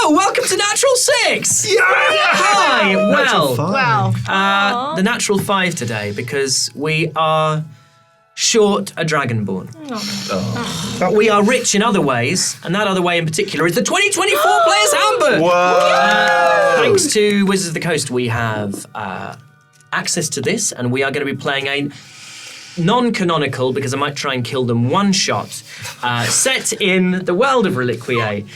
Oh, welcome to Natural 6! Yeah! Hi! Wow. The Natural 5 today because we are short a Dragonborn. But we are rich in other ways, and that other way in particular is the 2024 Players Handbook! Whoa! Thanks to Wizards of the Coast, we have access to this, and we are going to be playing a non-canonical, because I might try and kill them, one-shot, set in the world of Reliquiae,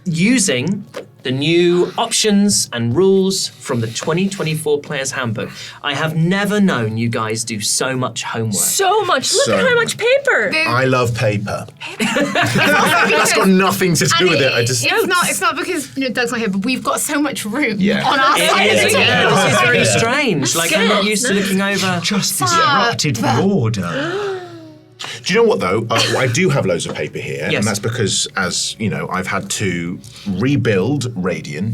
using the new options and rules from the 2024 Players Handbook. I have never known you guys do so much homework. So much. Look at how much paper. I love paper. That's got nothing to do with it. It's not because Doug's not here, but we've got so much room on our It side. is, this is very strange. Like, I'm not used to looking over. Just disrupted the order. Do you know what, though? I do have loads of paper here, Yes. and that's because, as you know, I've had to rebuild Raidion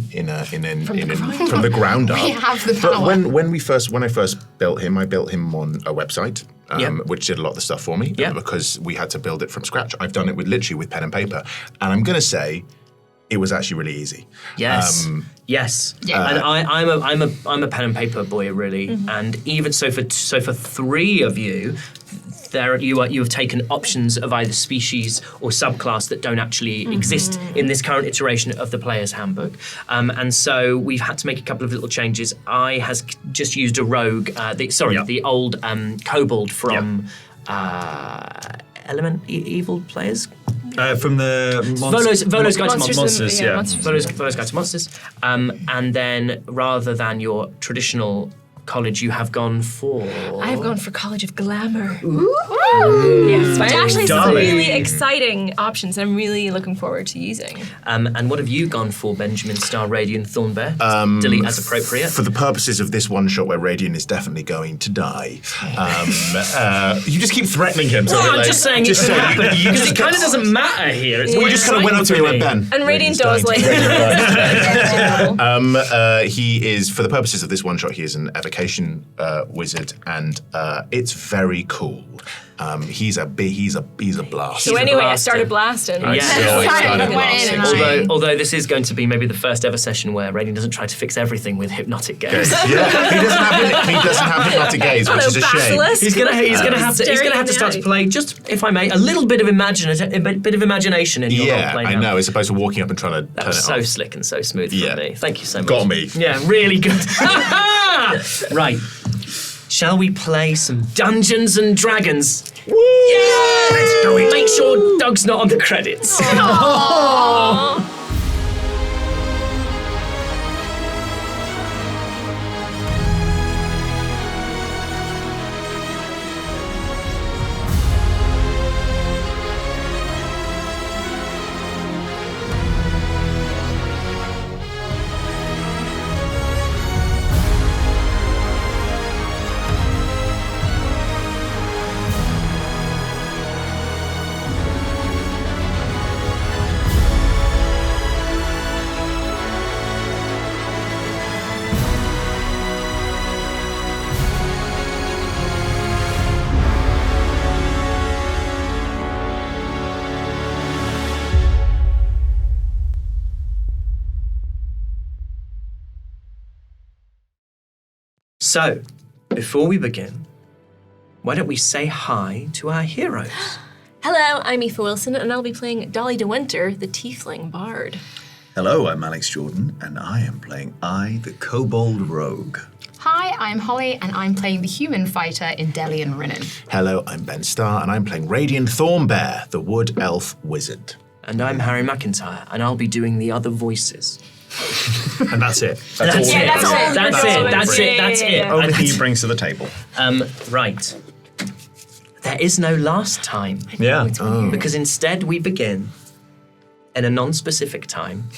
from the ground up. We have the power. But when I first built him, I built him on a website, which did a lot of the stuff for me, because we had to build it from scratch. I've done it literally with pen and paper, and I'm going to say it was actually really easy. Yes. Yes. Yeah. And I'm a pen and paper boy, really. Mm-hmm. And even so for three of you, you have taken options of either species or subclass that don't actually exist in this current iteration of the Player's Handbook. And so we've had to make a couple of little changes. I has just used a rogue, the old kobold from Evil Players. From the Volo's Guide to Monsters, yeah. Volo's Guide to Monsters. And then rather than your traditional college, you have gone for... I have gone for College of Glamour. Ooh. Yes, which actually is some Dolly. really exciting options I'm really looking forward to using. And what have you gone for, Benjamin, Starr, Raidion, Thornbear? Delete as appropriate. For the purposes of this one shot where Raidion is definitely going to die, you just keep threatening him. So I'm just saying it could happen. Because it kind of doesn't matter here. It's We just kind of went up to me and went, Ben. And Radiant does like... He is, for the purposes of this one shot, he is an evocation wizard, and it's very cool. He's a blast. So anyway, I started blasting. Although this is going to be maybe the first ever session where Raidion doesn't try to fix everything with hypnotic gaze. Yeah, he doesn't have hypnotic gaze, which is a shame. He's gonna have to start to play, just if I may, a little bit of imagination in your role play now. I know, as opposed to walking up and trying to turn it off. So slick and so smooth from me. Thank you so much. Got me. Yeah, really good. Right. Shall we play some Dungeons and Dragons? Woo! Yeah! Let's do it. Make sure Doug's not on the credits. So, before we begin, why don't we say hi to our heroes? Hello, I'm Aoife Wilson, and I'll be playing Dolly de Winter, the Tiefling Bard. Hello, I'm Alex Jordan, and I am playing the Kobold Rogue. Hi, I'm Hollie, and I'm playing the human fighter Endellion. Hello, I'm Ben Starr, and I'm playing Raidion Thornbear, the Wood Elf Wizard. And I'm Harry McEntire, and I'll be doing the other voices. And that's it. That's it. Only thing he brings to the table. Right. There is no last time. Yeah. Because instead we begin in a non-specific time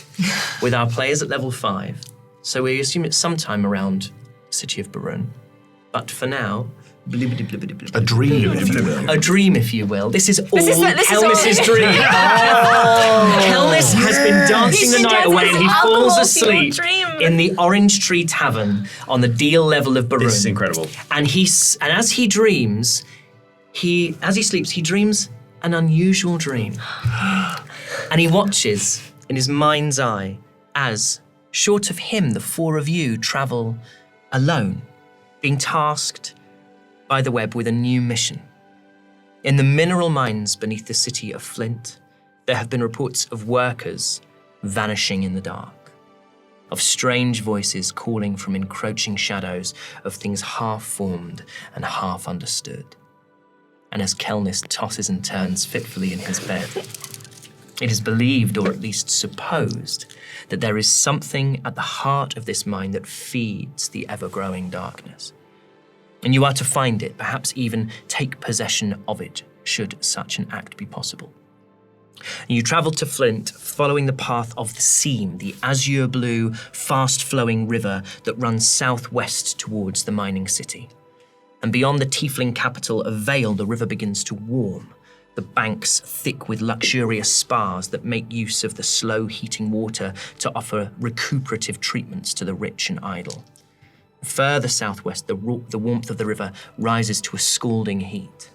with our players at level 5. So we assume it's sometime around City of Barun. But for now, A dream, if you will. A dream, if you will. This is all Kelnys' dream. Kelnys has been dancing the night away, and he falls asleep in the Orange Tree Tavern on the Deal level of Barun. This is incredible. And as he dreams, as he sleeps, he dreams an unusual dream. And he watches in his mind's eye as, short of him, the four of you travel alone, being tasked by the web with a new mission. In the mineral mines beneath the city of Flint, there have been reports of workers vanishing in the dark, of strange voices calling from encroaching shadows of things half-formed and half-understood. And as Kelnys tosses and turns fitfully in his bed, it is believed, or at least supposed, that there is something at the heart of this mine that feeds the ever-growing darkness. And you are to find it, perhaps even take possession of it, should such an act be possible. You travel to Flint, following the path of the Seam, the azure blue, fast-flowing river that runs southwest towards the mining city. And beyond the tiefling capital of Vale, the river begins to warm, the banks thick with luxurious spas that make use of the slow heating water to offer recuperative treatments to the rich and idle. Further southwest, the warmth of the river rises to a scalding heat.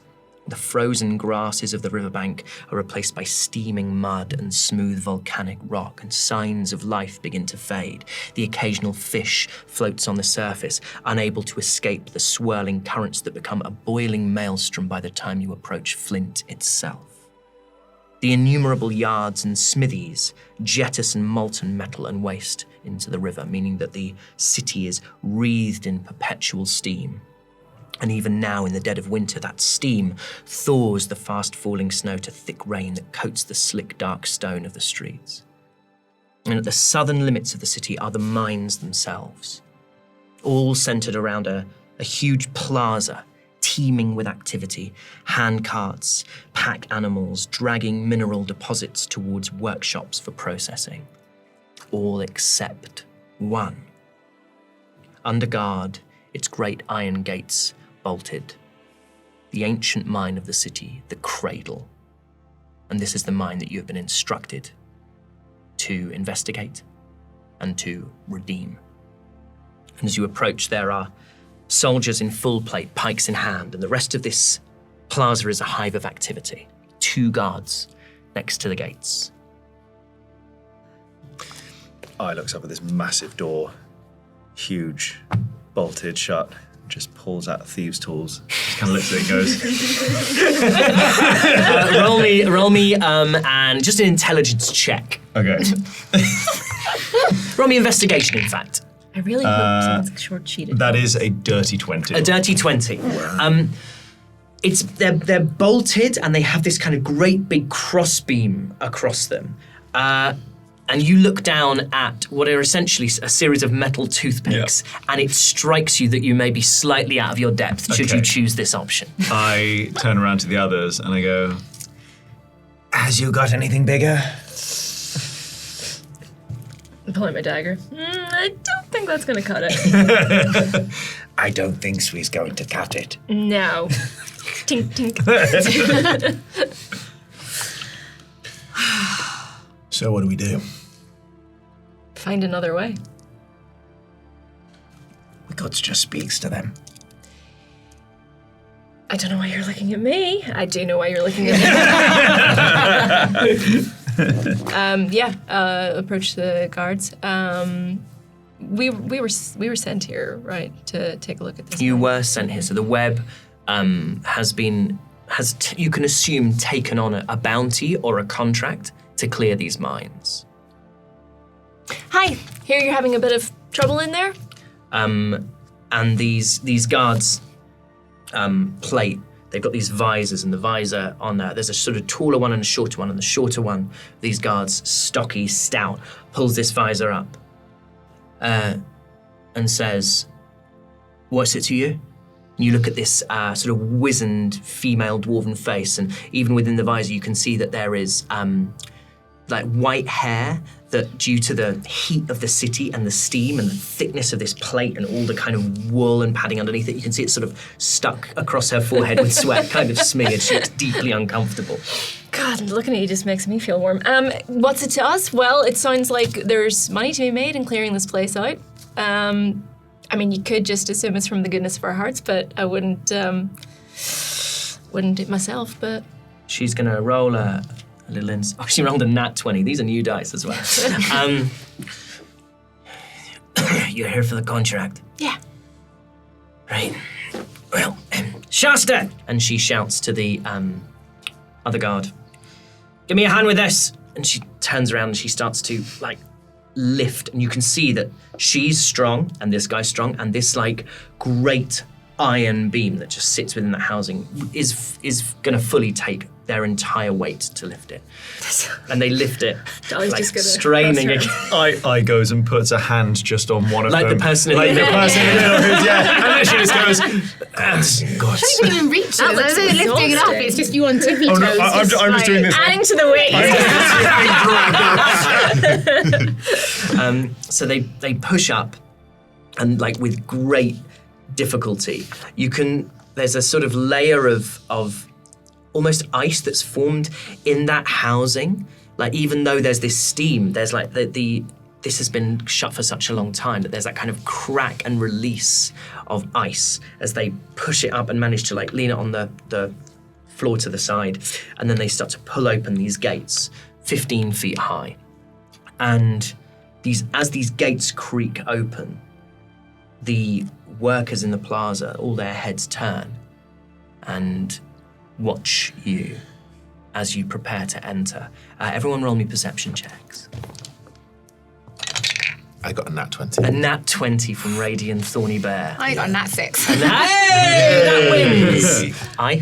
The frozen grasses of the riverbank are replaced by steaming mud and smooth volcanic rock, and signs of life begin to fade. The occasional fish floats on the surface, unable to escape the swirling currents that become a boiling maelstrom by the time you approach Flint itself. The innumerable yards and smithies jettison molten metal and waste into the river, meaning that the city is wreathed in perpetual steam. And even now, in the dead of winter, that steam thaws the fast-falling snow to thick rain that coats the slick, dark stone of the streets. And at the southern limits of the city are the mines themselves, all centered around a huge plaza teeming with activity, handcarts, pack animals dragging mineral deposits towards workshops for processing. All except one. Under guard, its great iron gates bolted. The ancient mine of the city, the Cradle. And this is the mine that you have been instructed to investigate and to redeem. And as you approach, there are soldiers in full plate, pikes in hand, and the rest of this plaza is a hive of activity. 2 guards next to the gates. I looks up at this massive door, huge, bolted shut, just pulls out thieves' tools, just kind of looks at it and goes, roll me, and just an intelligence check. okay. Roll me investigation, in fact. I really hope someone's short-cheated. That is a dirty 20. A dirty 20. They're bolted, and they have this kind of great big crossbeam across them. And you look down at what are essentially a series of metal toothpicks, and it strikes you that you may be slightly out of your depth should you choose this option. I turn around to the others and I go, Has you got anything bigger? I'm pulling my dagger. I don't think that's going to cut it. I don't think Swee's going to cut it. No. Tink, tink. So what do we do? Find another way. The gods just speaks to them. I don't know why you're looking at me. I do know why you're looking at me. Approach the guards. We were sent here, right, to take a look at this. You were sent here, so the web has you can assume taken on a bounty or a contract to clear these mines. Hi, hear you're having a bit of trouble in there? And these guards plate. They've got these visors, and the visor on there's a sort of taller one and a shorter one, and the shorter one, these guards, stocky, stout, pulls this visor up and says, "What's it to you?" And you look at this sort of wizened female dwarven face, and even within the visor you can see that there is like white hair that, due to the heat of the city and the steam and the thickness of this plate and all the kind of wool and padding underneath it, you can see it's sort of stuck across her forehead with sweat, kind of smeared. She looks deeply uncomfortable. God, looking at you just makes me feel warm. What's it to us? Well, it sounds like there's money to be made in clearing this place out. I mean, you could just assume it's from the goodness of our hearts, but I wouldn't do it myself, but... She's gonna roll a a little oh, she rolled a nat 20. These are new dice as well. You're here for the contract. Yeah. Right. Well, Shasta! And she shouts to the other guard, give me a hand with this. And she turns around and she starts to, like, lift. And you can see that she's strong and this guy's strong. And this, like, great iron beam that just sits within the housing is going to fully take their entire weight to lift it. And they lift it, Dolly's like, just gonna straining cross again. I goes and puts a hand just on one of Like them. the person in like the the middle. person in the middle who's, yeah. And then she just goes, God. I don't even reach it. That looks They're lifting it up. exhausting. It's just you on tippy Oh, toes. no, I'm just doing this. Adding to the weight. So they push up, and like with great difficulty, there's a sort of layer of almost ice that's formed in that housing. Like, even though there's this steam, there's like this has been shut for such a long time that there's that kind of crack and release of ice as they push it up and manage to, like, lean it on the floor to the side, and then they start to pull open these gates 15 feet high. And as these gates creak open, the workers in the plaza, all their heads turn and watch you as you prepare to enter. Everyone roll me perception checks. I got a nat 20. A nat 20 from Raidion Thorny Bear. I got a nat 6. Hey, that wins!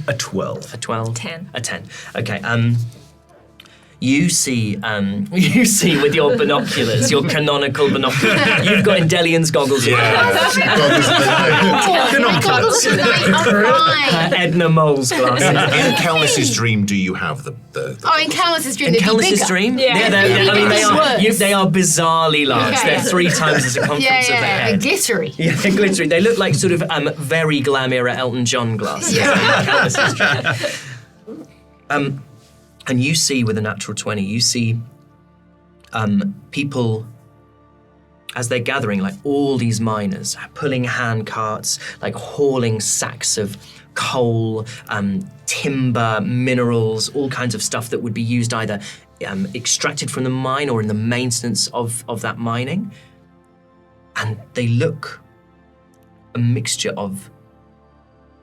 A 12. A 12? 10. A 10. Okay, you see with your binoculars, your canonical binoculars. You've got Endellion's goggles. Edna Mole's glasses. In Kelnys' dream, do you have the Oh, in Kelnys' dream, In they'd be Kelnys' bigger. dream? Yeah. They are bizarrely large. Yeah, They're yeah. 3 times the circumference of their Yeah, head. glittery. Yeah, they're glittery. They look like sort of very glam era Elton John glasses. And you see with a natural 20, you see people, as they're gathering, like all these miners pulling hand carts, like hauling sacks of coal, timber, minerals, all kinds of stuff that would be used either extracted from the mine or in the maintenance of that mining. And they look a mixture of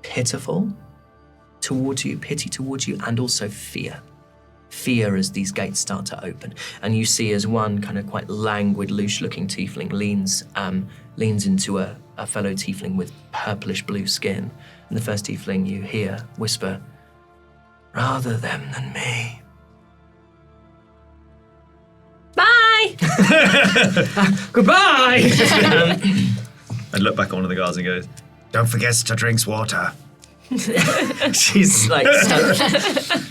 pity towards you, and also fear. Fear as these gates start to open. And you see as one kind of quite languid, loose-looking tiefling leans into a fellow tiefling with purplish blue skin. And the first tiefling you hear whisper, "Rather them than me." Bye! Goodbye! I look back at one of the guards and goes, Don't forget to drink water. She's like,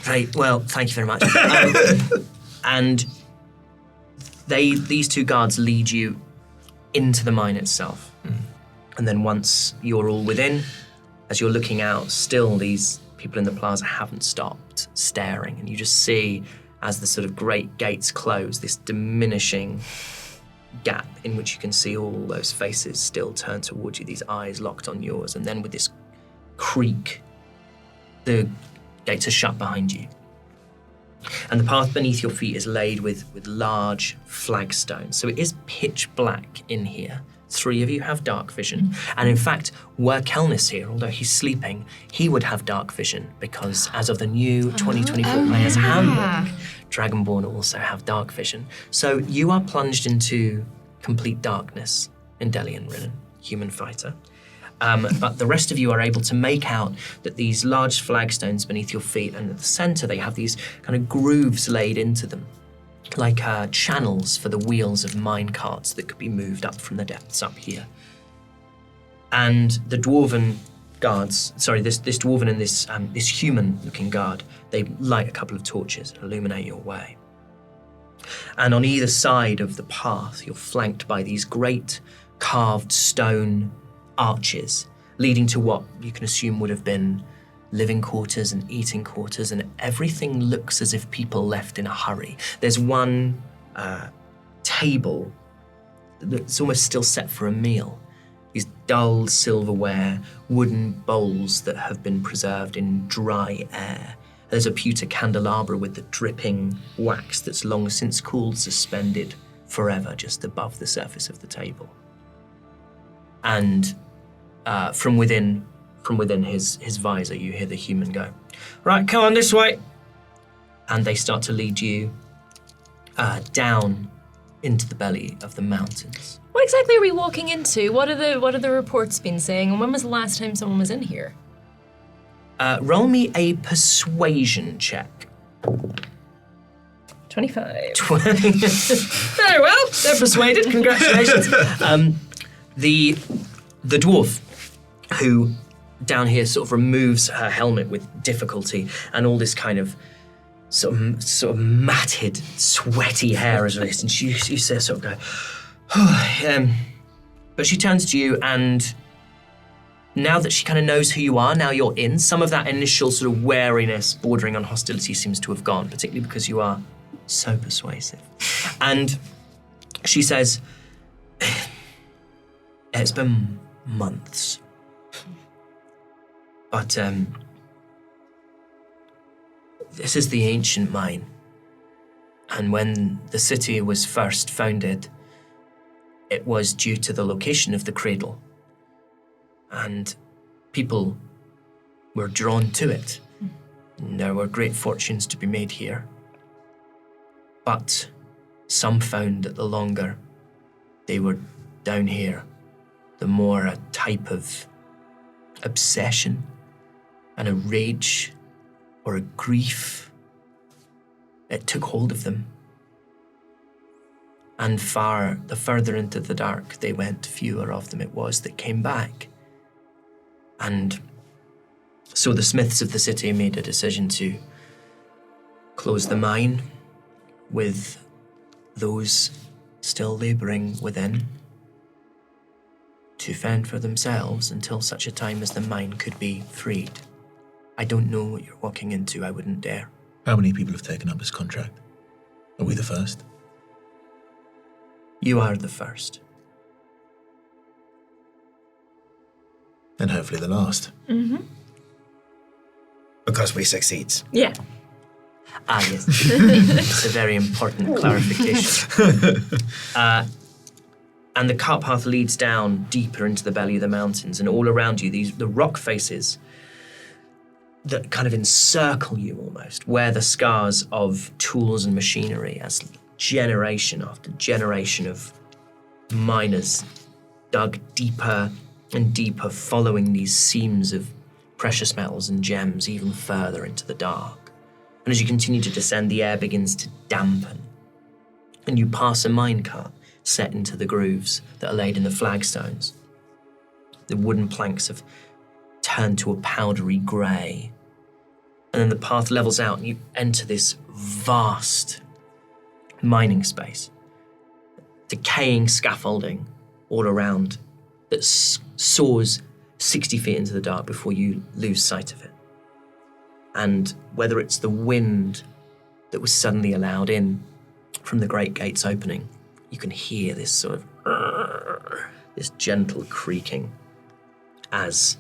right, well, thank you very much. And these 2 guards lead you into the mine itself. And then once you're all within, as you're looking out, still these people in the plaza haven't stopped staring. And you just see, as the sort of great gates close, this diminishing gap in which you can see all those faces still turned towards you, these eyes locked on yours. And then with this creak, the gates are shut behind you. And the path beneath your feet is laid with large flagstones. So it is pitch black in here. 3 of you have dark vision. And in fact, were Kelnys here, although he's sleeping, he would have dark vision because as of the new 2024 Player's Handbook, Dragonborn also have dark vision. So you are plunged into complete darkness, Endellion ridden, human fighter. But the rest of you are able to make out that these large flagstones beneath your feet, and at the center they have these kind of grooves laid into them, like channels for the wheels of mine carts that could be moved up from the depths up here. And the dwarven guards, this dwarven and this human-looking guard, they light a couple of torches and illuminate your way. And on either side of the path, you're flanked by these great carved stone arches leading to what you can assume would have been living quarters and eating quarters, and everything looks as if people left in a hurry. There's one table that's almost still set for a meal. These dull silverware, wooden bowls that have been preserved in dry air, There's a pewter candelabra with the dripping wax that's long since cooled, suspended forever just above the surface of the table. And from within his visor, you hear the human go, "Right, come on this way." And they start to lead you down into the belly of the mountains. What exactly are we walking into? What are the reports been saying? And when was the last time someone was in here? Roll me a persuasion check. 25. 20. Very well, they're persuaded. Congratulations. The dwarf, who down here sort of removes her helmet with difficulty, and all this kind of sort of matted, sweaty hair is released, and you see her sort of go, but she turns to you, and now that she kind of knows who you are, now you're in, some of that initial sort of wariness bordering on hostility seems to have gone, particularly because you are so persuasive. And she says, "It's been months, but this is the ancient mine. And when the city was first founded, it was due to the location of the cradle. And people were drawn to it. And there were great fortunes to be made here. But some found that the longer they were down here, the more a type of obsession and a rage or a grief, it took hold of them. And the further into the dark they went, fewer of them it was that came back. And so the smiths of the city made a decision to close the mine, with those still labouring within to fend for themselves until such a time as the mine could be freed. I don't know what you're walking into. I wouldn't dare." How many people have taken up this contract? Are we the first? You are the first. And hopefully the last. Mm-hmm. Because we succeed. Yeah. Ah, yes. It's a very important clarification. And the cart path leads down deeper into the belly of the mountains, and all around you, the rock faces that kind of encircle you almost, wear the scars of tools and machinery as generation after generation of miners dug deeper and deeper, following these seams of precious metals and gems even further into the dark. And as you continue to descend, the air begins to dampen, and you pass a minecart set into the grooves that are laid in the flagstones. The wooden planks have turned to a powdery grey. And then the path levels out and you enter this vast mining space. Decaying scaffolding all around that soars 60 feet into the dark before you lose sight of it. And whether it's the wind that was suddenly allowed in from the great gates opening, you can hear this sort of this gentle creaking as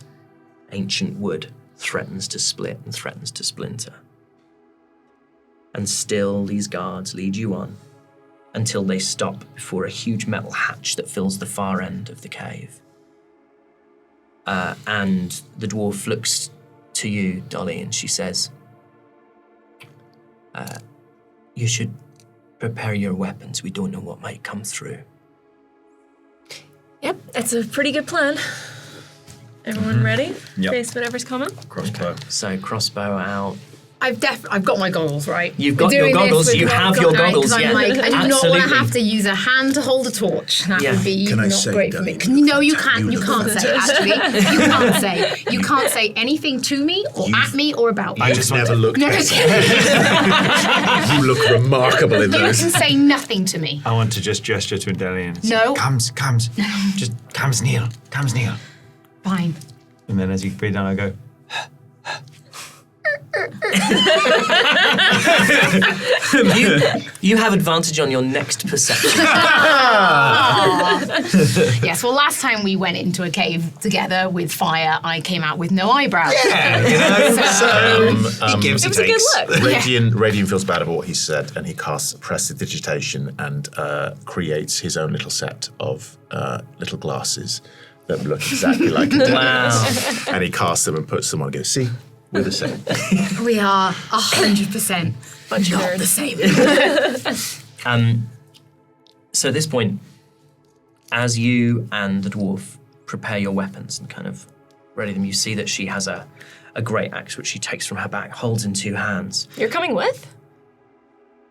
ancient wood threatens to split and threatens to splinter. And still these guards lead you on until they stop before a huge metal hatch that fills the far end of the cave. And the dwarf looks to you, Dolly, and she says, "You should prepare your weapons. We don't know what might come through." Yep, that's a pretty good plan. Everyone ready? Yep. Face whatever's coming? Crossbow. So crossbow out. I've got my goggles, right? You've got We're your doing this goggles. with You my have your right, 'cause goggles, I'm yeah. like, I do not want Absolutely. to have to use a hand to hold a torch. That Yeah. would be Can I not say, great for me. Dolly, No, you you can't. You look can't say, fantastic. actually. You can't say. You can't say anything to me or at me or about me. I just never looked No, better. You look remarkable in you those. can say nothing to me. I want to just gesture to Endellion and say, No. Comes. Just comes near. Fine. And then as you breathe down, I go, You have advantage on your next perception. Yes, well, last time we went into a cave together with fire, I came out with no eyebrows. Yeah, you know, he gives, he It was a good takes. look. Raidion feels bad about what he said, and he casts prestidigitation and creates his own little set of little glasses that look exactly like a Wow. And he casts them and puts them on and goes, see, we're the same. We are 100% Bunch of not nerds. the same. So at this point, as you and the dwarf prepare your weapons and kind of ready them, you see that she has a great axe which she takes from her bag, holds in two hands. You're coming with?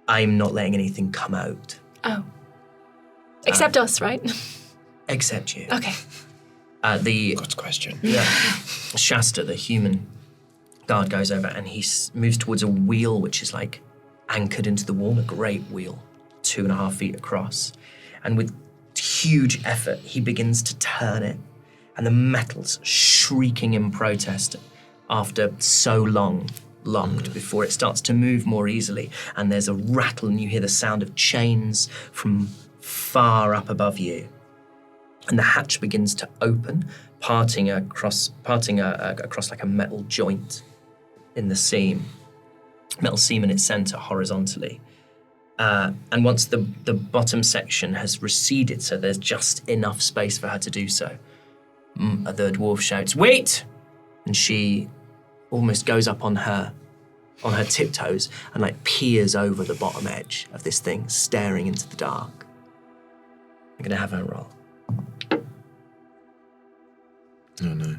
I'm not letting anything come out. Oh. Except us, right? Except you. Okay. The God's question. Shasta, the human guard, goes over and he moves towards a wheel which is like anchored into the wall, a great wheel, 2.5 feet across. And with huge effort, he begins to turn it, and the metal's shrieking in protest after so long locked before it starts to move more easily. And there's a rattle, and you hear the sound of chains from far up above you. And the hatch begins to open, parting across like a metal joint in the seam, metal seam in its center horizontally. And once the bottom section has receded, so there's just enough space for her to do so, the dwarf shouts, "Wait!" And she almost goes up on her tiptoes and like peers over the bottom edge of this thing, staring into the dark. I'm gonna have her roll. Oh no.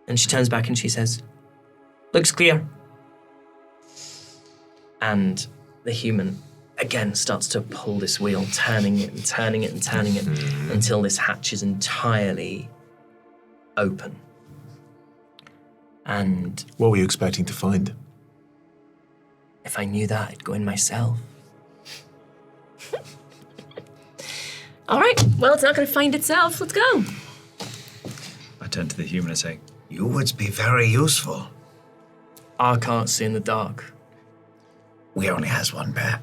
And she turns back and she says, "Looks clear." And the human again starts to pull this wheel, turning it and turning it and turning it until this hatch is entirely open. And What were you expecting to find? if I knew that, I'd go in myself. All right. Well, it's not going to find itself. Let's go. I turn to the human and say, You would be very useful. I can't see in the dark. We only has one pair.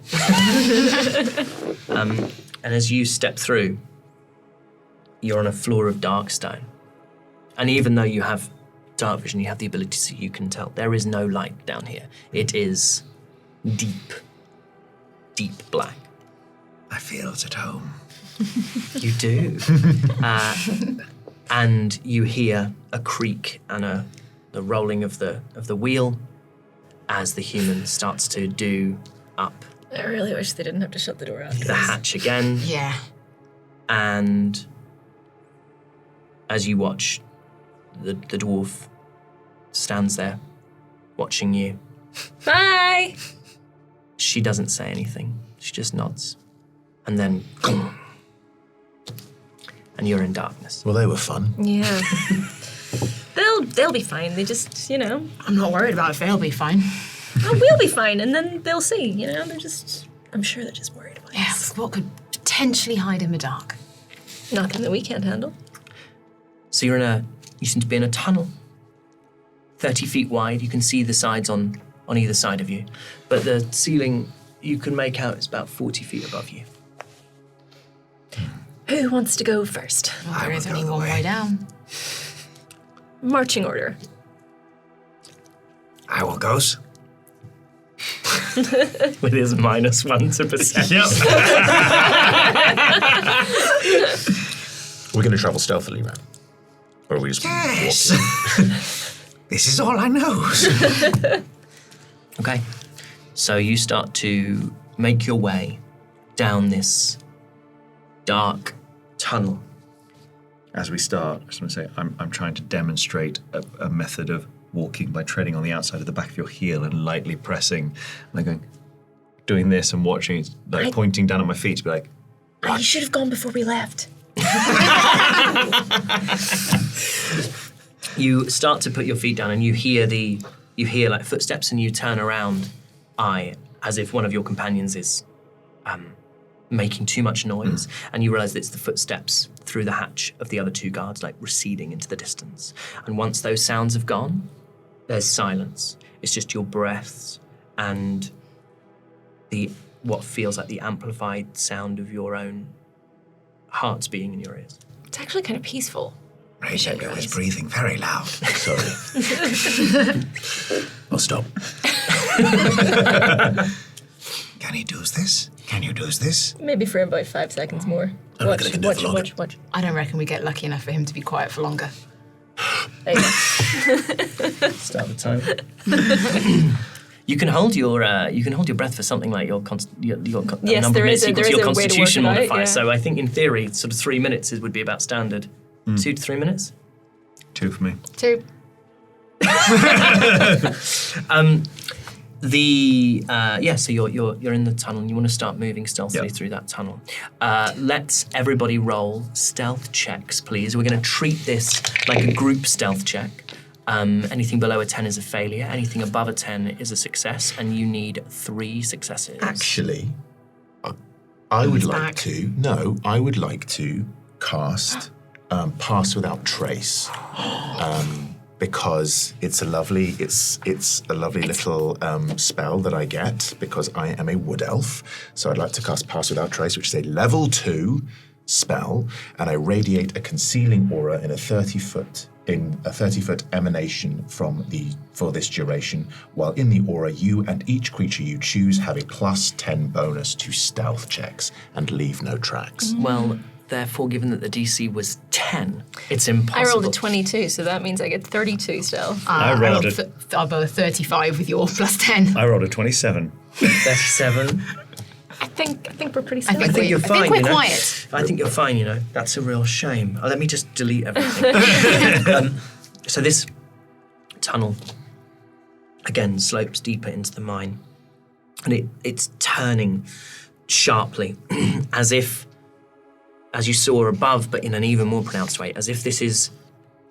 And as you step through, you're on a floor of dark stone. And even though you have dark vision, you have the ability to see, you can tell there is no light down here. It is deep, deep black. I feel it's at home. You do. And you hear a creak and the rolling of the wheel as the human starts to do up I really wish they didn't have to shut the door after the this. hatch again. Yeah. And as you watch, the dwarf stands there watching you. Bye. She doesn't say anything. She just nods. And then, and you're in darkness. Well, they were fun. Yeah. They'll be fine. They just, I'm not worried about it. They'll be fine. oh, we'll be fine, and then they'll see. I'm sure they're just worried about Yes. What could potentially hide in the dark? us. Nothing that we can't handle. So you seem to be in a tunnel, 30 feet wide. You can see the sides on either side of you, but the ceiling you can make out is about 40 feet above you. Who wants to go first? Well, I there will is go only the one way. way down. Marching order. I will goes. With his -1 to perception. We're going to travel stealthily, right? Or are we just Yes. walking? This is all I know. Okay. So you start to make your way down this dark tunnel. as we start, I just want to say, I'm trying to demonstrate a method of walking by treading on the outside of the back of your heel and lightly pressing, like doing this and watching, like pointing down at my feet to be like, You should have gone before we left. You start to put your feet down and you hear like footsteps and you turn around, as if one of your companions is making too much noise, and you realize that it's the footsteps through the hatch of the other two guards, like receding into the distance. And once those sounds have gone, there's silence. It's just your breaths and what feels like the amplified sound of your own hearts beating in your ears. It's actually kind of peaceful. Raidion is breathing very loud. Sorry. Oh, stop. Can he do this? Can you do this? Maybe for about 5 seconds more. I reckon I can do it for longer. Watch. I don't reckon we get lucky enough for him to be quiet for longer. There you go. Start the time. You can hold your breath for something like your Yes, number there of is minutes a- equal there to is your a way to constitution work it out, modifier. yeah. So I think in theory, sort of 3 minutes would be about standard. 2 to 3 minutes. 2 for me. 2. So you're in the tunnel and you want to start moving stealthily through that tunnel. Let's everybody roll stealth checks, please. We're going to treat this like a group stealth check. Anything below a 10 is a failure. Anything above a 10 is a success, and you need 3 successes. Actually, I would like to cast Pass Without Trace. Because it's a lovely little spell that I get because I am a wood elf. So I'd like to cast Pass Without Trace, which is a level 2 spell, and I radiate a concealing aura in a 30-foot emanation for this duration. While in the aura, you and each creature you choose have a +10 bonus to stealth checks and leave no tracks. Well, therefore, given that the DC was 10, it's impossible. I rolled a 22, so that means I get 32 stealth. I rolled a 35 with your +10. I rolled a 27. 37. I think we're pretty I stealthy. think you're fine, we're you know? quiet. I think you're fine, you know. That's a real shame. Let me just delete everything. So this tunnel, again, slopes deeper into the mine. And it's turning sharply, as if, as you saw above, but in an even more pronounced way, as if this is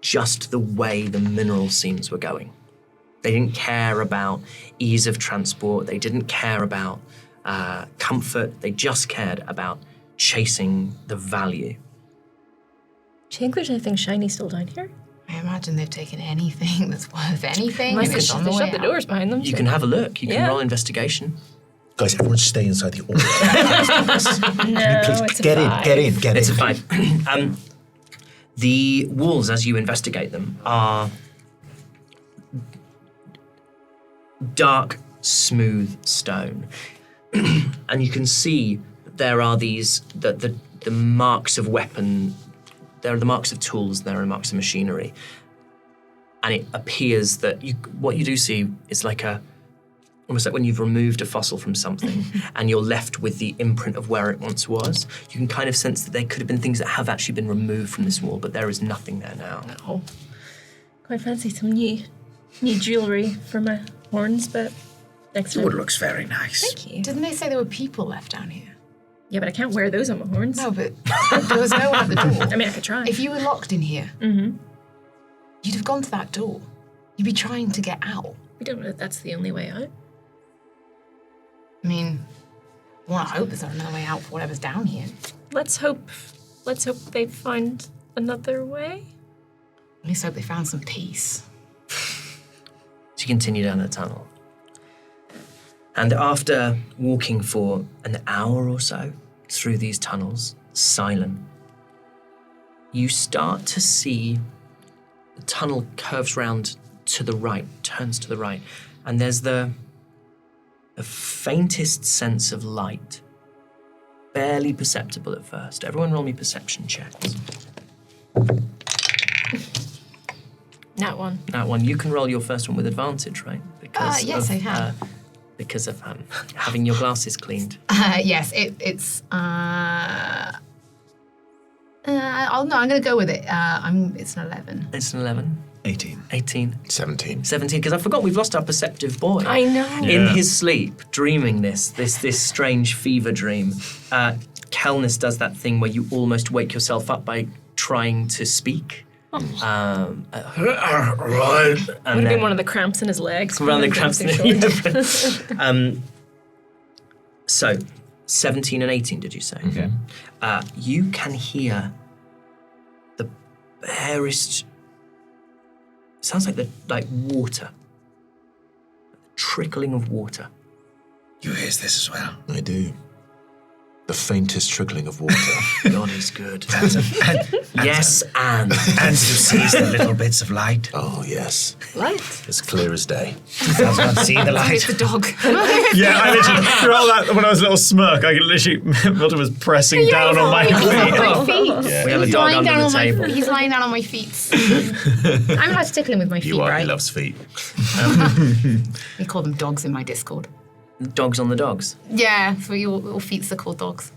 just the way the mineral seams were going. They didn't care about ease of transport. They didn't care about comfort. They just cared about chasing the value. Do you think there's anything shiny still down here? I imagine they've taken anything that's worth anything. Unless and it's on they the shut way the out. doors behind them. You so- can have a look. You can Yeah. roll investigation. Guys, everyone stay inside the aura. No, Please, it's a get 5. in. It's a 5. The walls, as you investigate them, are dark, smooth stone. And you can see that there are these, the marks of weapon, there are the marks of tools, there are marks of machinery. And it appears that what you do see is like almost like when you've removed a fossil from something and you're left with the imprint of where it once was. You can kind of sense that there could have been things that have actually been removed from this wall, but there is nothing there now. Oh, quite fancy some new jewellery for my horns, but next time. Wood looks very nice. Thank you. Didn't they say there were people left down here? Yeah, but I can't wear those on my horns. No, but there was no one at the door. I mean, I could try. If you were locked in here, you'd have gone to that door. You'd be trying to get out. We don't know if that's the only way out. I mean, I want to hope there's another way out for whatever's down here. Let's hope they find another way. At least hope they found some peace. So you continue down the tunnel. And after walking for an hour or so through these tunnels, silent, you start to see the tunnel curves round to the right, turns to the right, and there's the faintest sense of light, barely perceptible at first. Everyone roll me perception checks. That one. That one, you can roll your first one with advantage, right? Because yes, of, I can. Because of having your glasses cleaned. Yes, it's. I'm going to go with it. It's an 11. It's an 11. 18. 18. 17. 17, because I forgot we've lost our perceptive boy. I know. In Yeah. his sleep, dreaming this strange fever dream, Kelnys does that thing where you almost wake yourself up by trying to speak. Would And have been one of the cramps in his legs. from around the him being cramps. so short. So, 17 and 18, did you say? Yeah. You can hear the barest. Sounds like water, trickling of water. You hear this as well? I do. The faintest trickling of water. God is good. And And you sees the little bits of light. Oh, yes. Light. As clear as day. Does not see the It's light. the dog. Yeah, I literally, throughout that, when I was a little smirk, I could literally, Milton was pressing down on my He's on feet. my feet. we have a He's dog lying under down the on my table. He's lying down on my feet. I'm allowed to tickle him with my feet, You are. right? He loves feet. We call them dogs in my Discord. Dogs on the dogs. Yeah, so all feet are called dogs.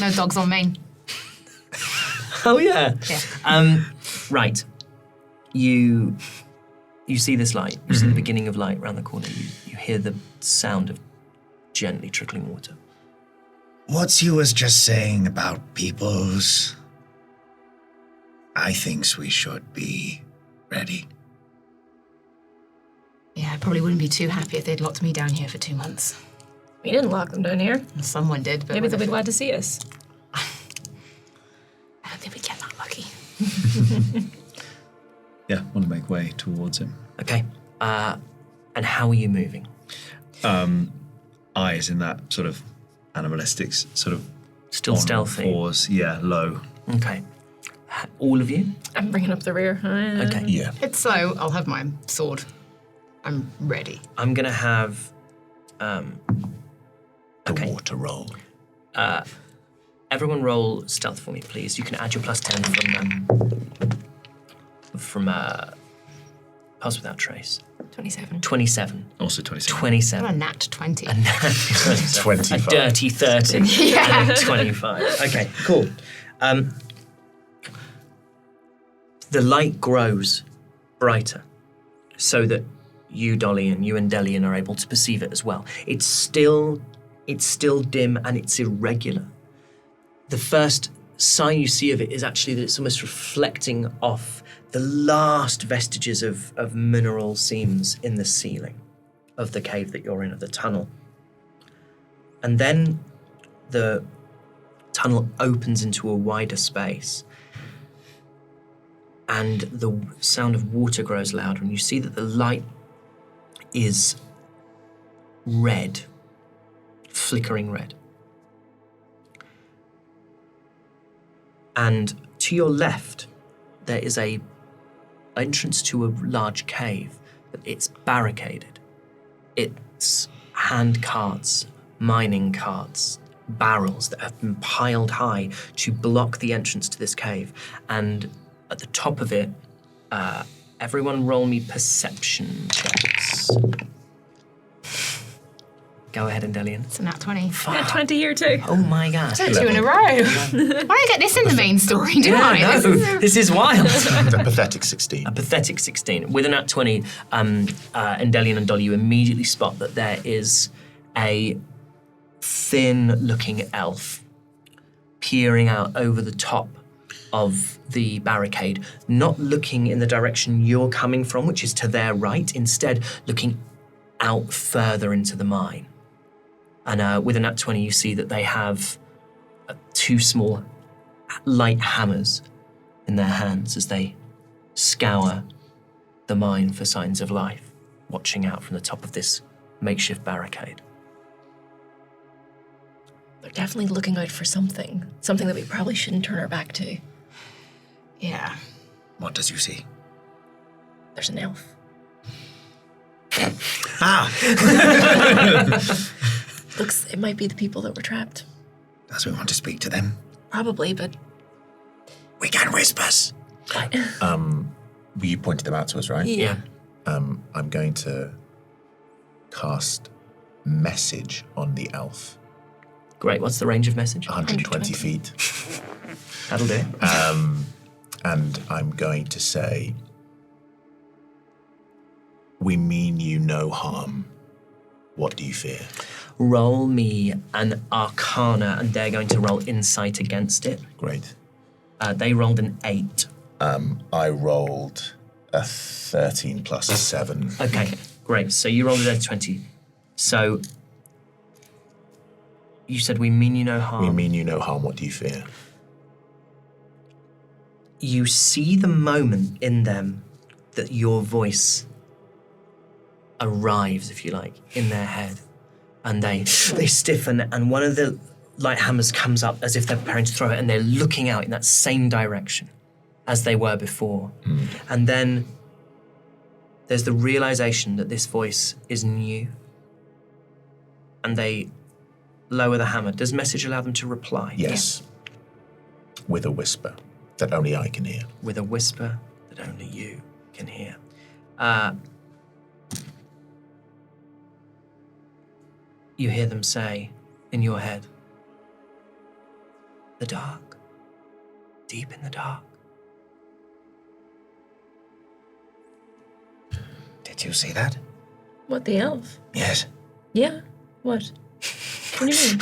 No dogs on Maine. Oh yeah. Yeah. Right. You see this light. You see the beginning of light around the corner. You hear the sound of gently trickling water. What you was just saying about peoples, I thinks we should be ready. Yeah, I probably wouldn't be too happy if they'd locked me down here for 2 months. We didn't lock them down here. Someone did, but Maybe they'll be whatever. glad to see us. I don't think we get that lucky. Yeah, want to make way towards him. Okay. And how are you moving? Eyes in that sort of animalistic, sort of Still on stealthy. fours, yeah, low. Okay. All of you? I'm bringing up the rear. Okay. Yeah. It's slow. I'll have my sword. I'm ready. I'm gonna have. The Okay. water roll. Everyone roll stealth for me, please. You can add your +10 from Pass Without Trace. 27. 27. Also 27. 27. I'm a nat 20. A 25. dirty 30. Yeah. And a 25. Okay, cool. The light grows brighter so that you, Dolly, and you, Endellion, are able to perceive it as well. It's still dim and it's irregular. The first sign you see of it is actually that it's almost reflecting off the last vestiges of mineral seams in the ceiling of the cave that you're in, of the tunnel. And then the tunnel opens into a wider space and the sound of water grows louder, and you see that the light is red, flickering red. And to your left, there is a entrance to a large cave, but it's barricaded. It's hand carts, mining carts, barrels that have been piled high to block the entrance to this cave. And at the top of it, everyone roll me perception checks. Go ahead, Endellion. It's a nat 20. I got 20 here too. Oh my god. 2 in a row. Why don't I get this in the main story, do I? Yeah, no, this is wild. A pathetic 16. A pathetic 16. With a nat 20, Endellion and Dolly, you immediately spot that there is a thin-looking elf peering out over the top of the barricade, not looking in the direction you're coming from, which is to their right, instead looking out further into the mine. And with a nat 20, you see that they have 2 small light hammers in their hands as they scour the mine for signs of life, watching out from the top of this makeshift barricade. They're definitely looking out for something that we probably shouldn't turn our back to. Yeah. What does you see? There's an elf. It might be the people that were trapped. Does we want to speak to them? Probably, but We can whispers. You pointed them out to us, right? Yeah. I'm going to cast message on the elf. Great. What's the range of message? 120 feet. That'll do it. And I'm going to say, we mean you no harm. What do you fear? Roll me an Arcana, and they're going to roll insight against it. Great. They rolled an 8. I rolled a 13 plus 7. Okay, great. So you rolled a 20. So you said we mean you no harm. We mean you no harm. What do you fear? You see the moment in them that your voice arrives, if you like, in their head. And they stiffen, and one of the light hammers comes up as if they're preparing to throw it, and they're looking out in that same direction as they were before. And then there's the realization that this voice is new. And they lower the hammer. Does message allow them to reply? Yes. With a whisper that only I can hear. With a whisper that only you can hear. You hear them say in your head, the dark, deep in the dark. Did you see that? What, the elf? Yes. Yeah. What? What do you mean?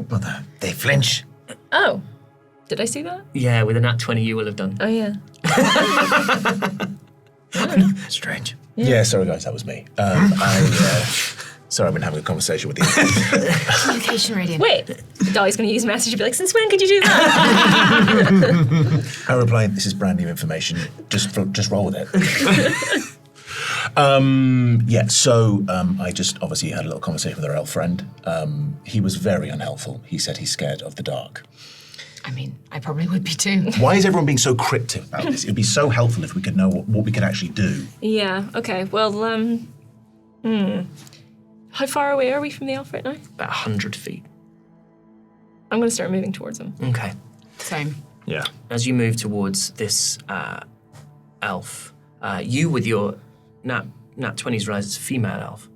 Well, they flinch. Oh. Did I see that? Yeah, with a nat 20 you will have done. Oh, yeah. Strange. Yeah, sorry guys, that was me. Sorry, I've been having a conversation with you. Communication Raidion. Wait. Dolly's going to use message and be like, since when could you do that? I replied, this is brand new information. Just roll with it. I just obviously had a little conversation with our elf friend. He was very unhelpful. He said he's scared of the dark. I mean, I probably would be too. Why is everyone being so cryptic about this? It'd be so helpful if we could know what we could actually do. Yeah, okay. Well, how far away are we from the elf right now? About 100 feet. I'm going to start moving towards him. Okay. Same. Yeah. As you move towards this elf, you with your nat 20s rise as a female elf.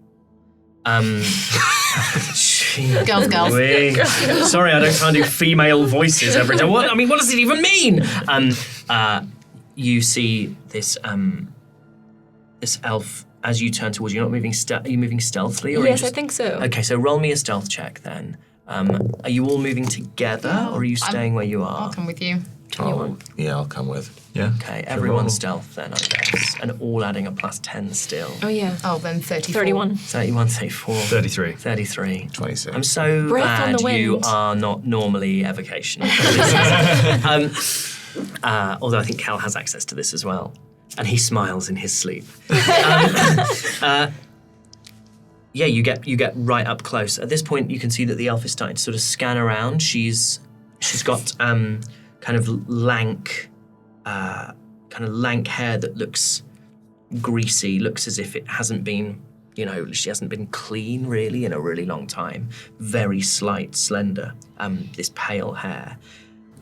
Girls. Sorry, I can't do female voices every time. What does it even mean? You see this this elf as you turn towards you. You're not moving. Are you moving stealthily? Or Yes, I think so. Okay, so roll me a stealth check then. Are you all moving together, or are you staying where you are? I'll come with you. Yeah, I'll come with. Yeah. Okay, everyone's stealth then, I guess. And all adding a +10 still. Oh, yeah. Oh, then 34. 31. 31, 34. 33. 33. 26. I'm so Breath on glad the you wind. are not normally evocational. Although I think Cal has access to this as well. And he smiles in his sleep. Yeah, you get right up close. At this point, you can see that the elf is starting to sort of scan around. She's got kind of lank hair that looks greasy. Looks as if it hasn't been, she hasn't been clean really in a really long time. Very slight, slender. This pale hair.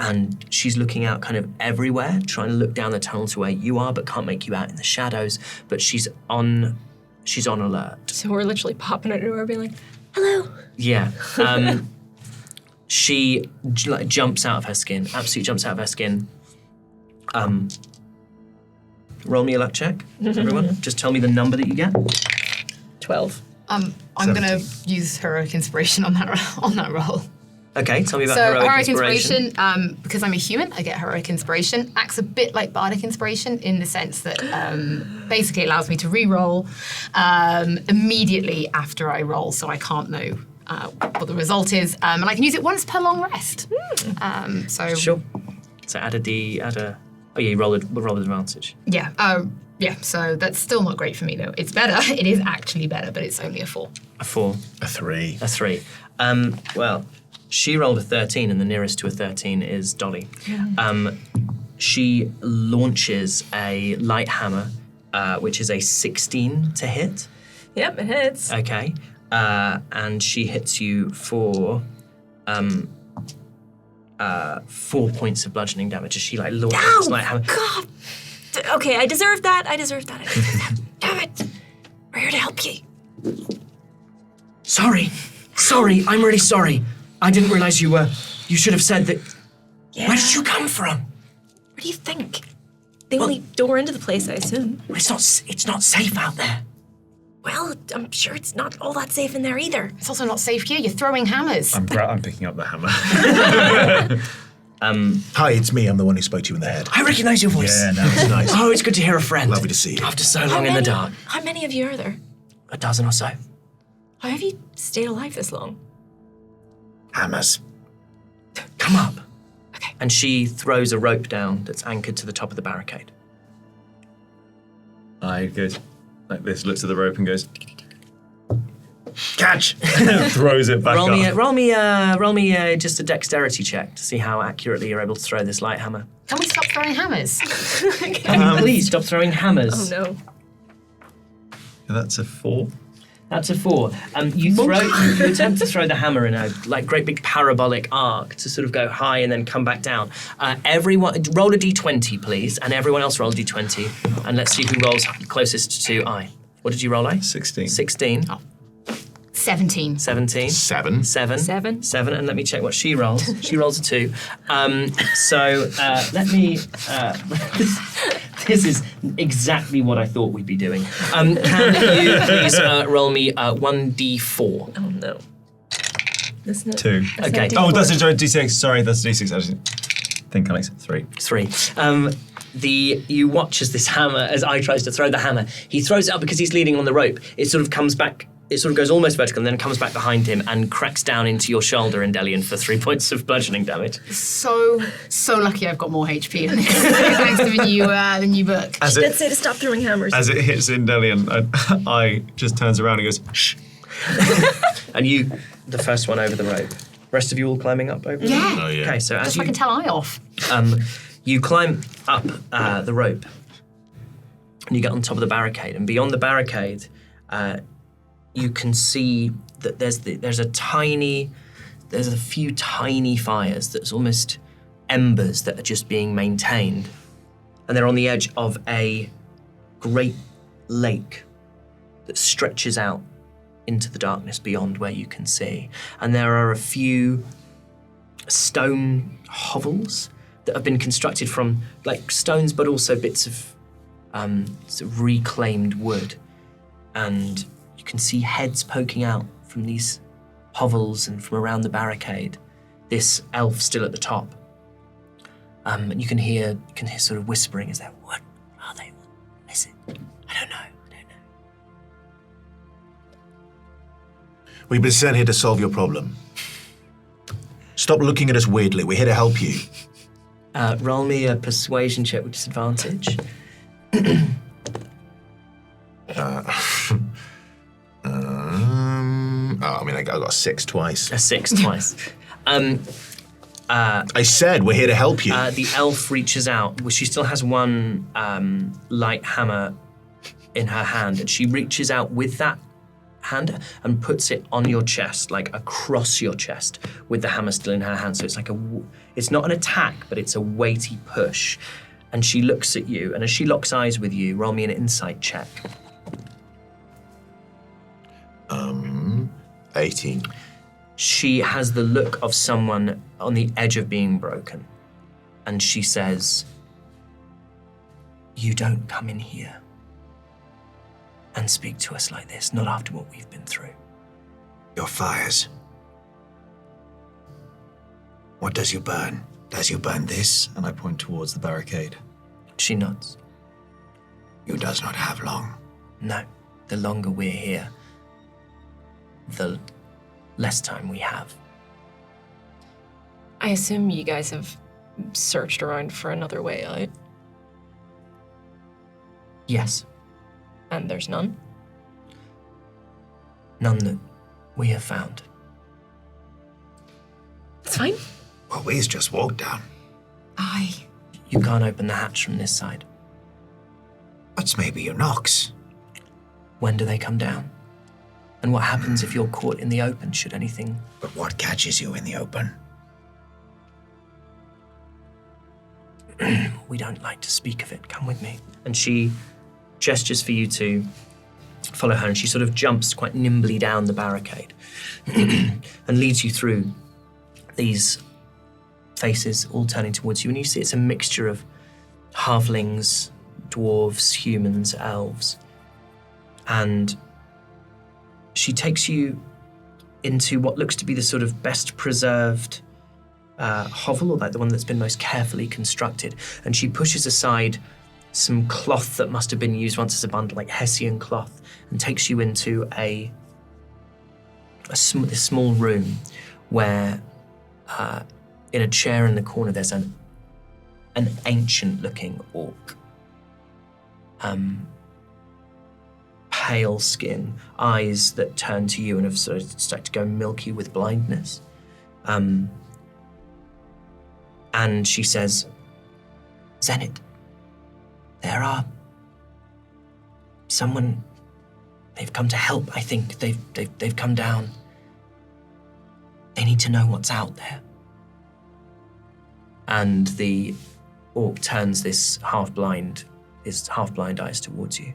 And she's looking out kind of everywhere, trying to look down the tunnel to where you are, but can't make you out in the shadows. But she's on alert. So we're literally popping at her door being like, hello. Yeah. She jumps out of her skin, absolutely jumps out of her skin. Roll me a luck check, everyone. Just tell me the number that you get. 12. I'm going to use heroic inspiration on that roll. Okay, tell me about So heroic inspiration. Because I'm a human, I get heroic inspiration. Acts a bit like bardic inspiration in the sense that basically allows me to re-roll immediately after I roll, so I can't know what the result is. And I can use it once per long rest. Sure. So you roll with advantage. Yeah. Yeah, so that's still not great for me though. It's better. It is actually better, but it's only a 4. A 4. A 3. A 3. Well, she rolled a 13, and the nearest to a 13 is Dolly. Yeah. She launches a light hammer, which is a 16 to hit. Yep, it hits. Okay. And she hits you for 4 points of bludgeoning damage as she launches this light hammer. God. Okay, I deserve that. Damn it. We're here to help you. Sorry, I'm really sorry. I didn't realize you should have said that. Yeah. Where did you come from? Where do you think? The only door into the place, I assume. It's not safe out there. Well, I'm sure it's not all that safe in there either. It's also not safe here. You're throwing hammers. I'm picking up the hammer. Hi, it's me. I'm the one who spoke to you in the head. I recognize your voice. Yeah, no, it's nice. Oh, it's good to hear a friend. Lovely to see you. After so long in the dark. How many of you are there? A dozen or so. How have you stayed alive this long? Hammers. Come up. Okay. And she throws a rope down that's anchored to the top of the barricade. I goes like this, looks at the rope and goes, Cal! match. Throws it back up. Roll me just a dexterity check to see how accurately you're able to throw this light hammer. Can we stop throwing hammers? Please stop throwing hammers. Oh no. That's a 4. That's a 4. You attempt to throw the hammer in a great big parabolic arc to sort of go high and then come back down. Everyone, roll a d20, please, and everyone else roll a d20, and let's see who rolls closest to I. What did you roll, I? 16. 16. 17. 17. 7. 7. 7. 7, and let me check what she rolls. She rolls a 2. Let me... This is exactly what I thought we'd be doing. Can you please roll me 1d4? Oh no. That's not, 2. that's Okay. not Oh, D4. that's a D6. Sorry, that's a D6. I didn't think Alex. 3. 3. You watch as this hammer, as I tries to throw the hammer. He throws it up because he's leaning on the rope. It sort of comes back. It sort of goes almost vertical and then comes back behind him and cracks down into your shoulder, Endellion, for 3 points of bludgeoning damage. So lucky I've got more HP in this. Thanks to the new book. As Let's say to stop throwing hammers. As it hits Endellion, I just turns around and goes, shh. And you, the first one over the rope. Rest of you all climbing up over the rope? Yeah. Oh, yeah. Okay, so as Just so I can tell I off. you climb up the rope and you get on top of the barricade. And beyond the barricade, you can see that there's a few tiny fires that's almost embers that are just being maintained. And they're on the edge of a great lake that stretches out into the darkness beyond where you can see. And there are a few stone hovels that have been constructed from stones, but also bits of sort of reclaimed wood. And you can see heads poking out from these hovels and from around the barricade. This elf still at the top. And you can hear sort of whispering. Is that what are they? What is it? I don't know. We've been sent here to solve your problem. Stop looking at us weirdly. We're here to help you. Roll me a persuasion check with disadvantage. I got a 6 twice. A 6 twice. I said we're here to help you. The elf reaches out. Well, she still has one light hammer in her hand, and she reaches out with that hand and puts it on your chest, across your chest, with the hammer still in her hand. So it's not an attack, but it's a weighty push. And she looks at you, and as she locks eyes with you, roll me an insight check. 18. She has the look of someone on the edge of being broken. And she says, "You don't come in here and speak to us like this, not after what we've been through." Your fires. What does you burn? Does you burn this? And I point towards the barricade. She nods. You does not have long. No, the longer we're here, the less time we have. I assume you guys have searched around for another way out, Yes, and there's none. none that we have found. It's fine. Well, we's just walked down. Aye. You can't open the hatch from this side. But maybe you knocks. When do they come down? And what happens if you're caught in the open, should anything... But what catches you in the open? We don't like to speak of it. Come with me. And she gestures for you to follow her, and she sort of jumps quite nimbly down the barricade and leads you through these faces all turning towards you. And you see it's a mixture of halflings, dwarves, humans, elves. And she takes you into what looks to be the sort of best preserved hovel, or the one that's been most carefully constructed. And she pushes aside some cloth that must have been used once as a bundle, like Hessian cloth, and takes you into this small room where in a chair in the corner there's an ancient looking orc. pale skin, eyes that turn to you and have sort of started to go milky with blindness. And she says, Zenit, there are someone. They've come to help. I think they've come down. They need to know what's out there. And the orc turns his half-blind eyes towards you.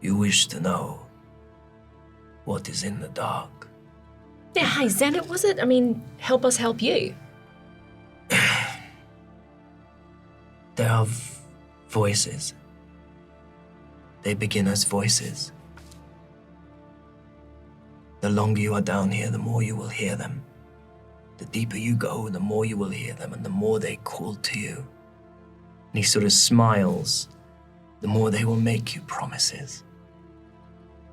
You wish to know what is in the dark. Yeah, hey, Zenit, was it? I mean, help us help you. There are voices. They begin as voices. The longer you are down here, the more you will hear them. The deeper you go, the more you will hear them, and the more they call to you. And he sort of smiles. The more they will make you promises.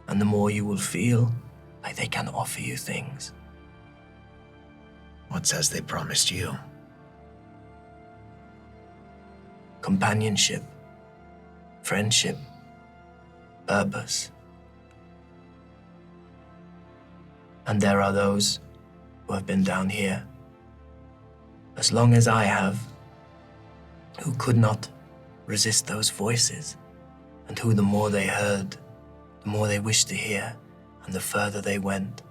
And the more you will feel like they can offer you things. What says they promised you? Companionship, friendship, purpose. And there are those who have been down here as long as I have, who could not resist those voices, and who the more they heard, the more they wished to hear, and the further they went.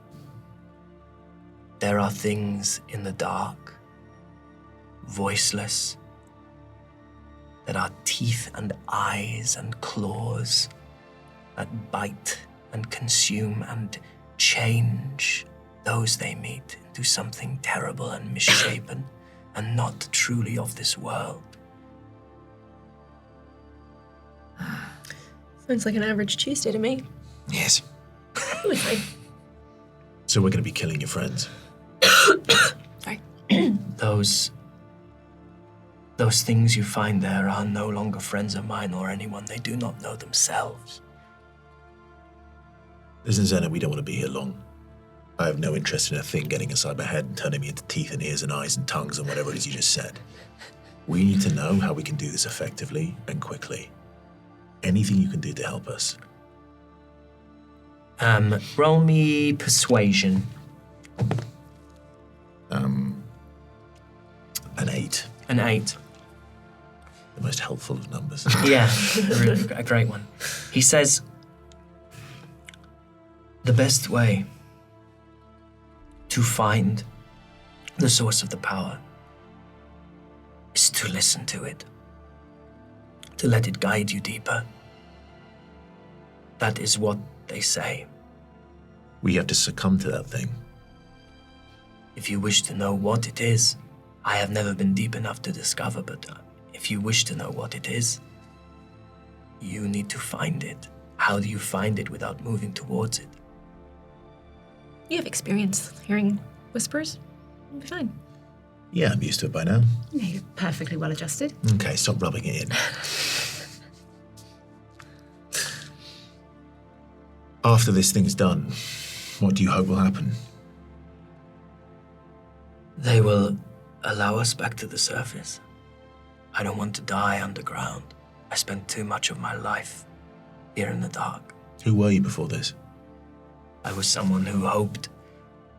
There are things in the dark, voiceless, that are teeth and eyes and claws, that bite and consume and change those they meet into something terrible and misshapen and not truly of this world. Sounds like an average Tuesday to me. Yes. Really fine. So we're going to be killing your friends. Sorry. Those things you find there are no longer friends of mine or anyone. They do not know themselves. Listen, Zenit, we don't want to be here long. I have no interest in a thing getting inside my head and turning me into teeth and ears and eyes and tongues and whatever it is you just said. We need to know how we can do this effectively and quickly. Anything you can do to help us. Roll me persuasion. An 8. An 8. The most helpful of numbers. Yeah, a great one. He says, the best way to find the source of the power is to listen to it, to let it guide you deeper. That is what they say. We have to succumb to that thing. If you wish to know what it is, I have never been deep enough to discover, but if you wish to know what it is, you need to find it. How do you find it without moving towards it? You have experience hearing whispers. You'll be fine. Yeah, I'm used to it by now. Yeah, you're perfectly well adjusted. Okay, stop rubbing it in. After this thing's done, what do you hope will happen? They will allow us back to the surface. I don't want to die underground. I spent too much of my life here in the dark. Who were you before this? I was someone who hoped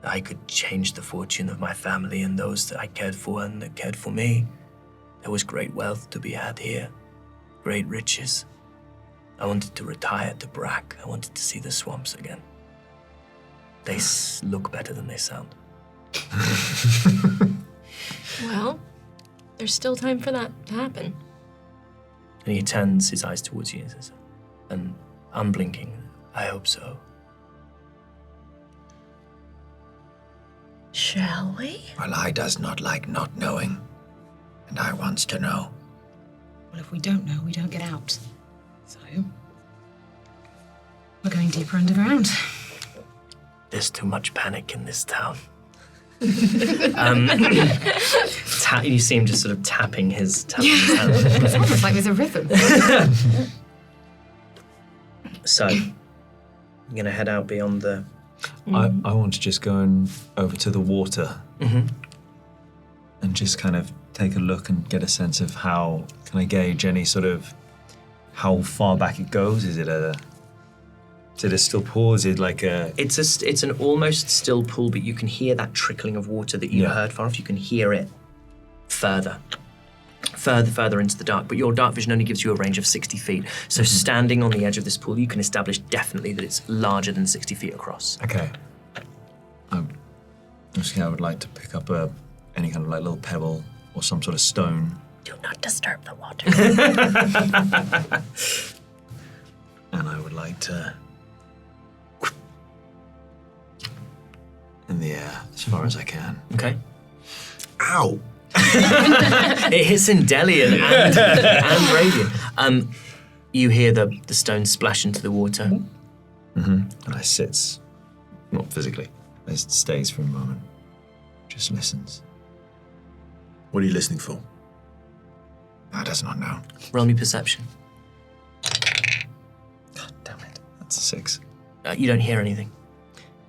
that I could change the fortune of my family and those that I cared for and that cared for me. There was great wealth to be had here, great riches. I wanted to retire to Brack. I wanted to see the swamps again. They look better than they sound. Well, there's still time for that to happen. And he turns his eyes towards you and says, and unblinking, I hope so. Shall we? Well, I does not like not knowing, and I wants to know. Well, if we don't know, we don't get out. So, we're going deeper underground. There's too much panic in this town. You see him just sort of tapping his hand. It's almost like there's a rhythm. So, I'm going to head out beyond the... I want to just go over to the water and just kind of take a look and get a sense of how, can I gauge any sort of, how far back it goes? Is it a So there's still pool? Is it like a... It's an almost still pool, but you can hear that trickling of water that you heard far off. You can hear it further into the dark. But your dark vision only gives you a range of 60 feet. So standing on the edge of this pool, you can establish definitely that it's larger than 60 feet across. Okay. I would like to pick up any kind of like little pebble or some sort of stone. Do not disturb the water. And I would like to... in the air as far as I can. Okay. Ow! It hits Endellion and Raidion. You hear the stone splash into the water. And I sits, not physically, it stays for a moment, just listens. What are you listening for? I does not know. Roll me perception. God damn it. That's a 6. You don't hear anything.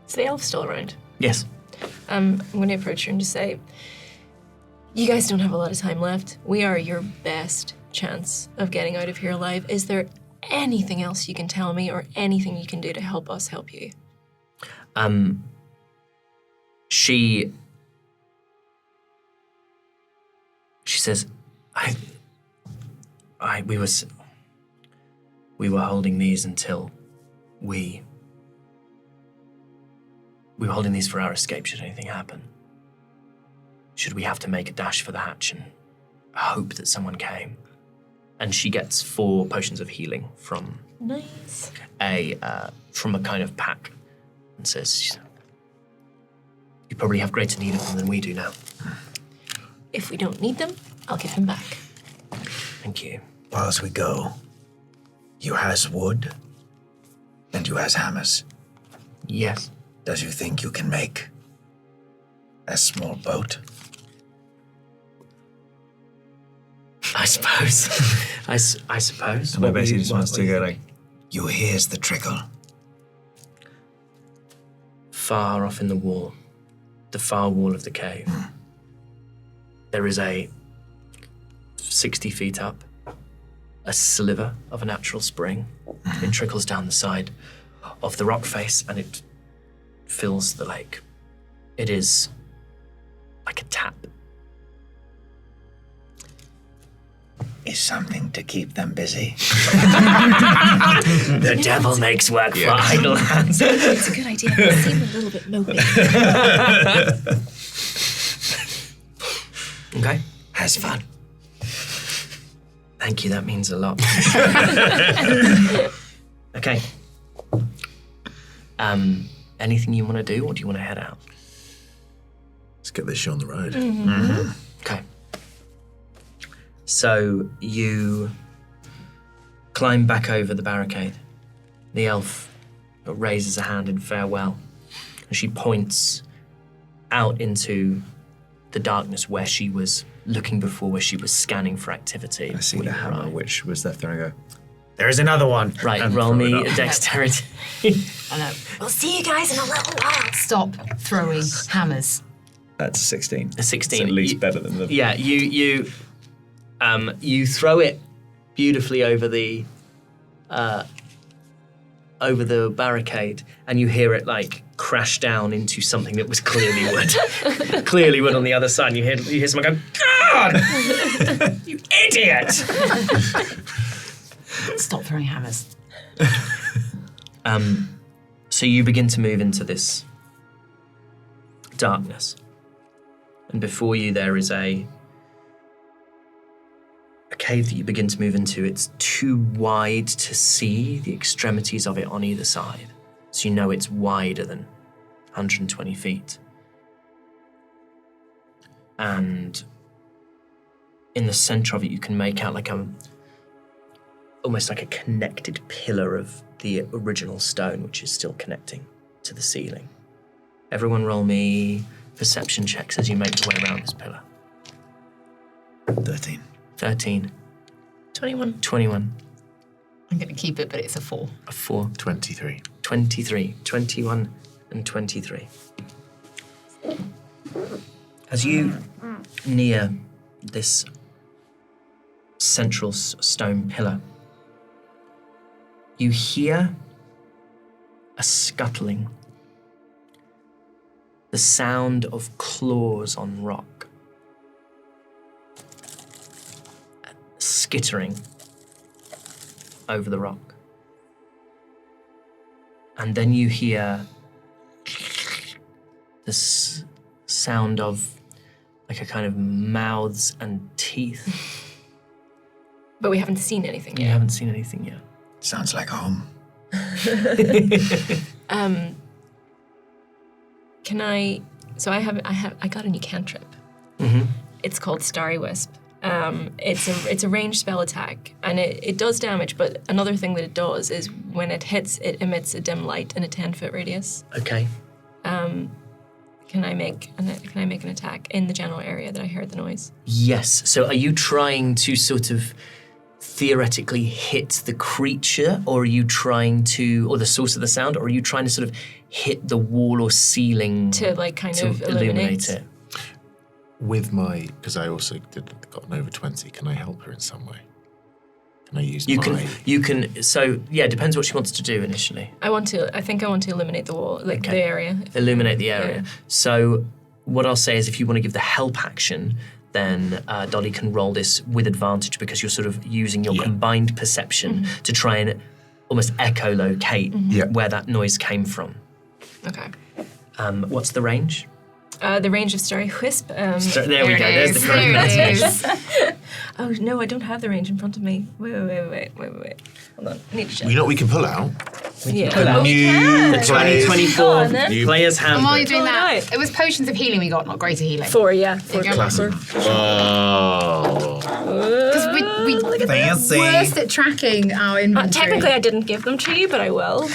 Is the elf still around? Yes. I'm going to approach her and just say, you guys don't have a lot of time left. We are your best chance of getting out of here alive. Is there anything else you can tell me or anything you can do to help us help you? She says, we were holding these until we were holding these for our escape should anything happen. Should we have to make a dash for the hatch and hope that someone came? And she gets 4 potions of healing from Nice. from a kind of pack and says, you probably have greater need of them than we do now. If we don't need them, I'll give them back. Thank you. Whilst we go, you has wood and you has hammers. Yes. Does you think you can make a small boat? I suppose. I suppose. And I basically just wants to go like... You hears the trickle. Far off in the wall, the far wall of the cave, there is a 60 feet up, a sliver of a natural spring. It trickles down the side of the rock face and it fills the lake. It is like a tap. Is something to keep them busy. The devil makes work for idle hands. It's a good idea. They seem a little bit mopey. Okay. Has fun. Thank you, that means a lot. Okay. Anything you want to do, or do you want to head out? Let's get this show on the road. Okay. So you climb back over the barricade. The elf raises a hand in farewell, and she points out into the darkness where she was looking before, where she was scanning for activity. I see the hammer, which was left there, and I go, There's another one. Right, And roll throw it me up. a dexterity. I know. We'll see you guys in a little while. Stop throwing hammers. that's 16. A 16. It's at least You- better than the... Yeah, you throw it beautifully over the barricade, and you hear it like crash down into something that was clearly wood. Clearly wood on the other side. And you hear someone go, God! You idiot! Stop throwing hammers. So you begin to move into this darkness, and before you there is a cave that you begin to move into. It's too wide to see the extremities of it on either side, so you know it's wider than 120 feet. And in the center of it, you can make out like almost like a connected pillar of the original stone, which is still connecting to the ceiling. Everyone roll me perception checks as you make your way around this pillar. 13. 13, 21. 21, I'm going to keep it, but it's a 4. a 4, 23. 23, 21, and 23. As you near this central stone pillar, you hear a scuttling, the sound of claws on rock, skittering over the rock. And then you hear this sound of like a kind of mouths and teeth. But we haven't seen anything You yet. haven't seen anything yet. Sounds like home. Can I? So I got a new cantrip. Mm-hmm. It's called Starry Wisp. It's a ranged spell attack, and it does damage. But another thing that it does is when it hits, it emits a dim light in a 10-foot radius. Okay. Can I make an attack in the general area that I heard the noise? Yes. So are you trying to sort of theoretically hit the creature, or are you trying to, or the source of the sound, or are you trying to sort of hit the wall or ceiling To like kind to of illuminate it? With my, because I also got an over 20, can I help her in some way? Can I use You my... can. So yeah, it depends what she wants to do initially. I think I want to illuminate the wall, like Okay. the area. Illuminate the area. Yeah. So what I'll say is, if you want to give the help action, then Dolly can roll this with advantage because you're sort of using your combined perception to try and almost echolocate where that noise came from. Okay. What's the range? The range of Starry Wisp. There we go. it There's the is, correct there it pronunciation. is. Oh no, I don't have the range in front of me. Wait. Hold on, I need to check. You know what we can pull out? Yeah. pull out. Oh, we New can. The 2024 Go on, then. Players And while you're Handbook. doing that, Right. it was potions of healing we got, not greater healing. 4, yeah. 4 you go. Classic. Oh. Because we Fancy. worst at tracking our inventory. Technically, I didn't give them to you, but I will.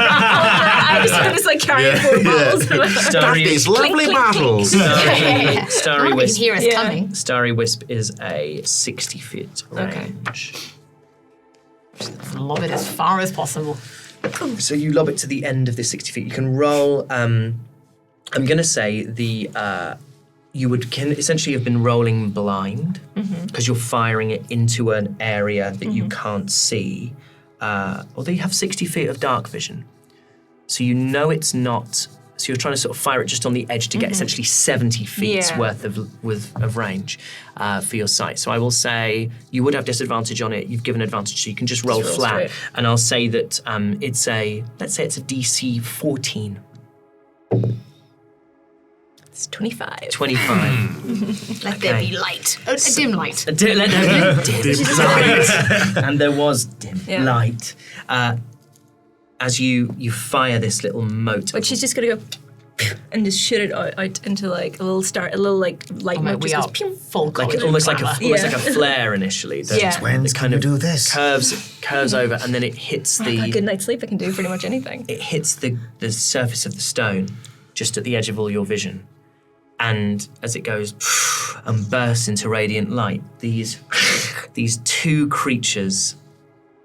I just like carrying 4 bottles. Starry, These lovely clink, bottles. Starry You can Wisp. hear us Yeah. coming. Starry Wisp is a 60-foot Okay. range. Lob it as far as possible. So you lob it to the end of the 60 feet. You can roll. I'm going to say you can essentially have been rolling blind because you're firing it into an area that you can't see. Although you have 60 feet of dark vision, so you know it's not. So you're trying to sort of fire it just on the edge to get essentially 70 feet's Yeah. worth of range for your sight. So I will say you would have disadvantage on it. You've given advantage, so you can just roll roll flat. straight. And I'll say that let's say it's a DC 14. It's 25. 25. Let there be light. A dim light. Let there be dim light. And there was dim Yeah. light. As you fire this little mote. But she's just gonna go and just shoot it out into like a little like light Oh, mate, mote we just are goes pew. full like colour. almost like Yeah. a flare initially. That Yeah. When it can you do this? curves over, and then it hits A good the night's sleep, I can do pretty much anything. it hits the surface of the stone, just at the edge of all your vision. And as it goes and bursts into radiant light, these two creatures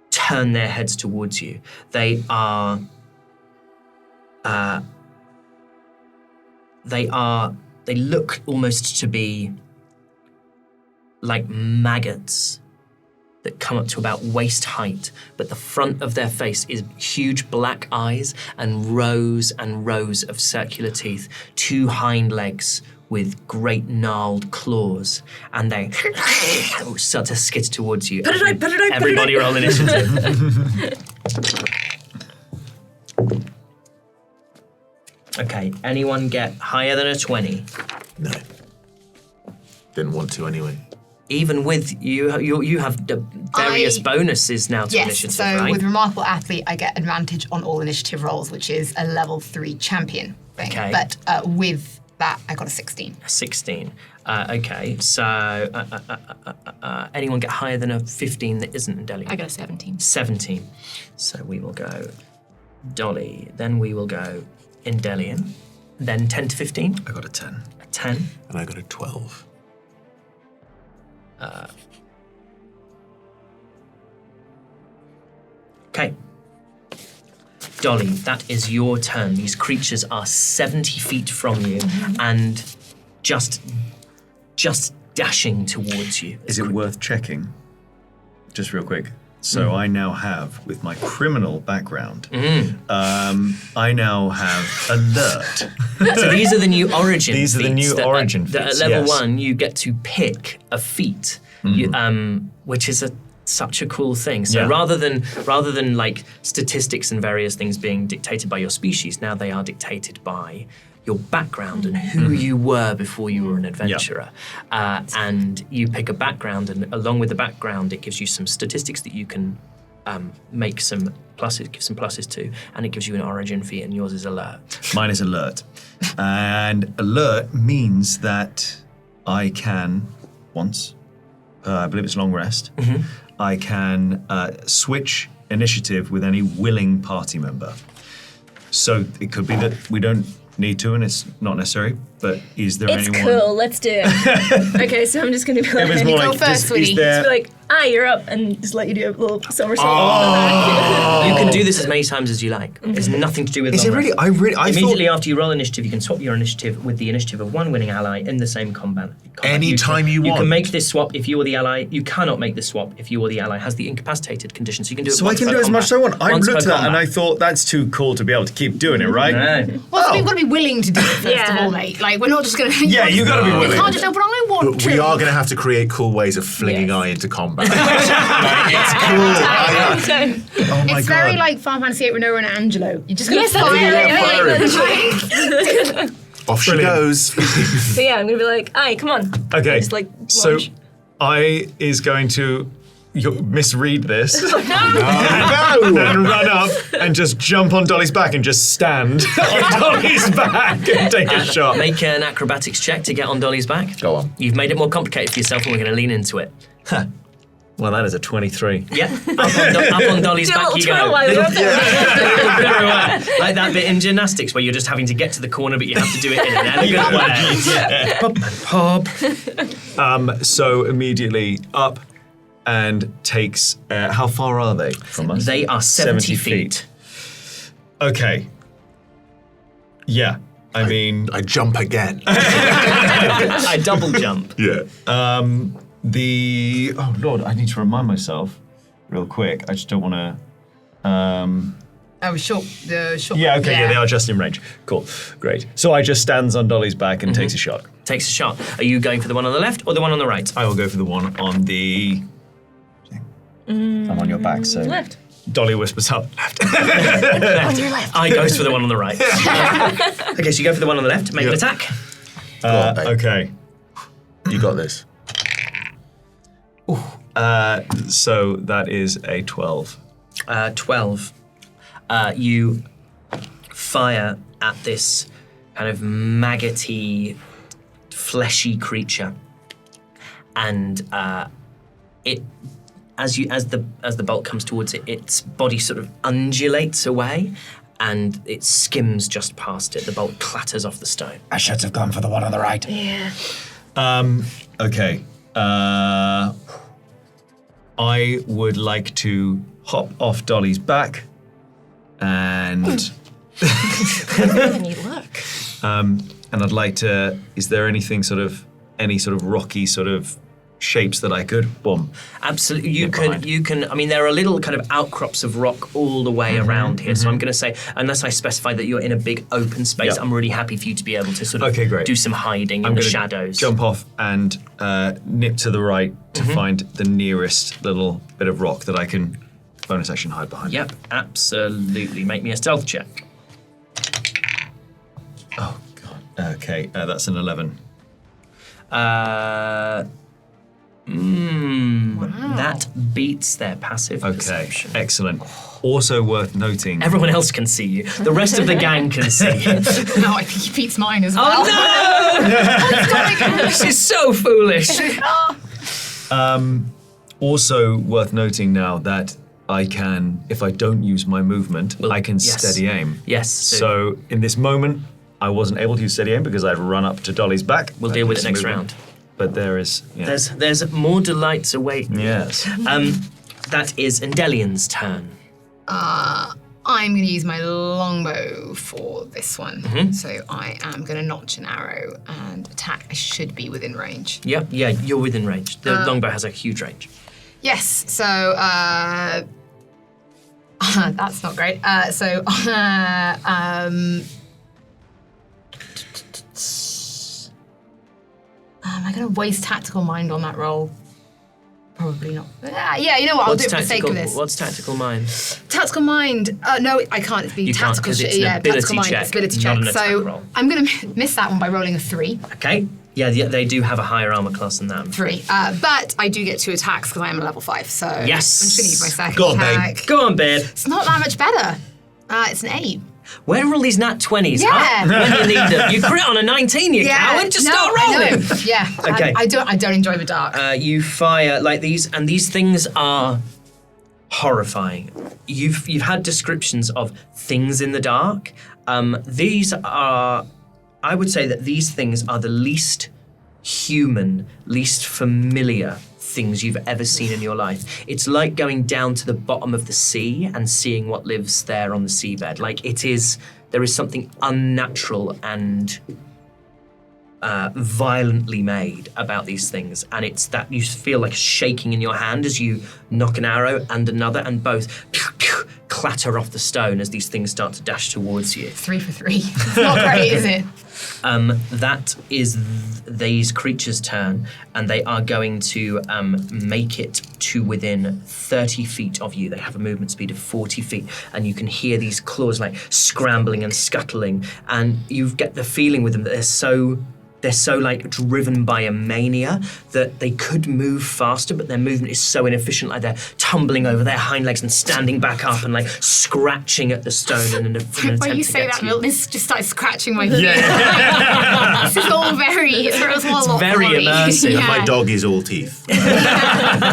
turn their heads towards you. They look almost to be like maggots that come up to about waist height, but the front of their face is huge black eyes and rows of circular teeth, 2 hind legs with great gnarled claws, and they start to skitter towards you. Everybody roll initiative. Okay, anyone get higher than a 20? No. Didn't want to anyway. Even with you have the various bonuses now to Yes, initiative, so right? with Remarkable Athlete, I get advantage on all initiative rolls, which is a level 3 champion thing. Okay. But with that, I got a 16. 16. Okay, so anyone get higher than a 15 that isn't Endellion? I got a 17. 17. So we will go Dolly, then we will go Endellion, then 10 to 15, I got a 10. a 10. And I got a 12. Okay. Dolly, that is your turn. These creatures are 70 feet from you and just dashing towards you. Is it worth checking? Just real quick. So I now have, with my criminal background, I now have alert. So these are the new origin feats. These are the new origin feats, At level yes. 1, you get to pick a feat, which is such a cool thing. So Yeah. rather than like statistics and various things being dictated by your species, now they are dictated by your background and who you were before you were an adventurer. And you pick a background, and along with the background, it gives you some statistics that you can make some pluses, give some pluses to, and it gives you an origin feat, and yours is alert. Mine is alert. And alert means that I can, once, I believe it's long rest, I can switch initiative with any willing party member. So it could be that we don't need to, and it's not necessary, but is there It's anyone... cool, let's do it. Okay, so I'm just gonna be like, It was more Go like, first, is sweetie. there... be like, you're up, and just let you do a little somersault. You can do this as many times as you like. It's nothing to do with Is it long really? rest. I Immediately after you roll initiative, you can swap your initiative with the initiative of one winning ally in the same combat. Anytime you You want. can make this swap if you or the ally. You cannot make this swap if you or the ally has the incapacitated condition. So you can do it. So I once can per do as much as I combat. want. I Once looked per at that and I combat. thought that's too cool to be able to keep doing it, right? No. Well, so we've got to be willing to do it first of Yeah. all, mate. Like, we're not just going to... Yeah, you gotta be You willing. can't just go, but I want But to. we are going to have to create cool ways of flinging Yes. I into combat. It's cool. Oh my It's god. very like Final Fantasy VIII Renoa and Angelo. You just got Yes, to that's fire right. it. Off she Brilliant. goes. So yeah, I'm gonna be like, come on. Okay, Just like so launch. I is going to misread this No. and run up and just jump on Dolly's back and just stand on Dolly's back and take a shot. Make an acrobatics check to get on Dolly's back. Go on. You've made it more complicated for yourself, and we're going to lean into it. Well, that is a 23. Yeah, up on Dolly's Do a back little you twirl go. while you're up there. Like that bit in gymnastics where you're just having to get to the corner, but you have to do it in an elegant way. Pop and pop. So immediately up and takes. How far are they from us? They are 70 feet. Okay. Yeah. I mean, I jump again. I double jump. Yeah. oh Lord, I need to remind myself real quick. I just don't want to. Oh, short. Yeah, okay, yeah, they are just in range. Cool, great. So I just stands on Dolly's back and takes a shot. Takes a shot. Are you going for the one on the left or the one on the right? I will go for the one on the. I'm on your back, so. Left. Dolly whispers up. Left. I goes for the one on the right. Okay, so you go for the one on the left. Make an attack. Go on, babe. Okay. You got this. So that is a 12. 12. You fire at this kind of maggoty, fleshy creature, and it, as the bolt comes towards it, its body sort of undulates away, and it skims just past it. The bolt clatters off the stone. I should have gone for the one on the right. Yeah. Okay. I would like to hop off Dolly's back and Any luck? and I'd like to. Is there anything any sort of rocky sort of shapes that I could boom? Absolutely, Get behind. you can. I mean, there are little kind of outcrops of rock all the way around here. So I'm going to say, unless I specify that you're in a big open space, Yeah. I'm really happy for you to be able to sort of Okay, great. do some hiding I'm in the gonna shadows. Jump off and nip to the right to find the nearest little bit of rock that I can bonus action hide behind. Yep, absolutely. Make me a stealth check. Oh god. Okay, that's an 11. That beats their passive Okay, perception. excellent. Also worth noting. Everyone else can see you. The rest of the gang can see you. No, I think he beats mine as well. Oh no! This is so foolish. Also worth noting now that I can, if I don't use my movement, I can yes. steady aim. Yes. So in this moment, I wasn't able to use steady aim because I'd run up to Dolly's back. We'll deal with it This next movement. round. But there is, yeah. There's more delights awaiting. Yes. That is Endellion's turn. I'm going to use my longbow for this one. Mm-hmm. So I am going to notch an arrow and attack. I should be within range. Yep, yeah, you're within range. The longbow has a huge range. Yes. So that's not great. Am I going to waste tactical mind on that roll? Probably not. Yeah, you know what? I'll do it for the sake of this. What's tactical mind? Tactical mind. No, I can't. It'd be You can't, tactical 'cause it's shit. an Yeah, ability tactical mind. check, It's ability not check. an attack So roll. I'm going to miss that one by rolling a 3. Okay. Yeah, they do have a higher armor class than that. 3. But I do get 2 attacks because I am a level 5. So Yes. I'm just going to use my second Go on, babe. attack. Go on, babe. It's not that much better. It's an 8. Where are all these nat 20s, Yeah. huh? When you need them. You crit on a 19, you coward. Just start I rolling. know. Yeah. Okay. I don't enjoy the dark. You fire like these, and these things are horrifying. You've had descriptions of things in the dark. These are, I would say that these things are the least human, least familiar things you've ever seen in your life. It's like going down to the bottom of the sea and seeing what lives there on the seabed. Like there is something unnatural and violently made about these things, and it's that you feel like shaking in your hand as you knock an arrow and another, and both clatter off the stone as these things start to dash towards you. 3 for 3. It's not great, is it? That is these creatures' turn, and they are going to make it to within 30 feet of you. They have a movement speed of 40 feet, and you can hear these claws like scrambling and scuttling, and you get the feeling with them that they're so like driven by a mania that they could move faster, but their movement is so inefficient, like they're tumbling over their hind legs and standing back up and like scratching at the stone in an attempt When you to say get that, to you. Milton, this just started scratching my heel. This is all it's all a lot very for me. immersive. Yeah. My dog is all teeth.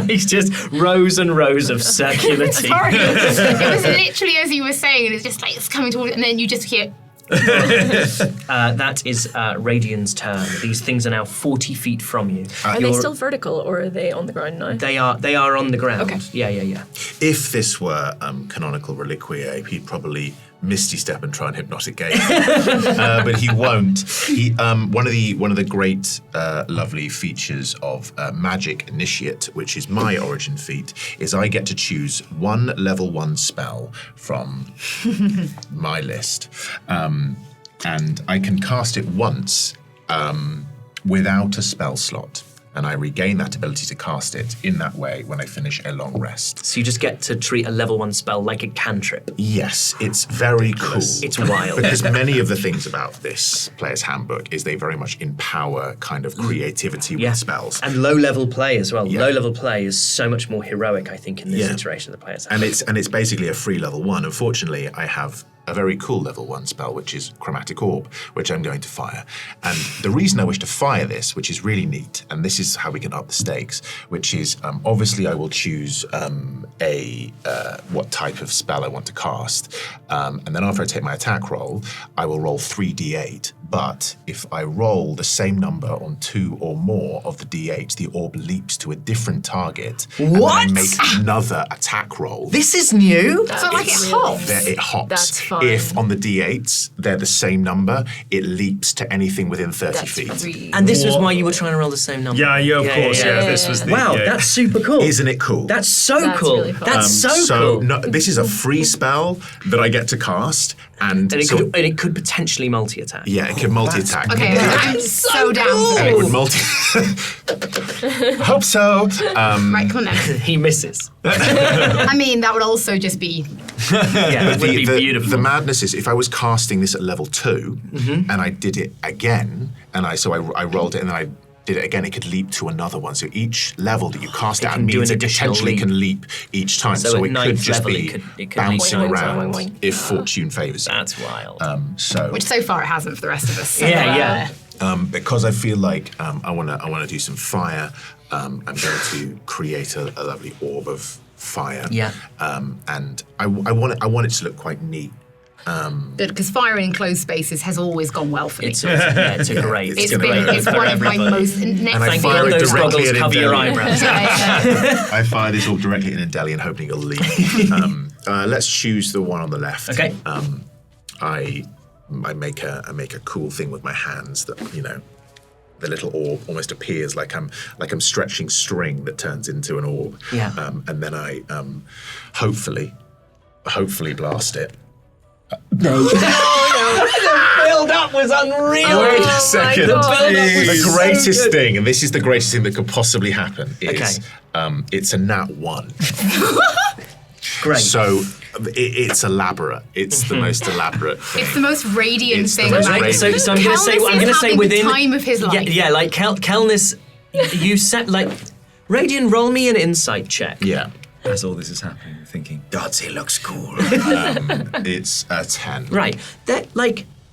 He's just rows and rows of circular teeth. Sorry. It was literally as you were saying, and it's just like it's coming towards, and then you just hear. That is Raidion's turn. These things are now 40 feet from you. Are they still vertical or are they on the ground now? They are on the ground. Okay. Yeah. If this were canonical reliquia, he'd probably misty step and try and hypnotic gaze, but he won't. He one of the great lovely features of Magic Initiate, which is my origin feat, is I get to choose one level 1 spell from my list, and I can cast it once without a spell slot. And I regain that ability to cast it in that way when I finish a long rest. So you just get to treat a level 1 spell like a cantrip. Yes, it's very cool. It's wild. Because many of the things about this player's handbook is they very much empower kind of creativity with spells. And low-level play as well. Yeah. Low-level play is so much more heroic, I think, in this iteration of the player's handbook. And it's basically a free level 1. Unfortunately, I have a very cool level 1 spell, which is Chromatic Orb, which I'm going to fire. And the reason I wish to fire this, which is really neat, and this is how we can up the stakes, which is obviously I will choose what type of spell I want to cast. And then after I take my attack roll, I will roll 3d8. But if I roll the same number on 2 or more of the d8s, the orb leaps to a different target. What? And then I make another attack roll. This is new. So like it hops. It hops. That's fine. If on the d8s they're the same number, it leaps to anything within 30 feet. And this was why you were trying to roll the same number. Yeah, of course. This was the. Wow, yeah. that's super cool. Isn't it cool? That's so That's cool. really fun. That's so cool. No, this is a free spell that I get to cast, and it could potentially multi-attack. yeah, it can multi-attack. Okay, I'm so down for And it would this. Hope so. Right, come on then. He misses. I mean, that would also just be. Yeah, it would be beautiful. The madness is if I was casting this at level 2 and I did it again, and I rolled it and then I did it again, it could leap to another one. So each level that you cast It at can do means an it additional potentially leap. can leap each time. So So, at it could ninth just level, be it could bouncing leap. around Boing, boing. if fortune favors it. That's wild. Which so far it hasn't for the rest of us. So, yeah. Because I feel like I want to do some fire. I'm going to create a lovely orb of fire. Yeah. And I want it to look quite neat. Because firing in closed spaces has always gone well for me. It's great. It's gonna been go it's for one of my everybody. most And I next fire it those directly goggles at cover your Endellion. eyebrows. Yeah. I fire this orb directly in Endellion, hoping it'll leap. Let's choose the one on the left. Okay. I make a cool thing with my hands that the little orb almost appears like I'm stretching string that turns into an orb. Yeah. And then I hopefully blast it. The build-up was unreal. Wait a second. The greatest so thing, and this is the greatest thing that could possibly happen, is it's a nat 1. Great. So it's elaborate. It's the most elaborate thing. It's the most Raidion It's the thing. most about Raidion. it. So I'm going to say, Kelnys is within the time of his life. Yeah, like Kelnys, you said like, Raidion, roll me an insight check. Yeah. As all this is happening, I'm thinking, Gods, he looks cool. It's a 10. Right. That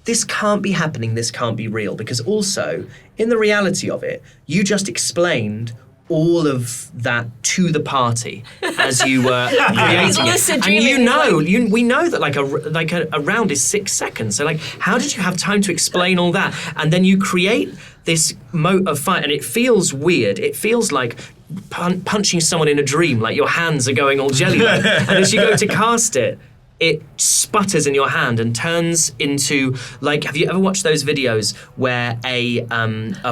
this can't be happening. This can't be real because also in the reality of it, you just explained all of that to the party as you were creating it, lucid and dreaming, we know that a round is 6 seconds. So how did you have time to explain all that? And then you create this moat of fire, and it feels weird. It feels like punching someone in a dream, like your hands are going all jelly. And as you go to cast it, it sputters in your hand and turns into have you ever watched those videos where a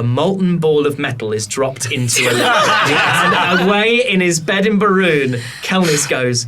molten ball of metal is dropped into and away in his bed in Baroon, Kelnys goes.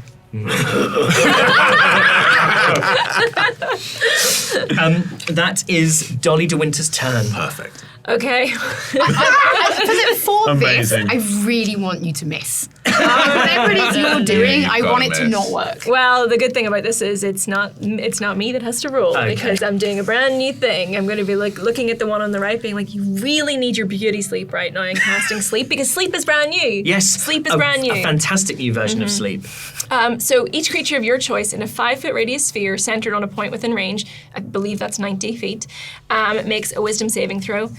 That is Dolly de Winter's turn. Perfect. Okay. For this, Amazing. I really want you to miss. Whatever it is you're doing, I you've want gotta it to miss. not work. Well, the good thing about this is it's not me that has to roll Okay. because I'm doing a brand new thing. I'm going to be looking at the one on the right, being like, you really need your beauty sleep right now and casting sleep because sleep is brand new. Yes, sleep is brand new. A fantastic new version of sleep. So each creature of your choice in a 5-foot radius sphere centered on a point within range, I believe that's 90 feet, makes a wisdom saving throw.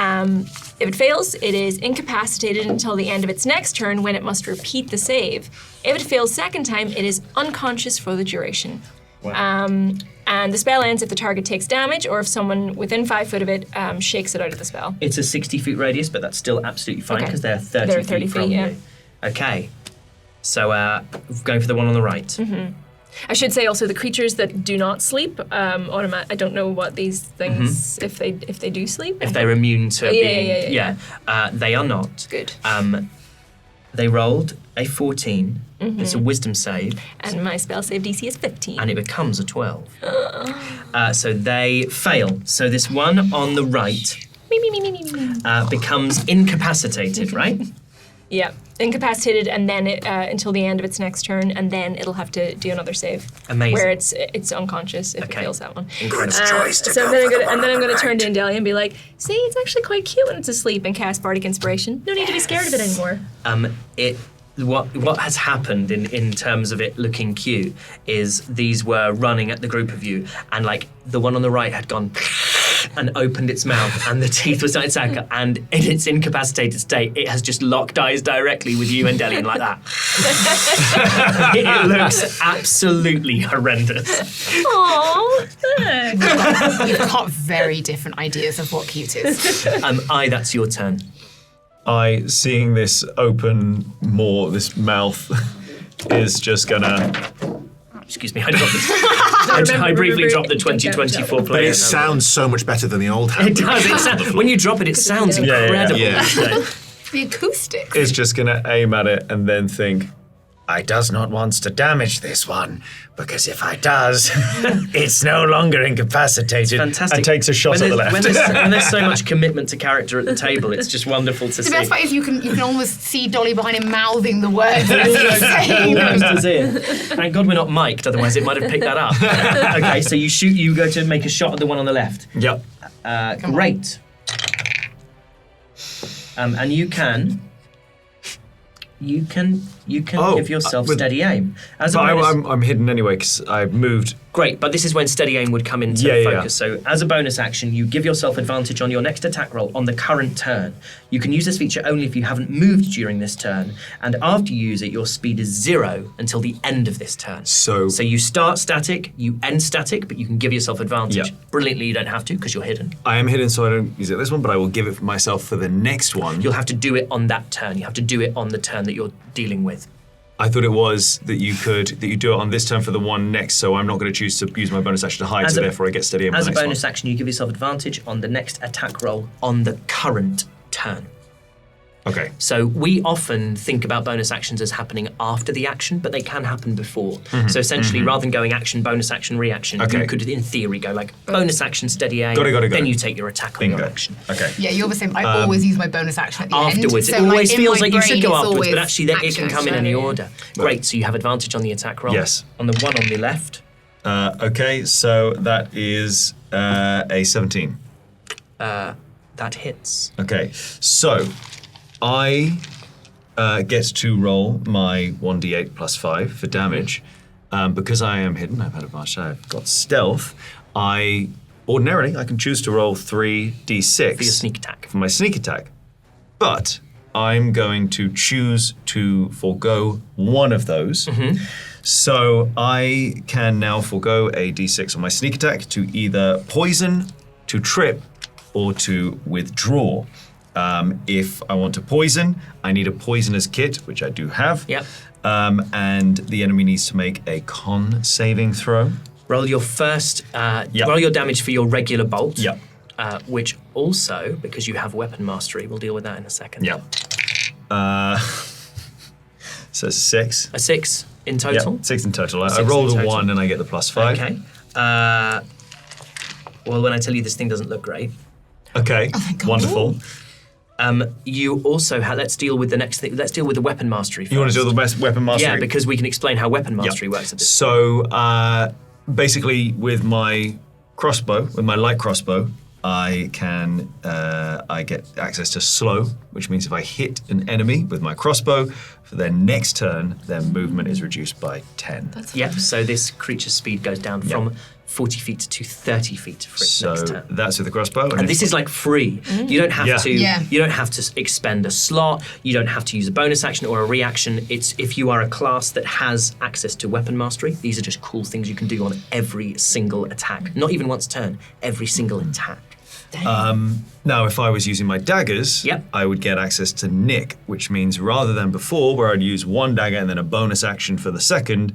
If it fails, it is incapacitated until the end of its next turn when it must repeat the save. If it fails second time, it is unconscious for the duration. And the spell ends if the target takes damage or if someone within 5 foot of it shakes it out of the spell. It's a 60-foot radius, but that's still absolutely fine Okay. because they're 30 They're feet 30 from feet, yeah. you. Okay. So going for the one on the right. Mm-hmm. I should say also the creatures that do not sleep, I don't know what these things, if they do sleep. If they're immune to being... yeah. They are not. Good. They rolled a 14. It's a wisdom save. And my spell save DC is 15. And it becomes a 12. So they fail. So this one on the right becomes incapacitated, right? Yeah, incapacitated, and then it, until the end of its next turn, and then it'll have to do another save. Amazing. Where it's unconscious if it Okay. fails that one. Incredible. choice to So go then for the one I'm on going the to turn to right. Endellion and be like, see, it's actually quite cute when it's asleep, and cast Bardic Inspiration. No need to be scared of it anymore. What has happened in terms of it looking cute is these were running at the group of you, and the one on the right had gone and opened its mouth, and the teeth were starting to sack, and in its incapacitated state, it has just locked eyes directly with you, Endellion, like that. It looks absolutely horrendous. Aww, thanks. We've got very different ideas of what cute is. That's your turn. seeing this open more, this mouth is just gonna. Excuse me, I dropped the, I briefly dropped the 2024 But player. it sounds so much better than the old It Handbook. does. When you drop it, it sounds Yeah, yeah, incredible. yeah. The acoustics. Is just gonna aim at it and then think, I does not want to damage this one, because if I does, it's no longer incapacitated. Fantastic. And takes a shot at the left. When there's so much commitment to character at the table, it's just wonderful to The see. best part is you can almost see Dolly behind him mouthing the words as he's saying them. Almost as in. Thank God we're not mic'd, otherwise it might have picked that up. Okay, so you go to make a shot at the one on the left. yep. Great. And you can give yourself steady aim. As a But bonus, I'm hidden anyway because I moved. great, but this is when steady aim would come into Yeah, focus. So as a bonus action, you give yourself advantage on your next attack roll on the current turn. You can use this feature only if you haven't moved during this turn, and after you use it, your speed is 0 until the end of this turn. So you start static, you end static, but you can give yourself advantage. Yeah. Brilliantly, you don't have to because you're hidden. I am hidden, so I don't use it this one, but I will give it for myself for the next one. You'll have to do it on that turn. You have to do it on the turn that you're dealing with. I thought it was that you do it on this turn for the one next, so I'm not going to choose to use my bonus action to hide, so therefore I get steady aim on the As a next bonus one. action, you give yourself advantage on the next attack roll on the current turn. Okay. So we often think about bonus actions as happening after the action, but they can happen before. So essentially, rather than going action, bonus action, reaction, you could, in theory, go like bonus action, steady aim, Got it. then you take your attack on your action. Okay. Yeah, you're the same. I always use my bonus action at the end. Afterwards, it So, always in feels my like you should brain, go it's afterwards, always but actually it can action, come in any action. order. Great, so you have advantage on the attack roll. Yes. On the one on the left. Okay, so that is a 17. That hits. Okay, so I get to roll my 1d8 plus 5 for damage. Because I am hidden, I've had advantage, I've got stealth. Ordinarily, I can choose to roll 3d6 For your sneak attack. for my sneak attack. But I'm going to choose to forego one of those. So I can now forego a d6 on my sneak attack to either poison, to trip, or to withdraw. If I want to poison, I need a poisoner's kit, which I do have. Yep. And the enemy needs to make a con saving throw. Roll your first, roll your damage for your regular bolt. Yep. Which also, because you have weapon mastery, we'll deal with that in a second. Yep. So it's a 6. A 6 in total. Yep, 6 in total. I 6 in rolled a total. 1 and I get the plus 5. Okay. Well, when I tell you this thing doesn't look great. Okay, wonderful. You also have, let's deal with the next thing. Let's deal with the weapon mastery first. You want to do the best weapon mastery? Yeah, because we can explain how weapon mastery works at this. So basically, with my crossbow, with my light crossbow, I get access to slow, which means if I hit an enemy with my crossbow, for their next turn, their movement is reduced by 10. Yep. So this creature's speed goes down from 40 feet to 30 feet for its next turn. That's with the crossbow. And this is like free. You don't have to. Yeah. You don't have to expend a slot. You don't have to use a bonus action or a reaction. It's if you are a class that has access to weapon mastery. These are just cool things you can do on every single attack. Not even once a turn. Every single attack. Now, if I was using my daggers, Yep. I would get access to Nick, which means rather than before, where I'd use one dagger and then a bonus action for the second,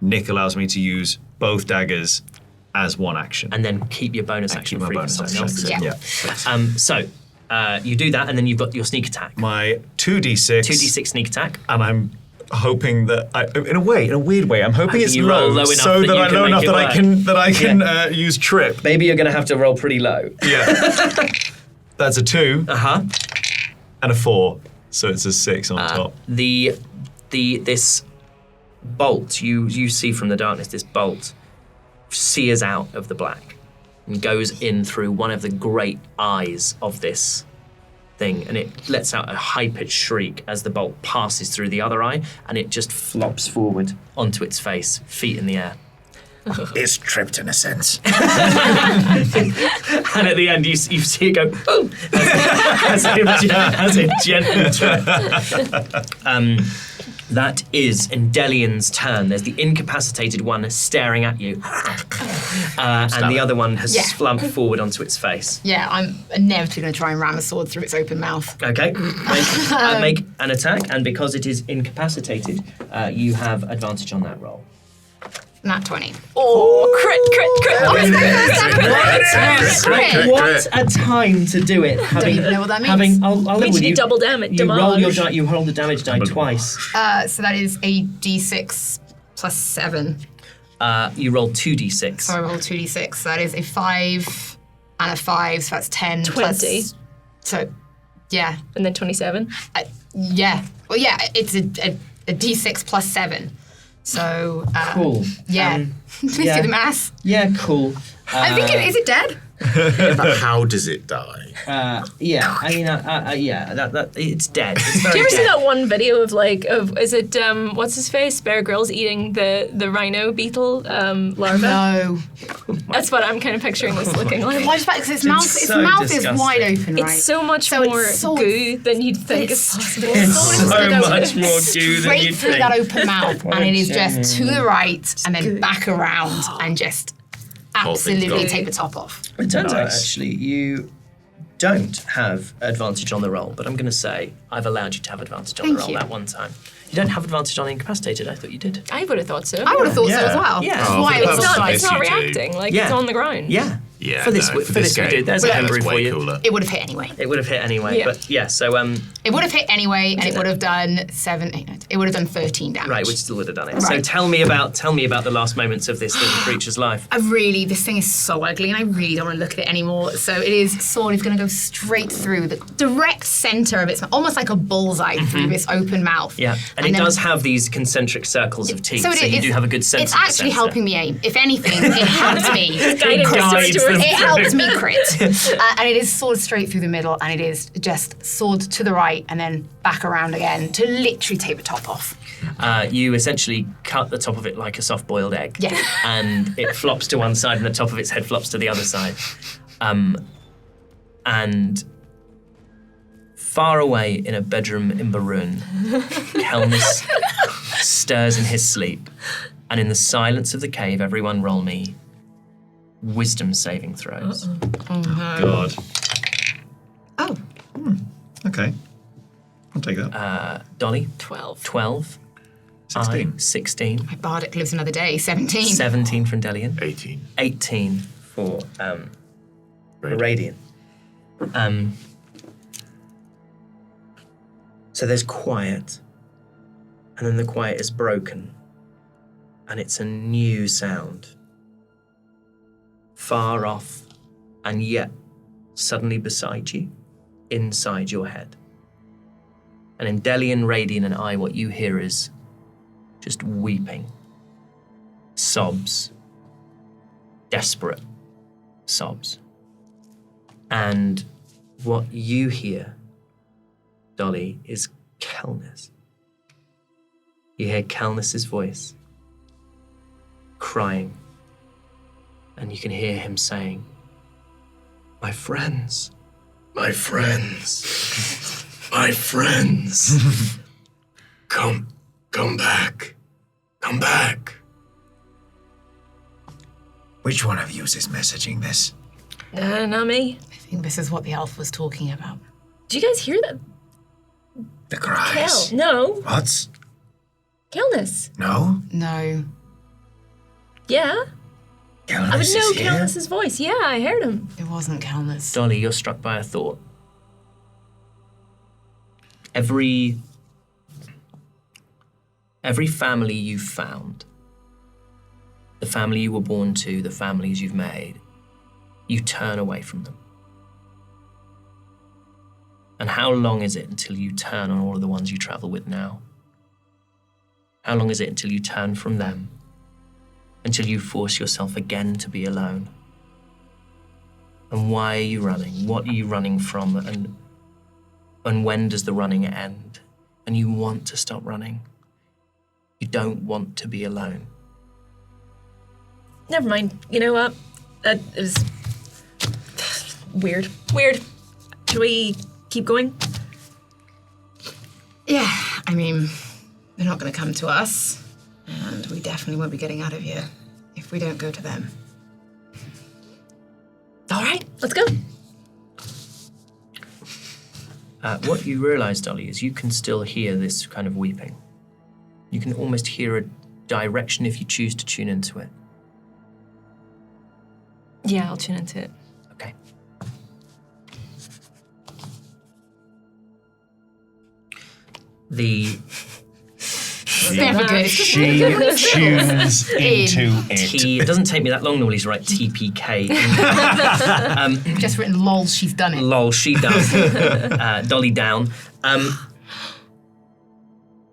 Nick allows me to use both daggers as one action. And then keep your bonus action free for something else. to do. Yeah. So you do that, and then you've got your sneak attack. My 2d6. 2d6 sneak attack. And I'm hoping that, in a weird way, I'm hoping it's you roll low, low enough so that that you I can low make enough it that I work. can use trip. Maybe you're going to have to roll pretty low. Yeah. That's a 2 Uh-huh. and a 4, so it's a 6 on top. This bolt you see from the darkness, this bolt sears out of the black and goes in through one of the great eyes of this thing, and it lets out a high-pitched shriek as the bolt passes through the other eye, and it just flops forward onto its face, feet in the air. It's tripped in a sense. And at the end, you see it go, boom, as it gently that is Endellion's turn. There's the incapacitated one staring at you, and the other one has slumped forward onto its face. Yeah, I'm inevitably going to try and ram a sword through its open mouth. Okay, make an attack, and because it is incapacitated, you have advantage on that roll. Nat 20. Oh, crit. What a time to do it! Don't even know what that means. I'll live Means with you you. do double damage. You roll your damage. you roll the damage die twice. So that is a d6 plus 7. You roll 2d6. So I roll 2d6. So that is a 5 and a 5, so that's 10 20. plus... So, yeah. And then 27. Yeah. Well, yeah, it's a d6 plus 7. So, Cool. Yeah. Please do the math. Yeah, cool. I think is it dead? But how does it die? Yeah, I mean, that it's dead. It's very Do you ever dead. see that one video of is it what's his face? Bear Grylls eating the rhino beetle larva? No. That's what I'm kind of picturing this looking like. Why just because its mouth so is disgusting. wide open, right? It's so much So it's more so- goo than you'd think is it's possible. so much more goo than straight you'd through think. that open mouth, and it is just to the right and then back around and just Whole thing's absolutely gone. take the top off. It turns out, Nice. actually, you don't have advantage on the roll, but I'm going to say I've allowed you to have advantage on the Thank roll you. that one time. You don't have advantage on incapacitated. I thought you did. I would have thought so. I would have thought so Yeah. as well. Yeah. That's Oh, why for it the was purpose of like, It's not you do. reacting. Like Yeah. it's on the ground. Yeah. Yeah, For this, no, for this we game, do. There's a Well, memory that's for way you. cooler. it would have hit anyway. It would have hit anyway, Yeah. but yeah. So It would have hit anyway, and it would have done 7, 8, 9, it would have done 13 damage. right, which still would have done it. So Right. tell me about the last moments of this little creature's life. This thing is so ugly, and I really don't want to look at it anymore. So it is sword is going to go straight through the direct center of its mouth, almost like a bullseye through this open mouth. Yeah, and it then- does have these concentric circles of teeth, so, it you is- do have a good sense. It's of the actually sense helping me aim. If anything, it helped me. Guiding guides crystals them. to It us. helped me crit. And it is sword straight through the middle, and it is just sword to the right and then back around again to literally take the top off. You essentially cut the top of it like a soft-boiled egg. Yeah. And it flops to one side, and the top of its head flops to the other side. And far away in a bedroom in Barun, Kelnys stirs in his sleep, and in the silence of the cave, everyone roll me wisdom saving throws. God. Oh, Okay. I'll take that. Dolly, 12. 12. 16. I, 16. my bardic lives another day. 17. 17 for Endellion. 18. 18 for Raidion. So there's quiet, and then the quiet is broken, and it's a new sound. Far off, and yet suddenly beside you, inside your head. And Endellion, Raidion, and I, what you hear is just weeping, sobs, desperate sobs. And what you hear, Dolly, is Kelnys. You hear Kelnys' voice crying, and you can hear him saying, "My friends, my friends, my friends, come back, come back." Which one of you is messaging this? Not me. I think this is what the elf was talking about. Do you guys hear that? The cries. Kel. No. What? Kelnys. No? No. Yeah. Kelnys I would is know here? Kelnys' voice. Yeah, I heard him. It wasn't Kelnys. Dolly, you're struck by a thought. Every family you've found, the family you were born to, the families you've made, you turn away from them. And how long is it until you turn on all of the ones you travel with now? How long is it until you turn from them? Until you force yourself again to be alone? And why are you running? What are you running from? And when does the running end? And you want to stop running. You don't want to be alone. Never mind. You know what? That is weird. Weird. Should we keep going? Yeah, I mean, they're not going to come to us, and we definitely won't be getting out of here if we don't go to them. All right, let's go. What you realise, Dolly, is you can still hear this kind of weeping. You can almost hear a direction if you choose to tune into it. Yeah, I'll tune into it. Okay. The It's never good. She tunes into it. T, it doesn't take me that long normally to write TPK. Just written lol, she's done it. Lol, she does. Dolly down.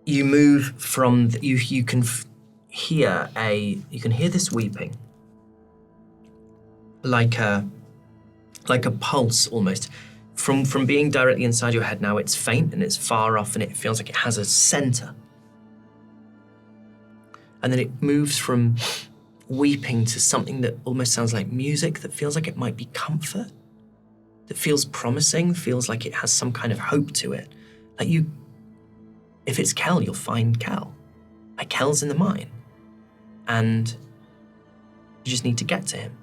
You move from you can hear this weeping, like a pulse almost. From being directly inside your head now, it's faint and it's far off and it feels like it has a center. And then it moves from weeping to something that almost sounds like music, that feels like it might be comfort, that feels promising, feels like it has some kind of hope to it. Like if it's Kel, you'll find Kel. Like Kel's in the mine. And you just need to get to him.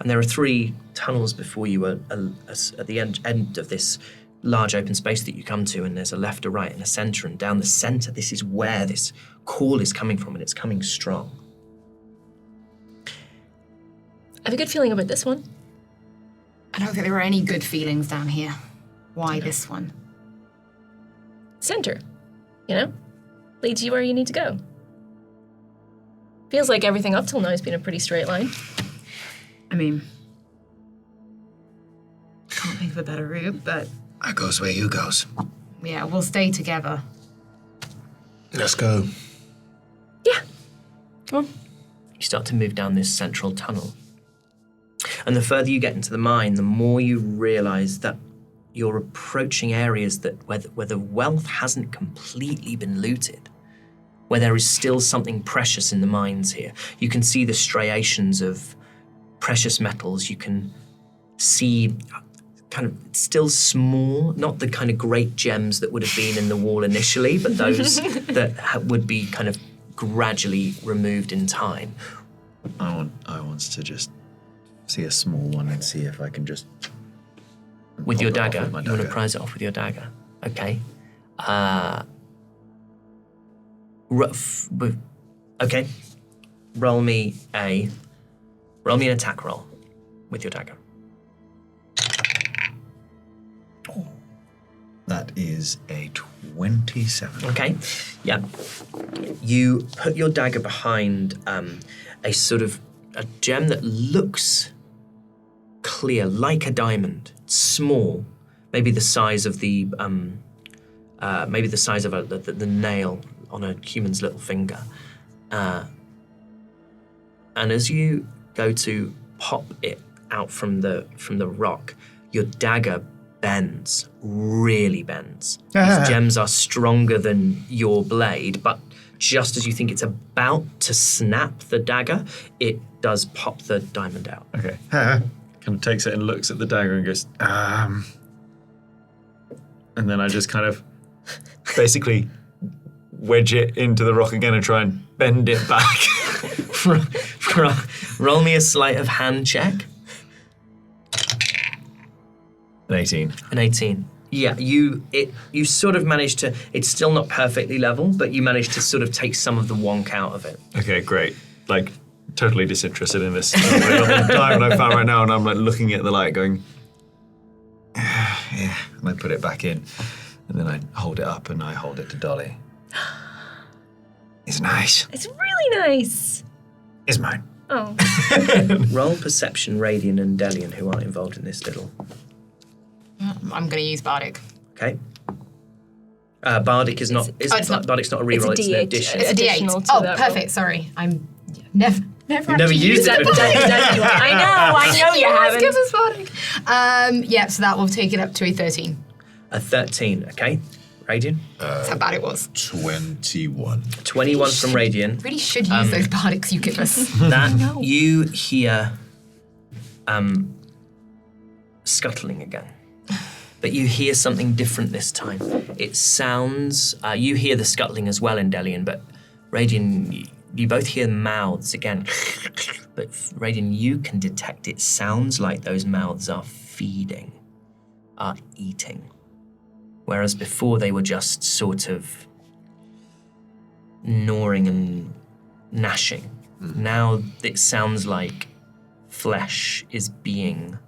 And there are 3 tunnels before you at the end of this large open space that you come to, and there's a left, a right, and a centre, and down the centre, this is where this call is coming from, and it's coming strong. I have a good feeling about this one. I don't think there were any good feelings down here. Why this one? Center, leads you where you need to go. Feels like everything up till now has been a pretty straight line. I mean, can't think of a better route, but I goes where you goes. yeah, we'll stay together. Let's go. Yeah. Come on. You start to move down this central tunnel. And the further you get into the mine, the more you realise that you're approaching areas where the wealth hasn't completely been looted, where there is still something precious in the mines here. You can see the striations of precious metals. You can see kind of still small, not the kind of great gems that would have been in the wall initially, but those that would be kind of gradually removed in time. I want to just see a small one and see if I can just... With your pop it off dagger? with my You want to dagger. prise it off with your dagger? Okay. Okay. Roll me an attack roll with your dagger. That is a 27. Okay. Yeah. You put your dagger behind a sort of a gem that looks clear, like a diamond. Small, maybe the size of the nail on a human's little finger. And as you go to pop it out from the rock, your dagger bends, really bends. These gems are stronger than your blade, but just as you think it's about to snap the dagger, it does pop the diamond out. Okay. Kind of takes it and looks at the dagger and goes, and then I just kind of basically wedge it into the rock again and try and bend it back. Roll me a sleight of hand check. An 18. An 18. Yeah, you sort of managed to, it's still not perfectly level, but you managed to sort of take some of the wonk out of it. Okay, great. Like, totally disinterested in this diamond I found right now, and I'm like looking at the light going, yeah, and I put it back in, and then I hold it up and I hold it to Dolly. It's nice. It's really nice. It's mine. Oh. Roll perception, Raidion and Endellion, who aren't involved in this diddle. I'm going to use Bardic. Okay. Bardic is not. it's not- Bardic's not a reroll. It's It's a an D8. addition. A Additional D8. to Oh, that perfect. roll. Sorry. I'm never never used it before. I know you Give haven't. us Bardic. Yeah, so that will take it up to a 13. A 13. Okay. Radian. That's how bad it was. 21. 21 from Radian. Really should use those Bardics you give us. That you hear scuttling again. But you hear something different this time. It sounds, you hear the scuttling as well, Endellion, but Radian, you both hear mouths again. But Radian, you can detect it sounds like those mouths are feeding, are eating. Whereas before they were just sort of gnawing and gnashing. Now it sounds like flesh is being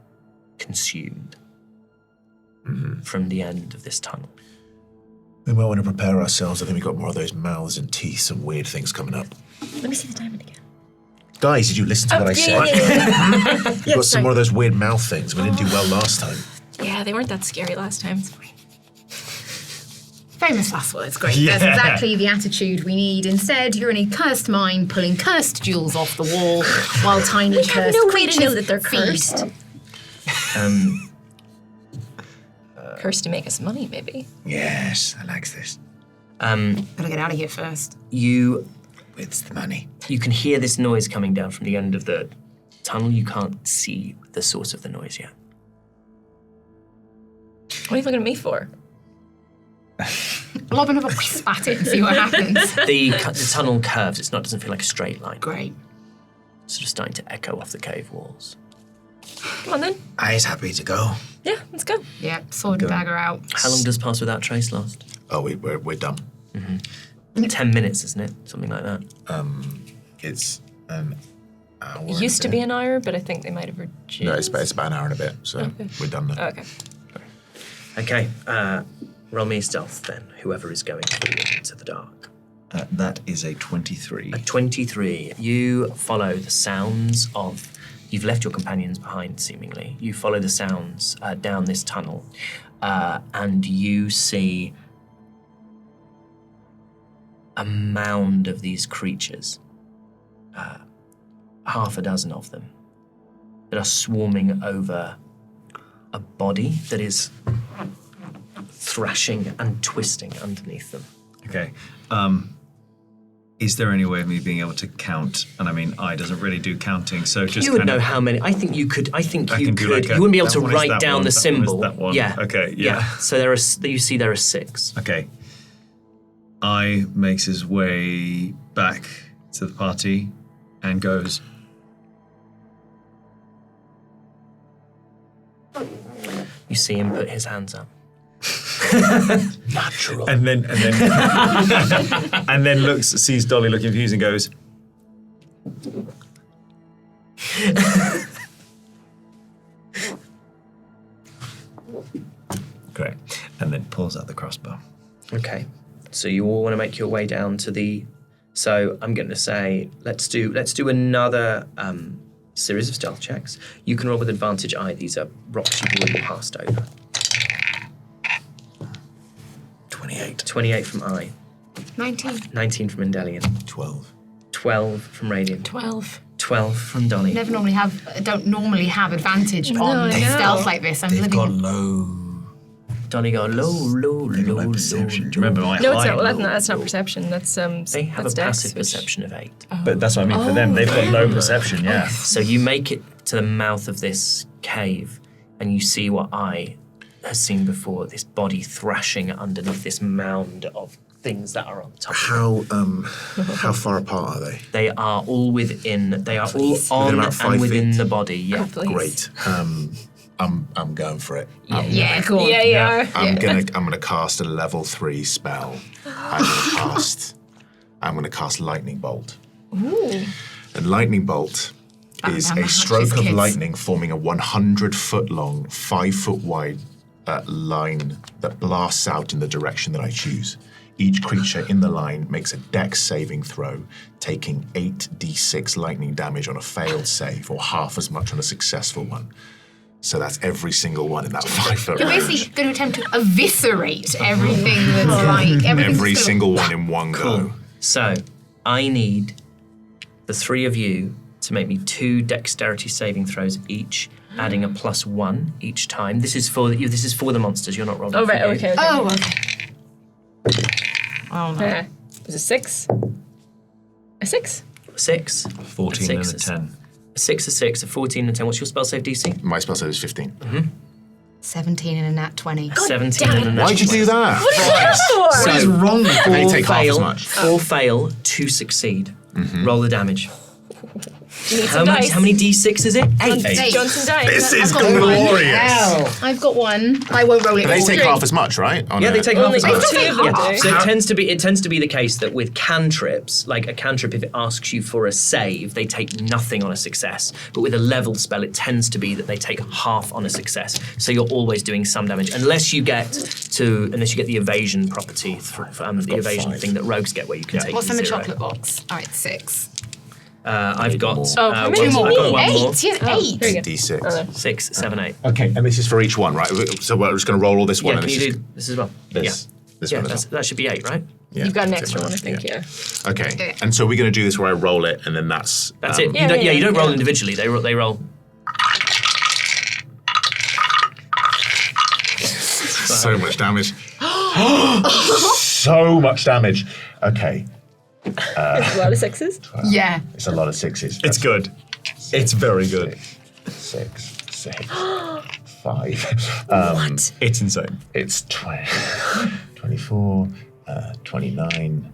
consumed from the end of this tunnel. We might want to prepare ourselves. I think we've got more of those mouths and teeth, some weird things coming up. Let me see the diamond again. Guys, did you listen to what I said? We've got some more of those weird mouth things. We didn't do well last time. Yeah, they weren't that scary last time. It's fine. Famous last words, great. Yeah. That's exactly the attitude we need. Instead, you're in a cursed mine pulling cursed jewels off the wall while tiny We have cursed no way to know creatures that they're feed. cursed. Cursed to make us money, maybe. Yes, I like this. Gotta get out of here first. You With the money. can hear this noise coming down from the end of the tunnel. You can't see the source of the noise yet. What are you looking at me for? Lob another wisp at it and see what happens. The tunnel curves. Doesn't feel like a straight line. Great. Sort of starting to echo off the cave walls. Come on then. I's happy to go. Yeah, let's go. Yeah, sword and dagger out. How long does Pass Without Trace last? Oh, we're done. 10 minutes, isn't it? Something like that. It's an hour. It used to be an hour, but I think they might have reduced. No, it's about an hour and a bit, so we're done now. Okay. Okay, roll me a stealth then, whoever is going forward into the dark. That is a 23. A 23. You follow the sounds of... You've left your companions behind, seemingly. You follow the sounds down this tunnel, and you see a mound of these creatures, half a dozen of them, that are swarming over a body that is thrashing and twisting underneath them. Okay. Is there any way of me being able to count? And I mean, I doesn't really do counting, so just You would kind know of, how many. I think you could. I think I you can could. do like You wouldn't be able that to one is write that down one, the that one is symbol. that one. Yeah. Okay, yeah. So you see there are 6. Okay. I makes his way back to the party and goes, You see him put his hands up. Natural. and then and then sees Dolly looking confused and goes, great, and then pulls out the crossbow. Okay. So you all want to make your way down to the. So I'm going to say let's do another series of stealth checks. You can roll with advantage. These are rocks you've already passed over. 28. 28 from 19. 19 from Endellion. 12. 12 from Raidion. 12. 12 from Dolly. Don't normally have advantage on I know. stealth like this. I'm They've living. got low. Dolly go low. Perception. Do you remember my No, it's high? not. That's not perception. That's They have that's a dex, passive which- perception of 8. But that's what I mean for them. They've got low perception, yeah. So you make it to the mouth of this cave, and you see what I has seen before: this body thrashing underneath this mound of things that are on top. How far apart are they? They are all within. They are all on about 5 and within feet? the body. Yeah. Please. Great. I'm going for it. Yeah, go on. Yeah, you are. I'm gonna cast a level 3 spell. I'm gonna cast lightning bolt. Ooh. And lightning bolt is down the a stroke hatches, of kids. lightning forming a 100-foot long, 5-foot wide line that blasts out in the direction that I choose. Each creature in the line makes a dex saving throw, taking 8d6 lightning damage on a failed save, or half as much on a successful one. So that's every single one in that 5-foot You're range. basically going to attempt to eviscerate everything that's like everything Every that's single one in one Cool. go. So I need the 3 of you to make me 2 dexterity saving throws each, adding a +1 each time. This is for you. This is for the monsters. You're not rolling. Oh, for right. you. Okay. Oh, okay. Oh, no. Okay. Was it 6? A 6? 6. 14 and a Sixes. 10. A 6, a 6, a 14, and a 10. What's your spell save DC? My spell save is 15. 17 and a nat 20. 17 and a nat Why'd you do 20. that? So What is wrong with They 4 take half fail, as much. 4 fail, 2 succeed. Roll the damage. You need How some much? dice. How many D6 is it? 8. Eight. Johnson dice. This is I've got one. glorious. I've got one. I won't roll it. They all. take half as much, right? Yeah, they take half Only as much. two of them Yeah. do. So it tends to be the case that with cantrips, like a cantrip, if it asks you for a save, they take nothing on a success. But with a level spell, it tends to be that they take half on a success. So you're always doing some damage, unless you get the evasion property, the evasion 5. thing that rogues get, where you can take What's in the 0. chocolate box? All right, 6. I've got Oh, how many one do more. you I've got one more. 8. You have 8. There you go. D6. 6, 7, 8. Okay, and this is for each one, right? So we're just going to roll all this one. Yeah, and can it's you just do this as well? this? This Yeah, one as well. that should be 8, right? Yeah, You've got an take extra that one, I think, yeah. Okay, and so we're going to do this where I roll it, and then that's That's it. Yeah, You don't roll yeah. individually. They roll. So much damage. So much damage. Okay, There's a lot of 6s. Yeah. it's a lot of 6s. It's good. It's very good. 6, 5. It's insane. It's 20, 24, 29.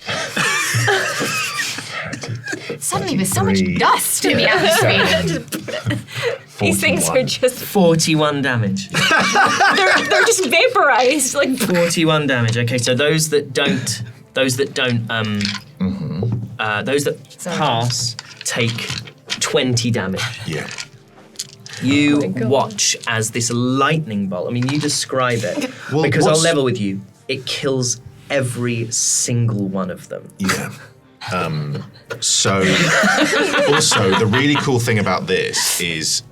30. Suddenly there's so much dust in the atmosphere. These things are just 41 damage. they're just vaporized. Like 41 damage. Okay, so those that pass take 20 damage. Yeah. You God. watch as this lightning bolt, I mean, you describe it, Well, because I'll what's- level with you, it kills every single one of them. Yeah. So, also, the really cool thing about this is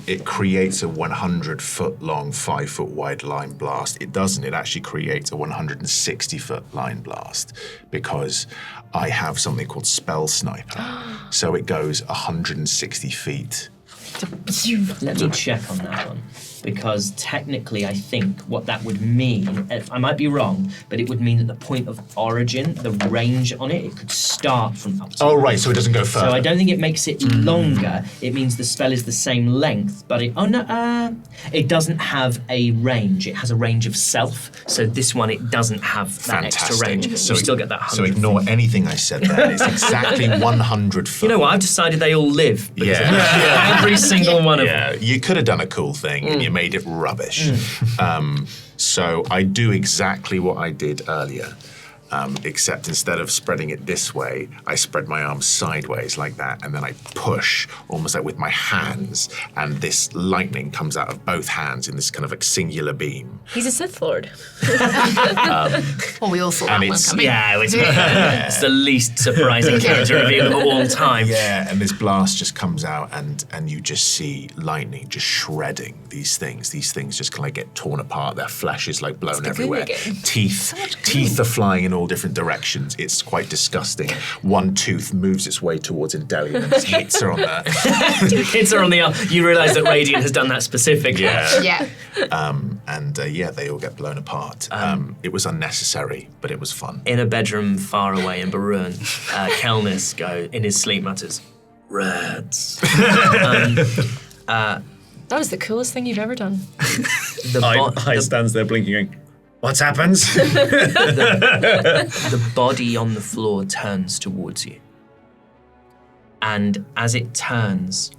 it creates a 100-foot-long, 5-foot-wide line blast. It doesn't. It actually creates a 160-foot line blast because I have something called Spell Sniper. So it goes 160 feet. Let me check on that one, because technically I think what that would mean, I might be wrong, but it would mean that the point of origin, the range on it, it could start from up to Oh, right, so it doesn't go further. So I don't think it makes it longer. It means the spell is the same length, but it doesn't have a range. It has a range of self. So this one, it doesn't have that extra range. So you still get that 100. So ignore anything I said there. It's exactly 100 foot. You know what? I've decided they all live. because Yeah. Every single one of them. Yeah, you could have done a cool thing and you made it rubbish. So I do exactly what I did earlier, except instead of spreading it this way, I spread my arms sideways like that, and then I push almost like with my hands, and this lightning comes out of both hands in this kind of like singular beam. he's a Sith Lord. Well, we all saw that And one it's- coming. Yeah, it's the least surprising character reveal of all time. Yeah, and this blast just comes out, and you just see lightning just shredding these things. These things just kind of get torn apart. Their flesh is like blown the everywhere. goo again. Teeth are flying in all different directions. It's quite disgusting. One tooth moves its way towards Endellion and just hits her on the. Hits her on the arm. You realise that Raidion has done that specifically. Yeah. They all get blown apart. It was unnecessary, but it was fun. In a bedroom far away in Barun, Kelnys in his sleep mutters, "Rats." That was the coolest thing you've ever done. I stands there blinking, going, What happens? The body on the floor turns towards you. And as it turns,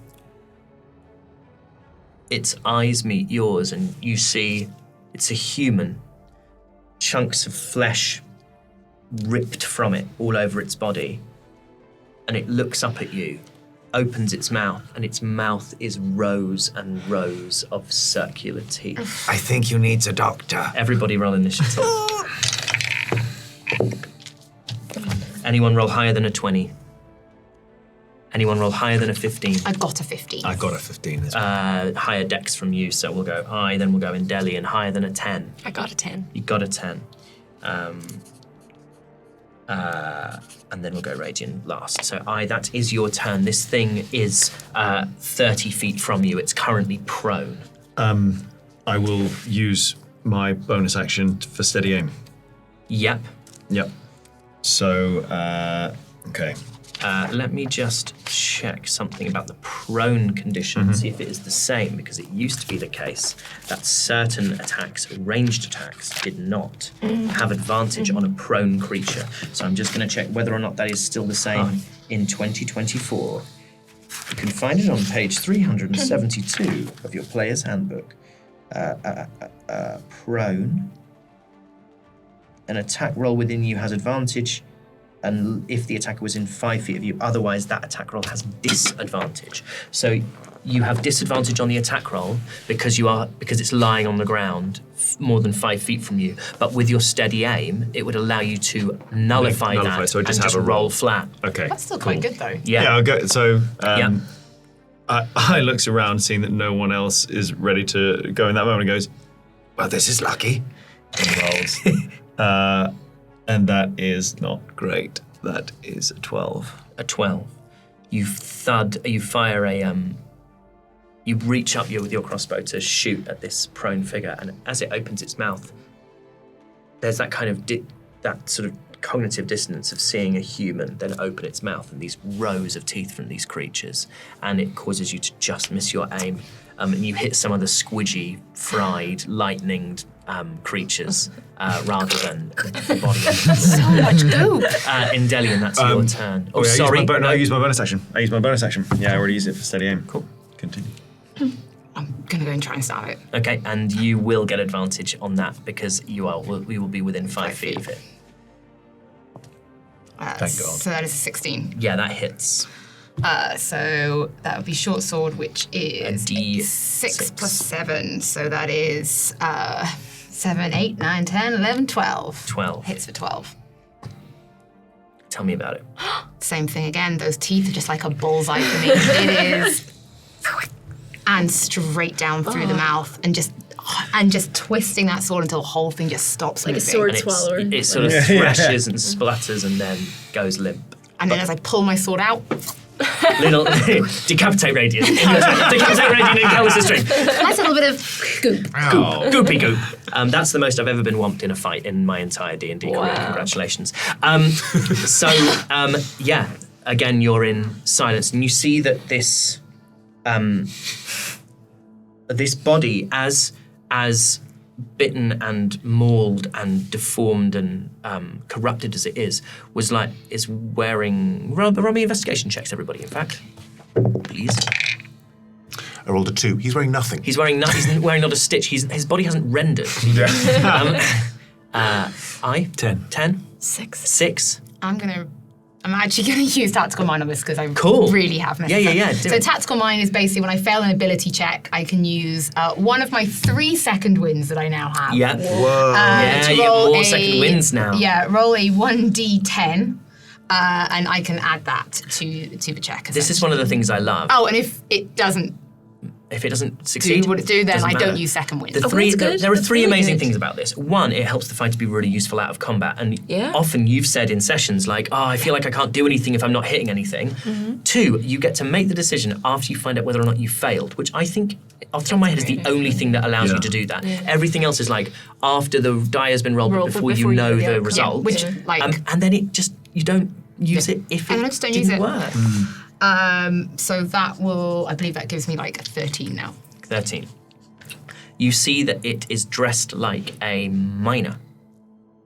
its eyes meet yours, and you see it's a human. Chunks of flesh ripped from it all over its body. And it looks up at you, opens its mouth, and its mouth is rows and rows of circular teeth. I think you need a doctor. Everybody roll initiative. Anyone roll higher than a 20? Anyone roll higher than a 15? I got a 15. I got a 15 as well. Higher dex from you, so we'll go I, then we'll go Endellion, higher than a 10. I got a 10. You got a 10. And then we'll go Raidion last. So that is your turn. This thing is 30 feet from you. It's currently prone. I will use my bonus action for steady aim. Yep. Yep. So, okay. Let me just check something about the prone condition, see if it is the same, because it used to be the case that certain attacks, ranged attacks, did not have advantage on a prone creature. So I'm just going to check whether or not that is still the same in 2024. You can find it on page 372 of your player's handbook. Prone. An attack roll within you has advantage, and if the attacker was in 5 feet of you, otherwise that attack roll has disadvantage. So you have disadvantage on the attack roll because it's lying on the ground more than 5 feet from you. But with your steady aim, it would allow you to nullify that so I just and have just a roll roll. flat. Okay. That's still quite good, though. Yeah. I'll go. So, Yeah. I looks around, seeing that no one else is ready to go in that moment, and goes, Well, this is lucky. and rolls. And that is not great. That is a 12. A 12. You fire you reach up with your crossbow to shoot at this prone figure, and as it opens its mouth, there's that kind of that sort of cognitive dissonance of seeing a human then open its mouth and these rows of teeth from these creatures, and it causes you to just miss your aim, and you hit some of the squidgy, fried, lightninged creatures rather than the body. So much goop. Endellion, that's your turn. Oh, I sorry. I use my bonus action. Yeah, I already used it for steady aim. Cool. Continue. I'm gonna go and try and stab it. Okay, and you will get advantage on that because we will be within 5 feet of it. Thank God. So that is a 16. Yeah, that hits. So that would be short sword, which is A D6. 6 plus 7. So that is 7, 8, 9, 10, 11, 12. 12. Hits for 12. Tell me about it. Same thing again. Those teeth are just like a bullseye for me. It is. And straight down through the mouth and just twisting that sword until the whole thing just stops Like a moving. sword And swallower. it sort of thrashes and splutters and then goes limp. And then as I pull my sword out, Little decapitate Raidion. Decapitate Raidion in Kelnys' string. that's a little bit of goop. Goopy goop. That's the most I've ever been whomped in a fight in my entire D&D career. Wow. Congratulations. Yeah, again, you're in silence, and you see that this body, as bitten and mauled and deformed and corrupted as it is wearing. Roll me investigation checks, everybody. In fact, please. I rolled a 2. He's wearing nothing. He's wearing not a stitch. His body hasn't rendered. I 10. 10. 6. 6. I'm actually going to use Tactical Mind on this because I Cool. really have messed Yeah. up. Do So it. Tactical Mind is basically when I fail an ability check, I can use one of my 3 second wins that I now have. Yeah. Whoa. Yeah, to you get roll more second wins now. Yeah, roll a 1d10, and I can add that to the check. This is one of the things I love. Oh, and if it doesn't If it doesn't succeed, do what it do, then doesn't I matter. don't use second win. The Oh, three, that's good. there are That's 3 really amazing good. things about this. One, it helps the fight to be really useful out of combat. And Yeah. often you've said in sessions like, oh, I feel like I can't do anything if I'm not hitting anything. 2, you get to make the decision after you find out whether or not you failed, which I think, off the top of my head, is the only thing that allows you to do that. Everything else is like, after the die has been rolled, but before you know the outcome. result. Which, like- and then it just, you don't use it if And it I just don't didn't use it. work. So that will, I believe that gives me like a 13 now. 13. You see that it is dressed like a miner.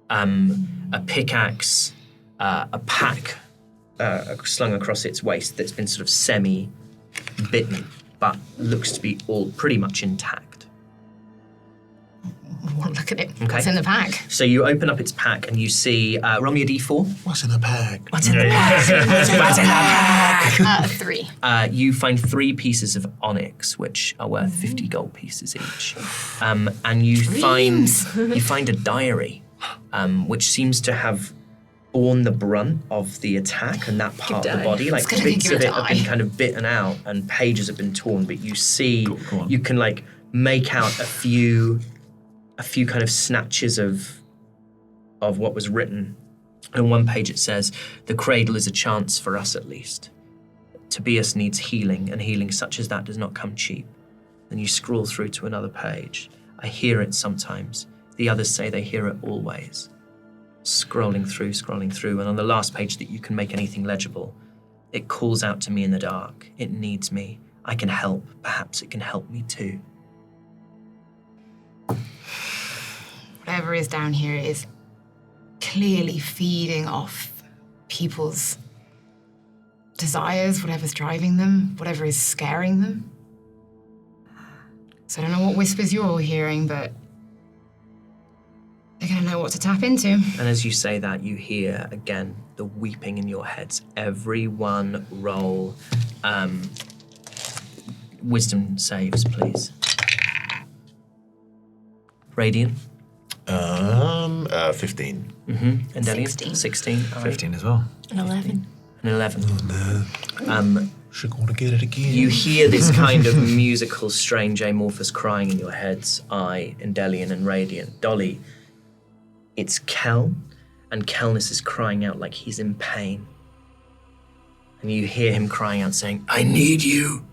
A pickaxe, a pack slung across its waist that's been sort of semi-bitten, but looks to be all pretty much intact. Well, look at it. Okay. What's in the pack? So you open up its pack and you see, roll me a d4. What's in the bag? What's in the pack? What's in the pack? 3. You find 3 pieces of onyx, which are worth 50 gold pieces each, and you find a diary, which seems to have borne the brunt of the attack and that part of the body. Like gonna bits give you of a it have been die. kind of bitten out and pages have been torn, but you see, Go on. you can like make out a few kind of snatches of what was written. And on one page it says, "The cradle is a chance for us at least. Tobias needs healing, and healing such as that does not come cheap." Then you scroll through to another page. "I hear it sometimes. The others say they hear it always." Scrolling through, and on the last page that you can make anything legible, it calls out to me in the dark. It needs me. I can help. Perhaps it can help me too. Whatever is down here is clearly feeding off people's desires, whatever's driving them, whatever is scaring them. So I don't know what whispers you're all hearing, but they're going to know what to tap into. And as you say that, you hear again the weeping in your heads. Everyone roll wisdom saves, please. Raidion. 15. Endellion. 16. 15 as well. An 11. An 11. Should want to get it again. You hear this kind of musical, strange, amorphous crying in your heads. I, Endellion, and Raidion. Dolly, it's Kel, and Kelnys is crying out like he's in pain. And you hear him crying out saying, "I need you.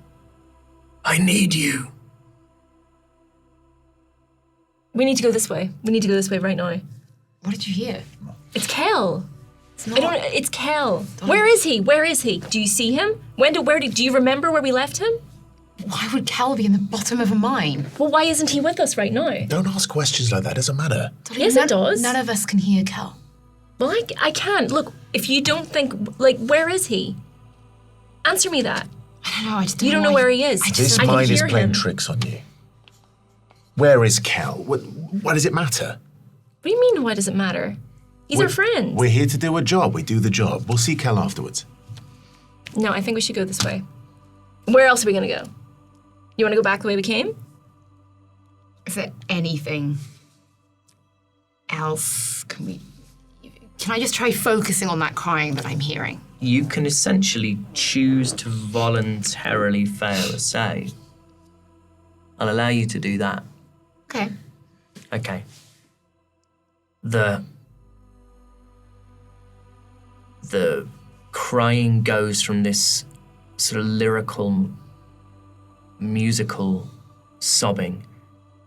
I need you." We need to go this way. We need to go this way right now. What did you hear? It's Kel. It's not. It's Kel. Where is he? Where is he? Do you see him? Do you remember where we left him? Why would Kel be in the bottom of a mine? Well, why isn't he with us right now? Don't ask questions like that. It doesn't matter. Yes, it does. None of us can hear Kel. Well, I can't. Look, if you don't think, like, where is he? Answer me that. I don't know. I just don't You don't know why- where he is. This I can mine is hear playing him. tricks on you. Where is Cal? Why does it matter? What do you mean, why does it matter? He's our friend. We're here to do a job. We do the job. We'll see Cal afterwards. No, I think we should go this way. Where else are we gonna go? You wanna go back the way we came? Is there anything else? Can I just try focusing on that crying that I'm hearing? You can essentially choose to voluntarily fail a save. I'll allow you to do that. Okay. Okay. The crying goes from this sort of lyrical, musical sobbing,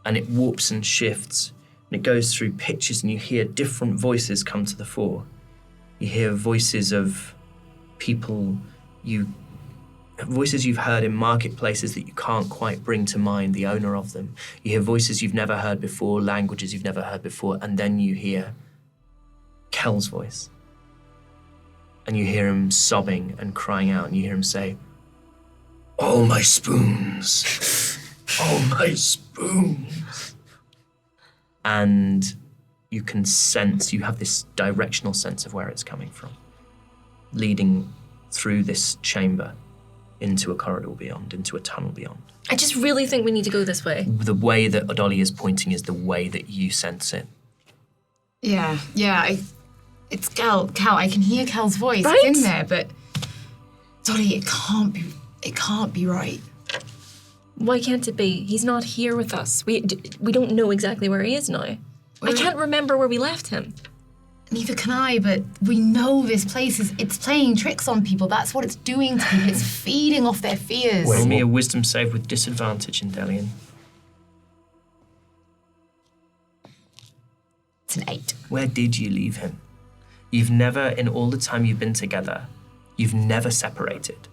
and it warps and shifts, and it goes through pitches, and you hear different voices come to the fore. You hear voices of people voices you've heard in marketplaces that you can't quite bring to mind the owner of them. You hear voices you've never heard before, languages you've never heard before, and then you hear Kel's voice. And you hear him sobbing and crying out, and you hear him say, "All my spoons, all my spoons." And you can sense, you have this directional sense of where it's coming from, leading through this chamber into a corridor beyond, into a tunnel beyond. I just really think we need to go this way. The way that Dolly is pointing is the way that you sense it. Yeah. It's Kel. I can hear Kel's voice. Right? It's in there, but Dolly, it can't be right. Why can't it be? He's not here with us. We don't know exactly where he is now. I can't remember where we left him. Neither can I, but we know this place it's playing tricks on people. That's what it's doing to people. It's feeding off their fears. Roll me a wisdom save with disadvantage, Endellion. It's an 8. Where did you leave him? You've never, in all the time you've been together, you've never separated.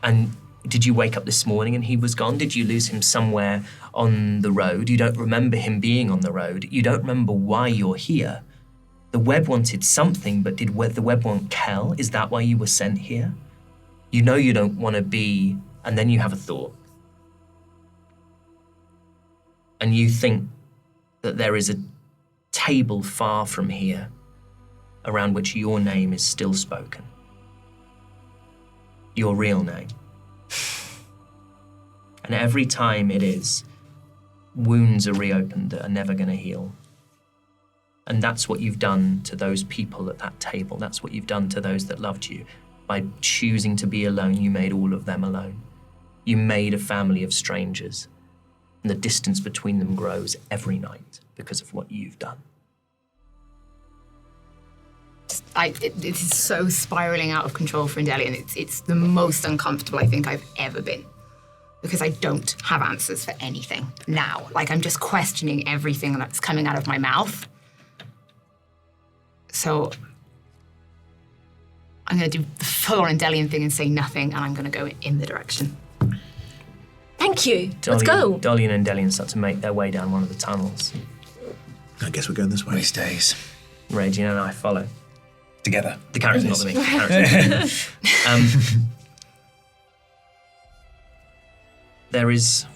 And did you wake up this morning and he was gone? Did you lose him somewhere on the road? You don't remember him being on the road. You don't remember why you're here. The web wanted something, but did the web want Kel? Is that why you were sent here? You know you don't want to be, and then you have a thought. And you think that there is a table far from here around which your name is still spoken. Your real name. And every time it is, wounds are reopened that are never going to heal. And that's what you've done to those people at that table. That's what you've done to those that loved you. By choosing to be alone, you made all of them alone. You made a family of strangers. And the distance between them grows every night because of what you've done. It is so spiraling out of control for Endellion. It's the most uncomfortable I think I've ever been. Because I don't have answers for anything now. Like, I'm just questioning everything that's coming out of my mouth. So I'm going to do the full-on Endellion thing and say nothing, and I'm going to go in the direction. Thank you. Let's go. Dolly and Endellion start to make their way down one of the tunnels. I guess we're going this way. Waste days. Raidion and I follow. Together. The character's not the me. The character. There is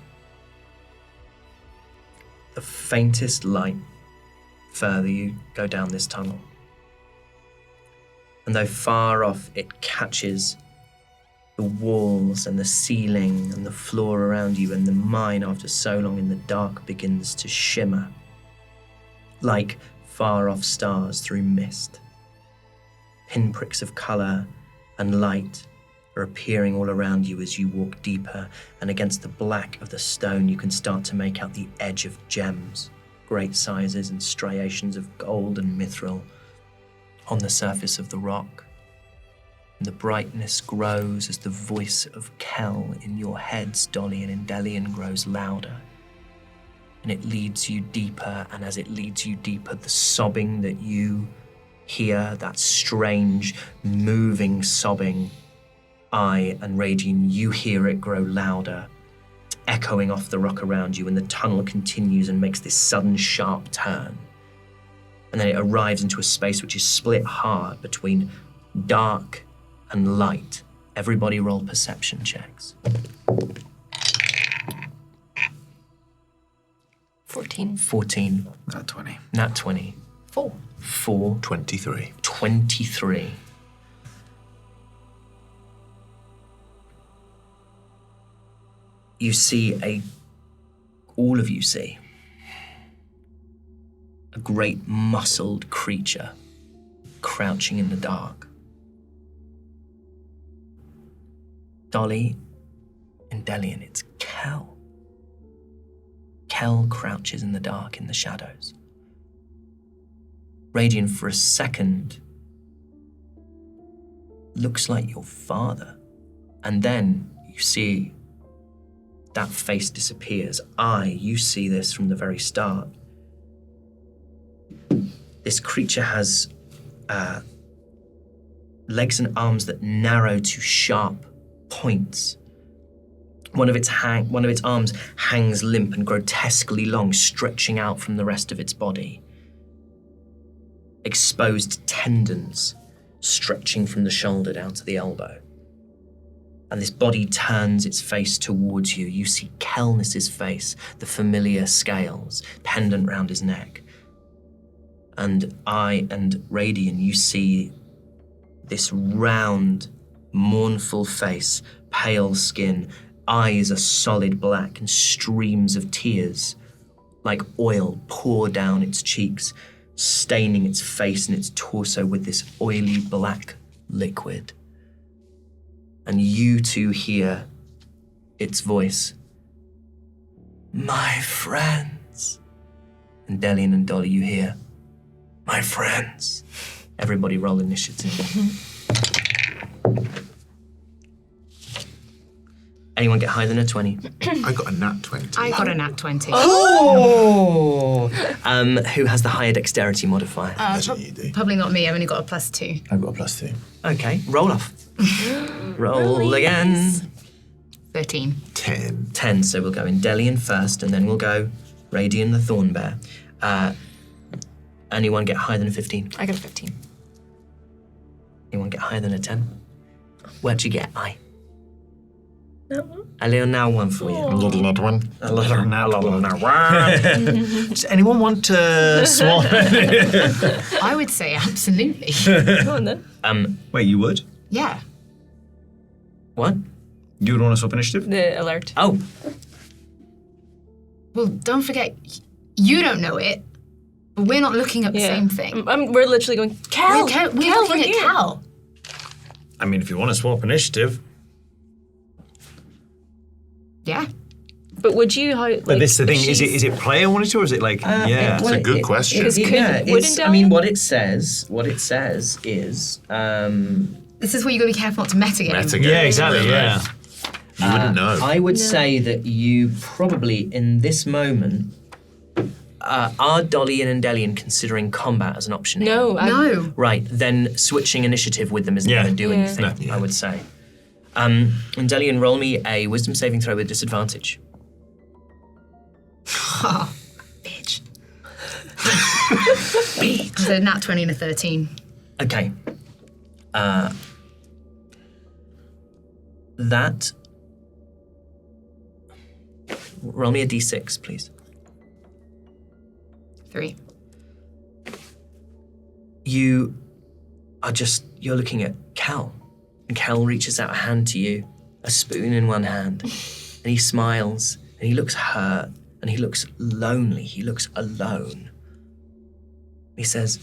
the faintest light further you go down this tunnel. And though far off, it catches the walls and the ceiling and the floor around you, and the mine, after so long in the dark, begins to shimmer like far off stars through mist. Pinpricks of colour and light are appearing all around you as you walk deeper, and against the black of the stone you can start to make out the edge of gems, great sizes and striations of gold and mithril on the surface of the rock. And the brightness grows as the voice of Kel in your heads, Dolly and Endellion, grows louder. And it leads you deeper, and as it leads you deeper, the sobbing that you hear, that strange, moving sobbing, I and Raidion, you hear it grow louder echoing off the rock around you, and the tunnel continues and makes this sudden sharp turn. And then it arrives into a space which is split hard between dark and light. Everybody roll perception checks. 14. 14. Not 20. Nat 20. 4. 4. 23. 23. You see all of you see a great muscled creature crouching in the dark. Dolly, Endellion, it's Kel. Kel crouches in the dark in the shadows. Raidion, for a second, looks like your father. And then you see that face disappears. You see this from the very start. This creature has legs and arms that narrow to sharp points. One of its arms hangs limp and grotesquely long, stretching out from the rest of its body. Exposed tendons stretching from the shoulder down to the elbow. And this body turns its face towards you. You see Kelnys' face, the familiar scales, pendant round his neck. And Raidion, you see this round, mournful face, pale skin, eyes are solid black, and streams of tears, like oil, pour down its cheeks, staining its face and its torso with this oily black liquid. And you two hear its voice. My friends. And Endellion and Dolly, you hear, my friends. Everybody roll initiative. Anyone get higher than a 20? I got a nat 20. I got a nat 20. Oh! Who has the higher dexterity modifier? You do. Probably not me. I've only got a +2. I've got a +2. Okay, roll off. Roll again. 13. 10. 10, so we'll go Endellion first, and then we'll go Raidion the Thorn Bear. Anyone get higher than a 15? I got a 15. Anyone get higher than a 10? What'd you get, I? No. A little now one for you. A little nat one. A little now one. Does anyone want to swap? I would say absolutely. Go on then. Wait, you would? Yeah. What? You would want to swap initiative? The alert. Oh, Well, don't forget, you don't know it, but we're not looking at the same thing. We're literally going, Cal! We're Cal, looking at here." Cal. I mean, if you want to swap initiative. Yeah. But would you, But this is the thing, is it player monitor or is it like, yeah. That's a good question. Because yeah. wouldn't I mean, what it says is, This is where you got to be careful not to metagame. Metagame. Yeah, exactly, yeah. You wouldn't know. I would say that you probably, in this moment, are Dolly and Endellion considering combat as an option here? No. No. Right, then switching initiative with them isn't Yeah. going to do Yeah. anything, No, yeah. I would say. Endellion, roll me a wisdom saving throw with disadvantage. Oh, bitch. So nat 20 and a 13. Okay. That... Roll me a d6, please. 3. You're looking at Cal. And Cal reaches out a hand to you, a spoon in one hand. And he smiles, and he looks hurt, and he looks lonely. He looks alone. He says,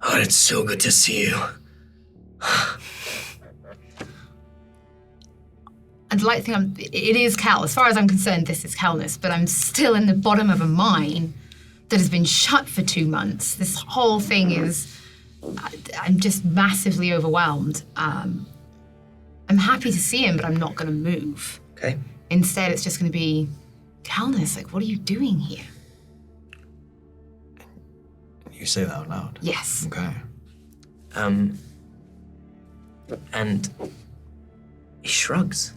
"Oh, it's so good to see you." And the light thing, it is Cal. As far as I'm concerned, this is Kelnys, but I'm still in the bottom of a mine that has been shut for 2 months. This whole thing is, I'm just massively overwhelmed. I'm happy to see him, but I'm not going to move. Okay. Instead, it's just going to be, Kelnys, like, what are you doing here? You say that out loud? Yes. Okay. And he shrugs.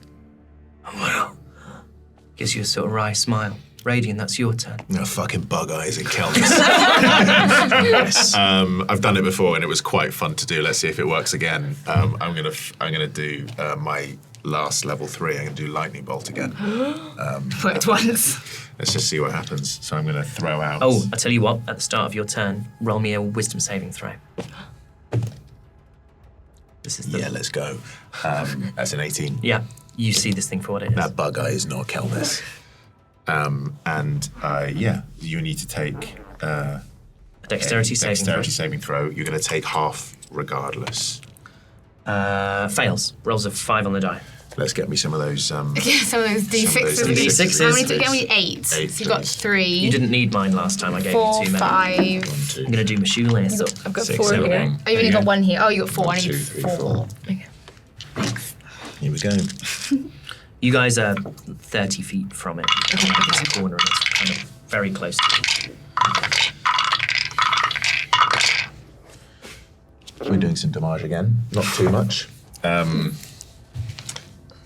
Well, Gives you a sort of wry smile. Raidion, that's your turn. No fucking bug eyes in Kelnys. I've done it before and it was quite fun to do. Let's see if it works again. I'm gonna do my last level 3. I'm gonna do lightning bolt again. Worked once. Let's just see what happens. So I'm gonna throw out. Oh, I tell you what. At the start of your turn, roll me a wisdom saving throw. This is the Yeah, let's go. That's an 18. Yeah, you see this thing for what it is. That bug eye is not Kelnys. You need to take A dexterity saving dexterity saving throw. You're going to take half regardless. throw. Fails. Rolls a 5 on the die. Let's get me some of those. Some of those D6s. Some D6s. How many did you get me? 8. So you got please. 3. You didn't need mine last time. I gave 4, you 2 5. many. I'm going to do my shoelace. I've got 6, 4 7, here. 8. Oh, you've only got 1 here. Oh, you got 4. 1, I need 2, 3, 4. 4. Okay. Here we go. You guys are 30 feet from it. It's a corner and it's kind of very close to you. We're doing some damage again. Not too much.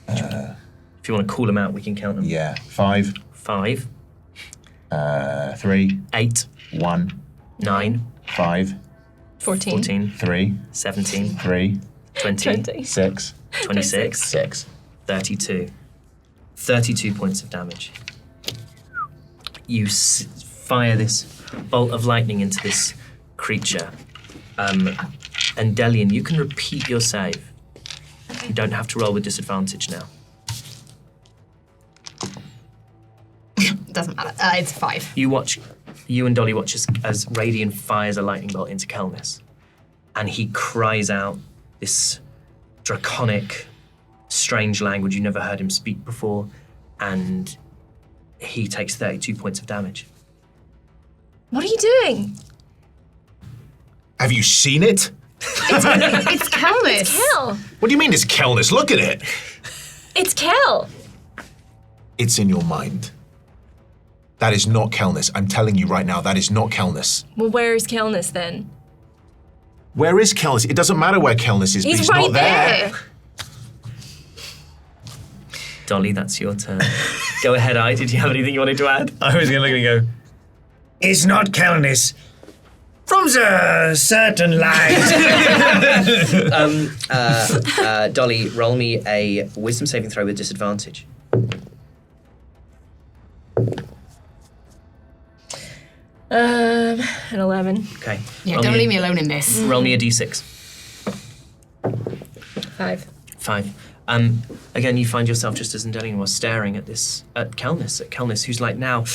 If you want to call them out, we can count them. Yeah. 5, 5, 3, 8, 1, 9, 5, 14. 14, 3, 17, 3, 20, 20. 6, 26, 6. 32. 32 points of damage. You fire this bolt of lightning into this creature. Endellion, you can repeat your save. You don't have to roll with disadvantage now. Doesn't matter. It's 5. You and Dolly watch as Raidion fires a lightning bolt into Kelnys. And he cries out this draconic, strange language you never heard him speak before. And he takes 32 points of damage. What are you doing? Have you seen it? It's Kelnys. Kel. What do you mean it's Kelnys? Look at it. It's Kel. It's in your mind. That is not Kelnys. I'm telling you right now, that is not Kelnys. Well, where's Kelnys then? Where is Kelnys? It doesn't matter where Kelnys is, but He's he's right not there. Dolly, that's your turn. Go ahead, did you have anything you wanted to add? I was going to look at it and go, Is not Kelnys from the certain light. Dolly, roll me a wisdom saving throw with disadvantage. An 11. Okay. Yeah, Roll don't me- leave me alone in this. Roll me a d6. 5. 5. Again, you find yourself just as Endellion was staring at Kelnys, who's like now,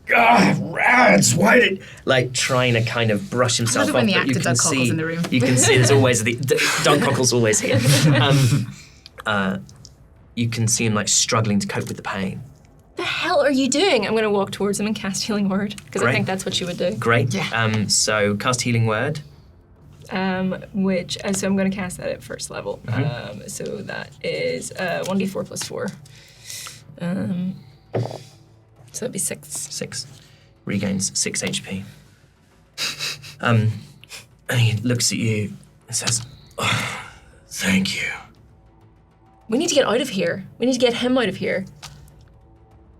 God, rats, why did... like trying to kind of brush himself love off. when the but you actor can Doug Cockle's see, in the room. you can see there's always Doug Cockle's always here. You can see him like struggling to cope with the pain. The hell are you doing? I'm going to walk towards him and cast Healing Word, because I Great. think that's what you would do. Great. Yeah. So cast Healing Word. So I'm going to cast that at first level. So that is 1d4 plus 4. So that'd be 6. 6. Regains 6 HP. And he looks at you and says, "Oh, thank you." We need to get out of here. We need to get him out of here.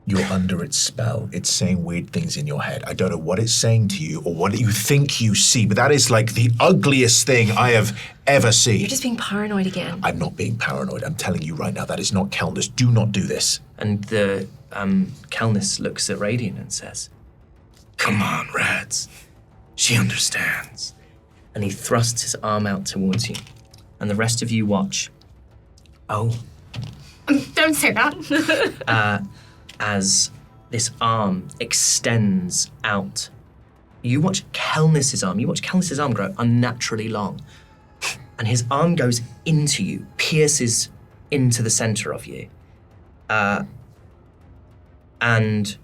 You're under its spell. It's saying weird things in your head. I don't know what it's saying to you or what you think you see, but that is like the ugliest thing I have ever seen. You're just being paranoid again. I'm not being paranoid. I'm telling you right now, that is not Kelnys. Do not do this. And the Kelnys looks at Raidion and says, "Come on, Rads. She understands." And he thrusts his arm out towards you. And the rest of you watch. Oh. Don't say that. As this arm extends out. You watch Kelnys' arm. You watch Kelnys' arm grow unnaturally long. And his arm goes into you, pierces into the center of you. And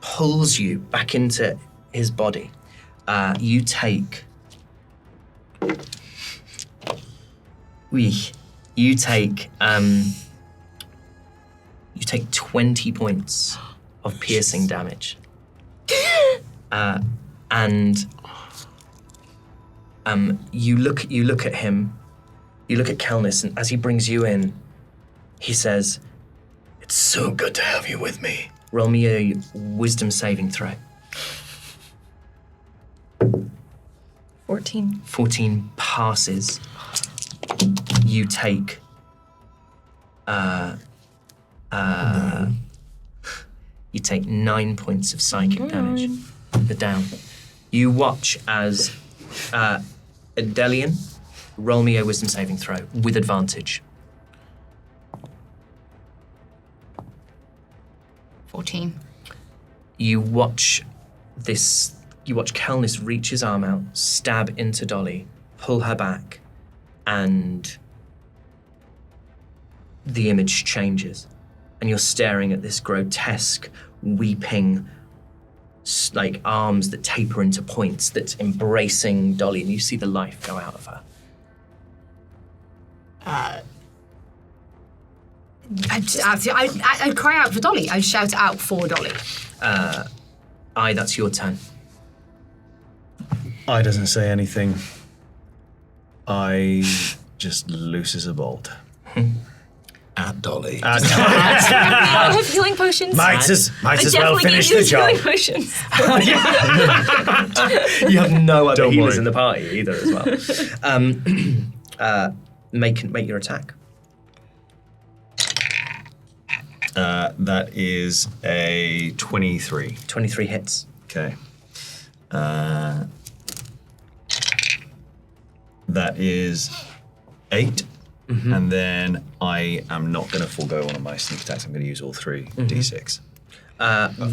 pulls you back into his body. You take... You take 20 points of piercing damage. And you look at him, you look at Kelnys, and as he brings you in, he says, It's so good to have you with me. Roll me a wisdom saving throw. 14. 14 passes. You take you take 9 points of psychic damage. You're down. You watch as Endellion, roll me a wisdom saving throw with advantage. 14. You watch Kelnys reach his arm out, stab into Dolly, pull her back, and the image changes. And you're staring at this grotesque, weeping, like arms that taper into points that's embracing Dolly, and you see the life go out of her. I'd cry out for Dolly. I'd shout out for Dolly. That's your turn. I doesn't say anything. I just loose as a bolt. At Dolly. I have healing potions. Might as well definitely finish gave the you job. healing potions. You have no other Don't healers worry. in the party either as well. Make your attack. That is a 23. 23 hits. Okay. That is 8. And then I am not going to forego one of my sneak attacks. I'm going to use all 3 d6.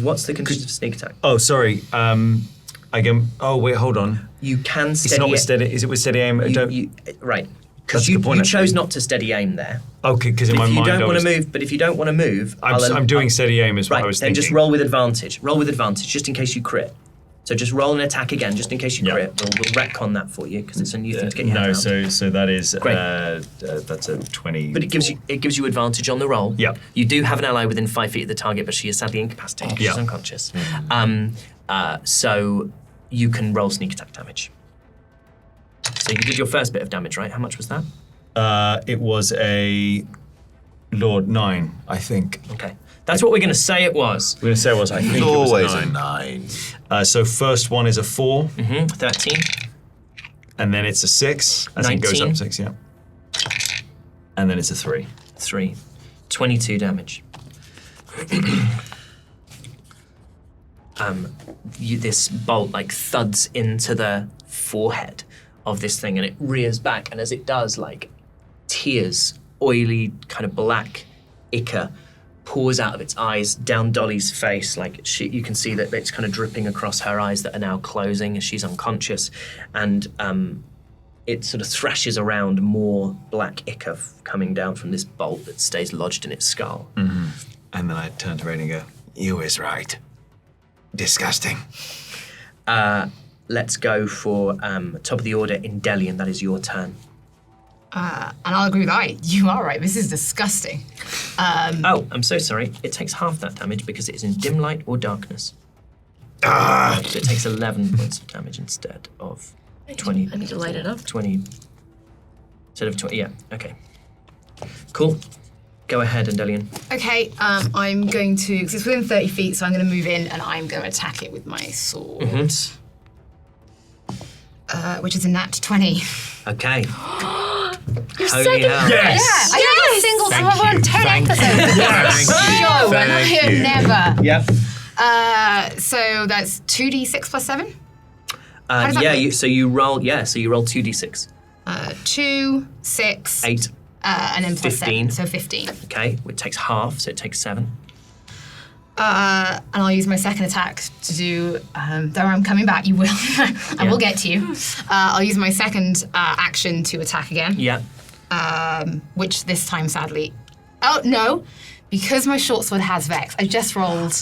What's the condition of sneak attack? Oh, sorry. Oh, wait, hold on. You can steady It's not with steady. Is it with steady aim? Right. That's Because a you good point, chose actually. not to steady aim there. Okay, because in But my if you mind don't I want was... to move, but if you don't want to move, I'm doing steady aim is what right, I was then thinking. just roll with advantage. Roll with advantage, just in case you crit. So just roll an attack again, just in case you crit. We'll retcon that for you because it's a new thing to get your head No, around. so that is Great. that's a 20. But it gives you advantage on the roll. Yeah. You do have an ally within 5 feet of the target, but she is sadly incapacitated. Yeah. She's unconscious. So you can roll sneak attack damage. So you did your first bit of damage, right? How much was that? It was a Lord 9, I think. Okay. That's what we're going to say it was. We're going to say it was, I think It's it was always a a 9. 9. So first one is a 4, 13. and then it's a 6. As it goes 19. up 6, yeah. And then it's a 3. 3. 22 damage. This bolt like thuds into the forehead of this thing and it rears back, and as it does, like tears, oily, kind of black ichor pours out of its eyes down Dolly's face. Like you can see that it's kind of dripping across her eyes that are now closing as she's unconscious, and it sort of thrashes around, more black ichor coming down from this bolt that stays lodged in its skull. And then I turn to Raidion and go, You is right. Disgusting. Let's go for top of the order, Endellion. That is your turn. And I'll agree with I. You are right. This is disgusting. Oh, I'm so sorry. It takes half that damage because it is in dim light or darkness. So it takes 11 points of damage instead of 20. I need to light it up. 20. Instead of 20. Yeah, okay. Cool. Go ahead, Endellion. Okay, I'm going to, because it's within 30 feet, so I'm going to move in and I'm going to attack it with my sword. Which is a nat 20. Okay. Your Holy second hell. Yes. I have a single Thank time on you. 10 Thank you. episodes. Yes. Show, and I Thank have you. never. Yep. So that's 2d6 plus 7? does that Yeah, work? so you roll 2d6. 2, 6, 8. and then plus 15. 7, so 15. Okay, it takes half, so it takes 7. And I'll use my second attack to do, though I'm coming back, you will. I will get to you. I'll use my second action to attack again. Yeah. Which this time, sadly... Oh, no. Because my short sword has Vex, I just rolled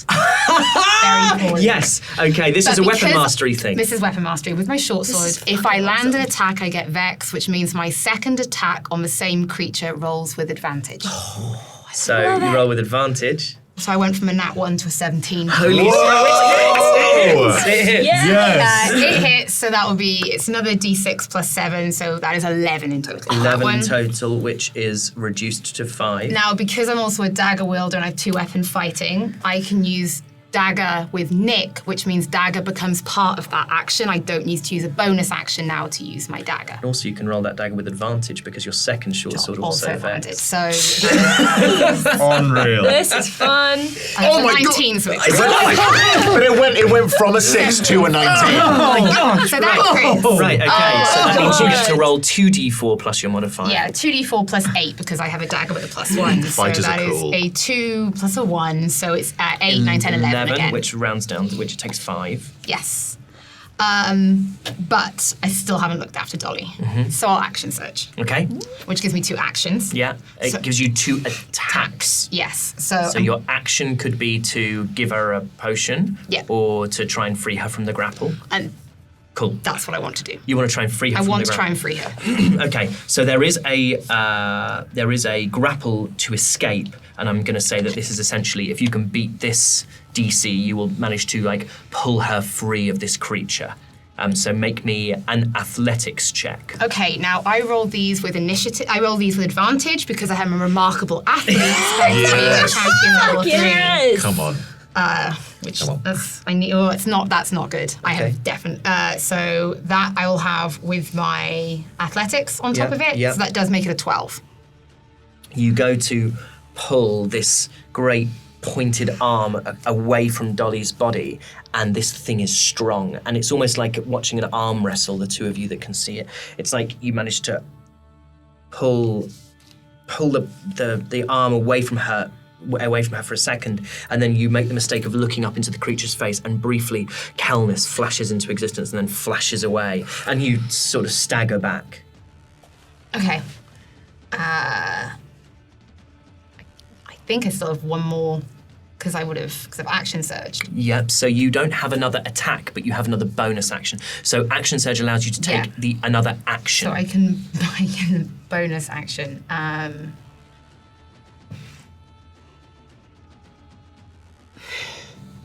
very poorly. Yes. Okay, this But is a weapon because- mastery thing. This is weapon mastery. With my short sword, if I land an attack, I get Vex, which means my second attack on the same creature rolls with advantage. So you roll with advantage. So I went from a nat 1 to a 17. Holy it hits. It hits, so that will be, it's another d6 plus 7, so that is 11 in total. 11 in total, which is reduced to 5. Now, because I'm also a dagger wielder and I have 2-weapon fighting, I can use dagger with Nick, which means dagger becomes part of that action. I don't need to use a bonus action now to use my dagger. And also, you can roll that dagger with advantage because your second short sword also advantage. affects. So Unreal. This is fun. oh my 19, so it's But it went from a 6 to a 19. so that's great. Right, okay, so that means you get to roll 2d4 plus your modifier. Yeah, 2d4 plus 8 because I have a dagger with a plus 1. So Fighters that are is cool. a 2 plus a 1, so it's 8, 9, 10, 11 again. Which rounds down, which takes 5. Yes. But I still haven't looked after Dolly. So I'll action search, Okay, which gives me 2 actions. yeah. It So- gives you 2 attacks. Yes. So, So your action could be to give her a potion, Yeah. or to try and free her from the grapple. and Cool. that's what I want to do. You want to try and free her I from want the to grapple. try and free her. Okay, so there is a grapple to escape, and I'm going to say that this is essentially, if you can beat this DC, you will manage to like pull her free of this creature. So make me an athletics check. Okay, now I roll these with initiative. I roll these with advantage because I am a remarkable athlete. Champion level 3. Yes. Come on. Which Come on. that's I need. Oh, it's not. That's not good. I Okay. have definite. So that I will have with my athletics on top Yeah, of it. yeah. So that does make it a 12. You go to pull this great pointed arm away from Dolly's body, and this thing is strong, and it's almost like watching an arm wrestle, the two of you that can see it. It's like you manage to pull the arm away from her for a second, and then you make the mistake of looking up into the creature's face, and briefly Kelnys flashes into existence and then flashes away, and you sort of stagger back. Okay. I think I still have one more because I've action surged. Yep, so you don't have another attack, but you have another bonus action. So action surge allows you to take Yeah. another action. So I can bonus action.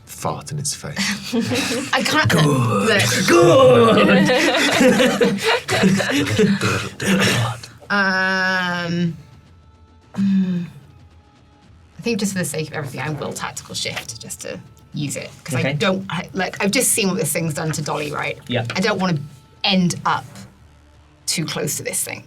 Fart in its face. I can't. I think just for the sake of everything, I will tactical shift just to use it because Okay. I've just seen what this thing's done to Dolly, right? Yeah. I don't want to end up too close to this thing.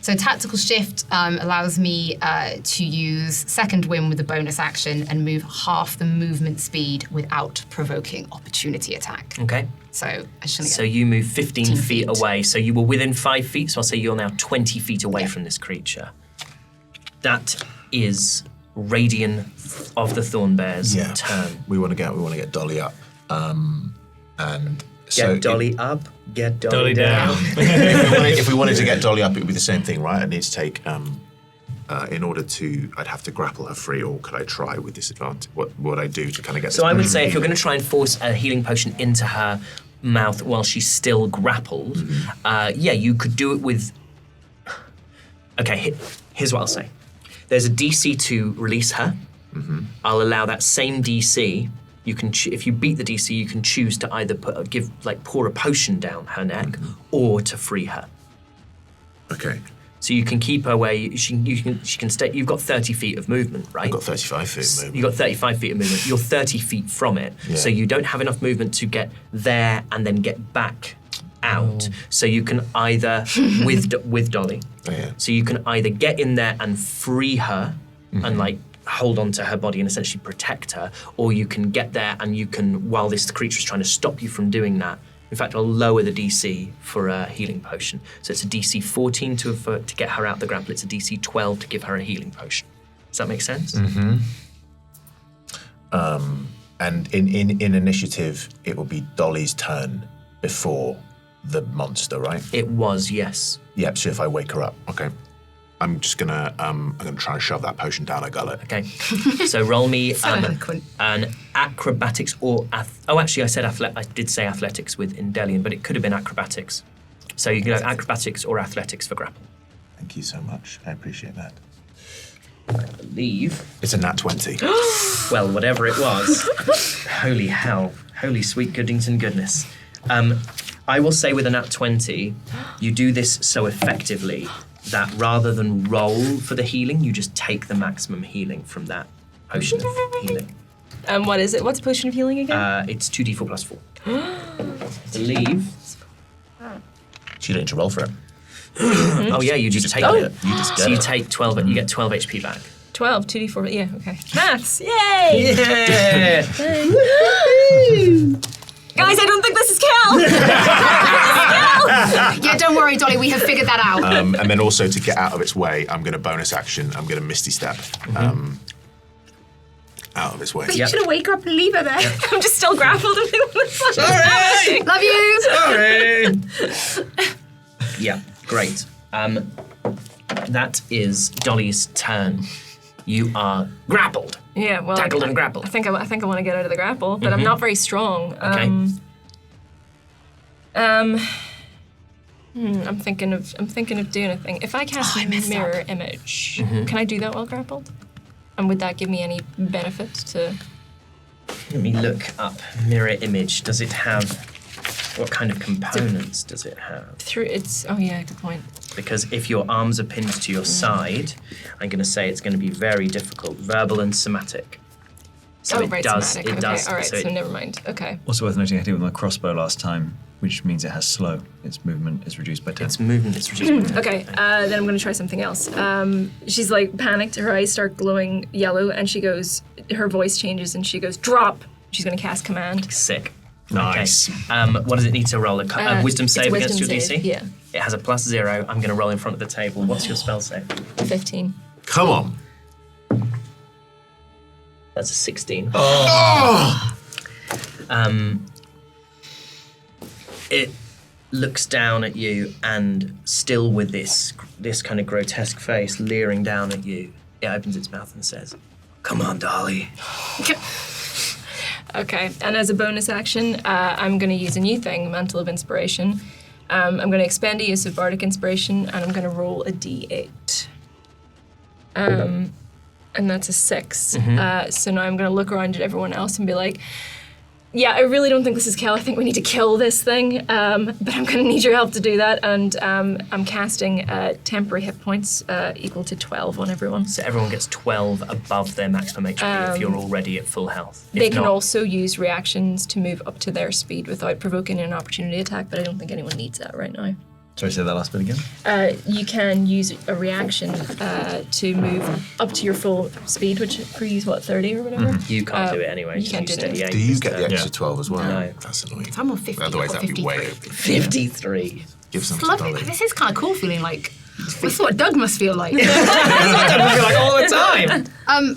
So tactical shift allows me to use second wind with a bonus action and move half the movement speed without provoking opportunity attack. Okay, So I shouldn't so get you move 15 feet feet. away. So you were within 5 feet, so I'll say you're now 20 feet away from this creature. That is Raidion of the Thornbear's turn. We want to get Dolly up. And so Get Dolly up, get Dolly, Dolly down. if we wanted to get Dolly up, it would be the same thing, right? I'd need to take, in order to, I'd have to grapple her free, or could I try with disadvantage? What would I do to kind of get? So I would say if you're going to try and force a healing potion into her mouth while she's still grappled, you could do it with. Okay, here's what I'll say. There's a DC to release her. I'll allow that same DC. You can, if you beat the DC, you can choose to either pour a potion down her neck, or to free her. Okay, So you can keep her where she can stay. You've got 30 feet of movement, right? I've got 35 feet of movement. You've got 35 feet of movement. You're 30 feet from it, so you don't have enough movement to get there and then get back out. So you can either with Dolly. Oh, yeah. So you can either get in there and free her and hold on to her body and essentially protect her, or you can get there and you can, while this creature is trying to stop you from doing that. In fact, I'll lower the DC for a healing potion. So it's a DC 14 to get her out the grapple. It's a DC 12 to give her a healing potion. Does that make sense? And in initiative, it will be Dolly's turn before the monster, right? It was, yes. Yep. So if I wake her up, okay. I'm just gonna try and shove that potion down her gullet. Okay. So roll me eloquent. an acrobatics or actually I did say athletics with Endellion, but it could have been acrobatics. So you can go acrobatics or athletics for grapple. Thank you so much. I appreciate that. I believe. It's a nat 20. Well, whatever it was. Holy hell. Holy sweet Goodington goodness. I will say with a nat 20, you do this so effectively that rather than roll for the healing, you just take the maximum healing from that potion of healing. What is it? What's potion of healing again? It's 2d4 plus 4. I believe. So you don't need to roll for it. Oh yeah, you just take it. You just So get you it. take 12, you get 12 HP back. 12, 2d4, yeah, okay. Maths, yay! Yeah! Guys, I don't think this is Cal! Yeah, don't worry, Dolly, we have figured that out. And then also to get out of its way, I'm going to bonus action. I'm going to Misty Step out of its way. You should wake up and leave her there. I'm just still grappled. Sorry! Love you. Sorry! Yeah, great. That is Dolly's turn. You are grappled. Yeah, well, Tackled and grappled. I think I want to get out of the grapple, but I'm not very strong. Okay. I'm thinking of doing a thing. If I cast mirror image, can I do that while grappled? And would that give me any benefit to? Let me look up mirror image. Does it have, what kind of components does it have? Oh yeah, good point. Because if your arms are pinned to your side, I'm going to say it's going to be very difficult. Verbal and somatic. So it right, does. somatic. It does. All right, so so it- never mind. Okay. Also worth noting, I hit it with my crossbow last time, which means it has slow. Its movement is reduced by 10. Its movement is reduced. Okay, then I'm going to try something else. She's like panicked. Her eyes start glowing yellow, and she goes. Her voice changes, and she goes, "Drop." She's going to cast command. Sick. Nice. Okay. What does it need to roll? A wisdom it's save wisdom against your save, DC? yeah. It has a +0. I'm going to roll in front of the table. What's your spell save? 15. Come on. That's a 16. It looks down at you, and still with this kind of grotesque face leering down at you, it opens its mouth and says, "Come on, Dolly." Okay, and as a bonus action, I'm going to use a new thing, Mantle of Inspiration. I'm going to expend a use of Bardic Inspiration, and I'm going to roll a d8. And that's a 6. So now I'm going to look around at everyone else and be like, yeah, I really don't think this is Kel. I think we need to kill this thing, but I'm going to need your help to do that. And I'm casting temporary hit points equal to 12 on everyone. So everyone gets 12 above their maximum HP if you're already at full health. If They can not- also use reactions to move up to their speed without provoking an opportunity attack, but I don't think anyone needs that right now. Sorry, say that last bit again? You can use a reaction to move up to your full speed, which for you is what, 30 or whatever? You can't do it anyway. you can't do stay it. at Do you 8 get the this extra 12 as well? No. That's annoying. I'm on 50. Otherwise, I've got that'd be way 53. over. 53. Give some It's to lovely. Dolly. This is kind of cool feeling like. This is what Doug must feel like. Like all the time.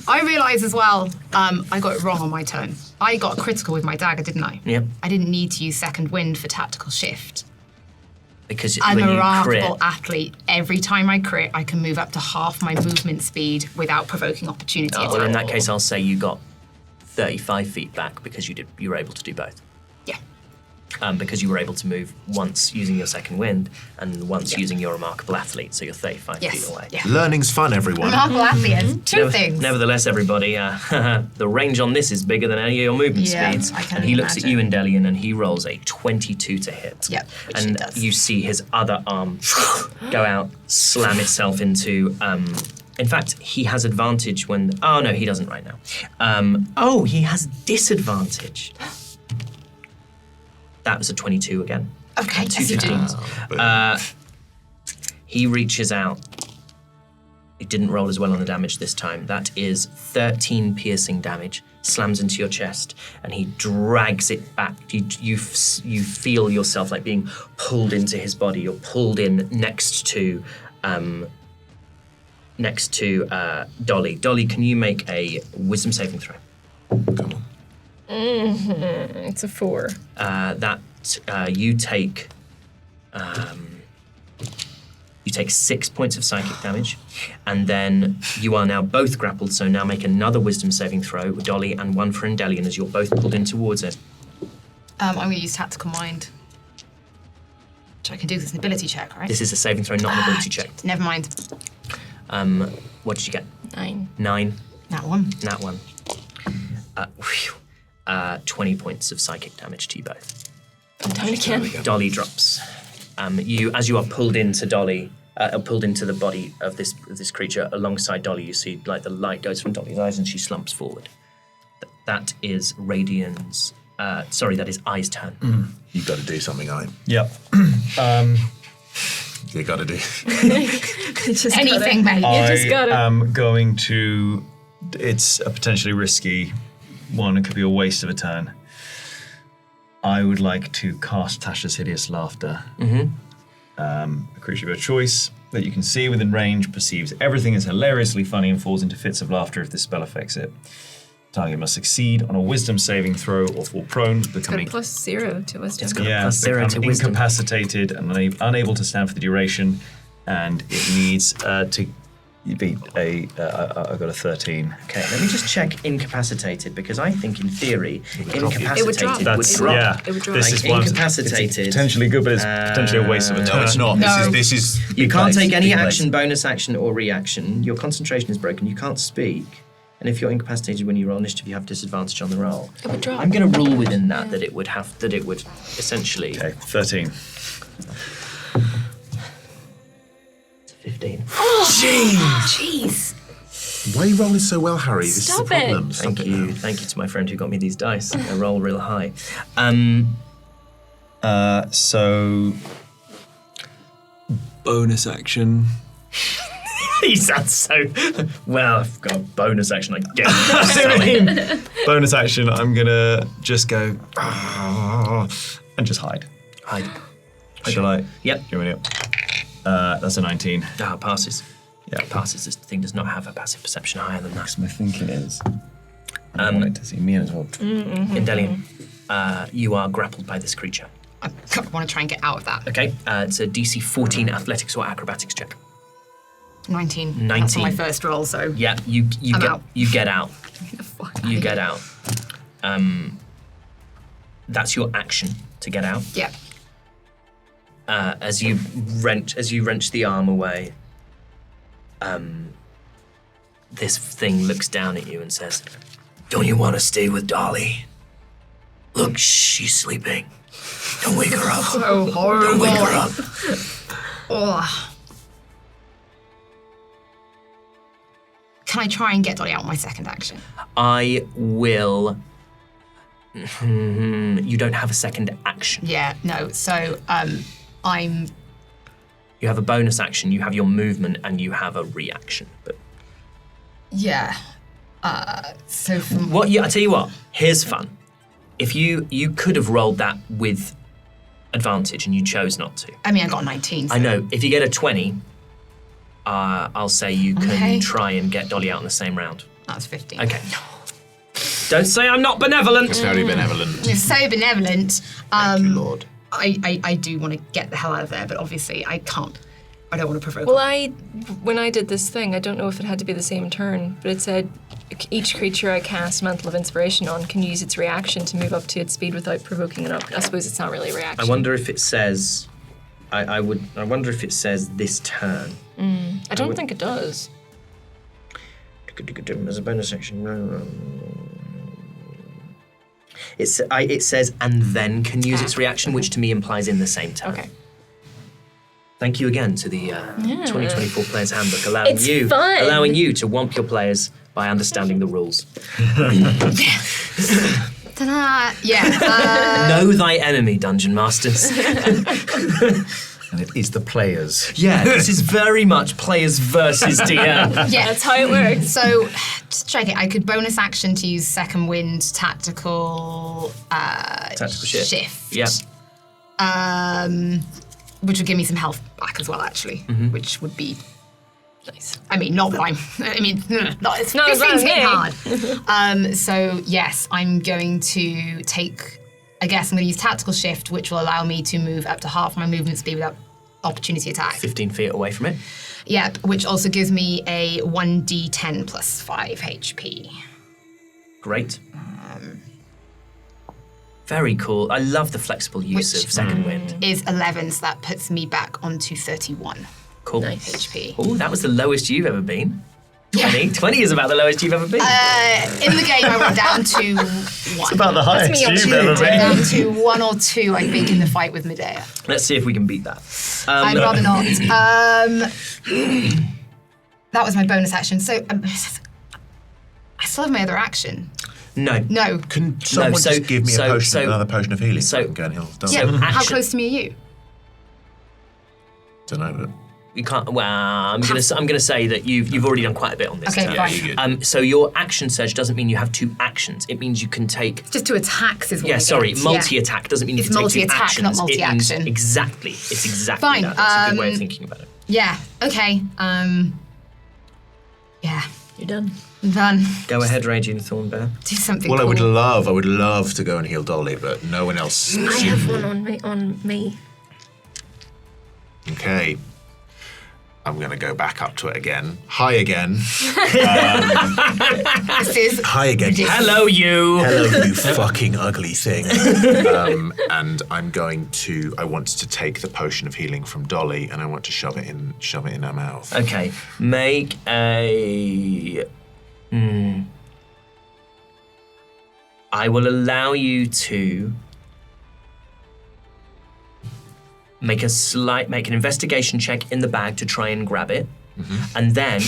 I realise as well, I got it wrong on my turn. I got a critical with my dagger, didn't I? Yep. I didn't need to use second wind for tactical shift. Because I'm when a you remarkable crit, athlete. Every time I crit, I can move up to half my movement speed without provoking opportunity attack. well, in that case, I'll say you got 35 feet back because you were able to do both. Yeah. Because you were able to move once using your second wind and once using your remarkable athlete, so you're 35 feet Yes. away. Yeah. Learning's fun, everyone. Remarkable athlete has two things. Nevertheless, everybody, the range on this is bigger than any of your movement Yeah, speeds. I can And he looks at imagine. you, Endellion, and he rolls a 22 to hit. Yep, which and he does. you see his other arm go out, slam itself into. In fact, he has advantage when. Oh no, he doesn't right now. He has disadvantage. That was a 22 again. Okay, Two yes, you do. 15s. He reaches out. It didn't roll as well on the damage this time. That is 13 piercing damage. Slams into your chest, and he drags it back. You feel yourself like being pulled into his body. You're pulled in next to Dolly. Dolly, can you make a wisdom saving throw? Come on. It's a 4. You take 6 points of psychic damage, and then you are now both grappled, so now make another wisdom saving throw, Dolly, and one for Endellion as you're both pulled in towards it. I'm going to use Tactical Mind. Which I can do because it's an ability check, right? This is a saving throw, not an ability check. Never mind. What did you get? 9. That one. That one. 20 points of psychic damage to you both. Down again. Dolly drops. As you are pulled into Dolly, pulled into the body of this creature alongside Dolly, you see like the light goes from Dolly's eyes and she slumps forward. That is Raidion's. That is Ai's turn. You've got to do something, I. Yep. You got to do. Anything, mate. You just got it. I'm going to. It's a potentially risky one. It could be a waste of a turn. I would like to cast Tasha's Hideous Laughter. A creature of your choice that you can see within range perceives everything as hilariously funny and falls into fits of laughter if this spell affects it. Target must succeed on a wisdom saving throw or fall prone, becoming +0 to wisdom. It's got a +0 to become wisdom. incapacitated and unable to stand for the duration, and it needs to beat a. I got a 13. Okay, let me just check incapacitated because I think in theory incapacitated It would drop. would That's drop. yeah. It would drop. This Like is one. incapacitated. It's potentially good, but it's potentially a waste of a turn. No, it's not. No. This is. You can't take any Big action, place. bonus action, or reaction. Your concentration is broken. You can't speak. And if you're incapacitated when you roll initiative, you have disadvantage on the roll. It would drop. I'm going to rule within that it would essentially. Okay, 13. 15. Jeez. Why are you rolling so well, Harry? This Stop is the it. problem. Thank Stop it you. now. Thank you to my friend who got me these dice. I roll real high. So bonus action. He sounds so. Well, I've got a bonus action. I get it. Bonus action. I'm gonna just go and just hide. Hide. Shall I? Yep. Do you want me to? That's a 19. Ah, passes. Yeah. Passes. This thing does not have a passive perception higher than that. My thinking is, I want it to see me as well. Endellion, you are grappled by this creature. I want to try and get out of that. Okay, it's a DC 14 athletics or acrobatics check. 19. 19. That's on my first roll, so. Yeah, you I'm get out. you get out. Fuck You get out. That's your action to get out. Yeah. As you wrench the arm away, this thing looks down at you and says, "Don't you want to stay with Dolly? Look, she's sleeping. Don't wake her up. So horrible. Don't wake her up." Oh. Can I try and get Dolly out on my second action? I will. You don't have a second action. Yeah, no. So I'm. You have a bonus action. You have your movement, and you have a reaction. But Yeah. So from. what? I tell you what. Here's fun. If you could have rolled that with advantage, and you chose not to. I mean, I got a 19. So. I know. If you get a 20, I'll say you can Okay. try and get Dolly out in the same round. That's 15. Okay. Don't say I'm not benevolent. It's very benevolent. You're so benevolent. Thank you, Lord. I do want to get the hell out of there, but obviously I can't. I don't want to provoke. Well, when I did this thing, I don't know if it had to be the same turn, but it said each creature I cast Mantle of Inspiration on can use its reaction to move up to its speed without provoking it up. I suppose it's not really a reaction. I wonder if it says. I wonder if it says this turn. I don't think it does. As a bonus action. It says and then can use its reaction, which to me implies in the same turn. Okay. Thank you again to the 2024 Players Handbook, allowing It's you fun. to womp your players by understanding the rules. Ta-da! Yeah. Know thy enemy, Dungeon Masters. And it is the players. Yeah, this is very much players versus DM. Yeah. That's how it works. So, just check it. I could bonus action to use Second Wind Tactical Shift. Yeah. Which would give me some health back as well, actually. Which would be Nice. I mean, not that I'm. I mean, it's Not this as thing's bad hitting hard. So yes, I'm going to take. I guess I'm going to use tactical shift, which will allow me to move up to half my movement speed without opportunity attack. 15 feet away from it. Yep, which also gives me a 1d10 plus 5 HP. Great. Very cool. I love the flexible use Which- of Second Wind. Is 11, so that puts me back onto 31 Cool. HP. Oh, that was the lowest you've ever been. 20. 20 is about the lowest you've ever been. In the game, I went down to 1. It's about the highest me on you've two. ever Went been. down to 1 or 2, I think, in the fight with Medea. Let's see if we can beat that. I'd rather not. That was my bonus action. So I still have my other action. No. No. Can someone so- just give me so- a potion, so- another potion of healing so I so- can go and heal Dolly? Yeah. How action- close to me are you? Don't know, but You can't. Well, I'm gonna say that you've already done quite a bit on this. Okay, turn. fine. you're good. So your action surge doesn't mean you have 2 actions. It means you can take. Just 2 attacks is what Yeah, I sorry, get. multi-attack doesn't mean you It's can take 2 multi-attack, actions. not It means multi-action. exactly. It's exactly Fine, that. That's a good way of thinking about it. Yeah. Okay. Yeah. You're done. I'm done. Go ahead, Raidion Thornbear. Do something well, cool. I would love to go and heal Dolly, but no one else. I have one on me. Okay. I'm going to go back up to it again. Hi again. This is Hi again. ridiculous. Hello, you. Hello, you fucking ugly thing. And I want to take the potion of healing from Dolly, and I want to shove it in her mouth. Okay, make a. I will allow you to make an investigation check in the bag to try and grab it. And then,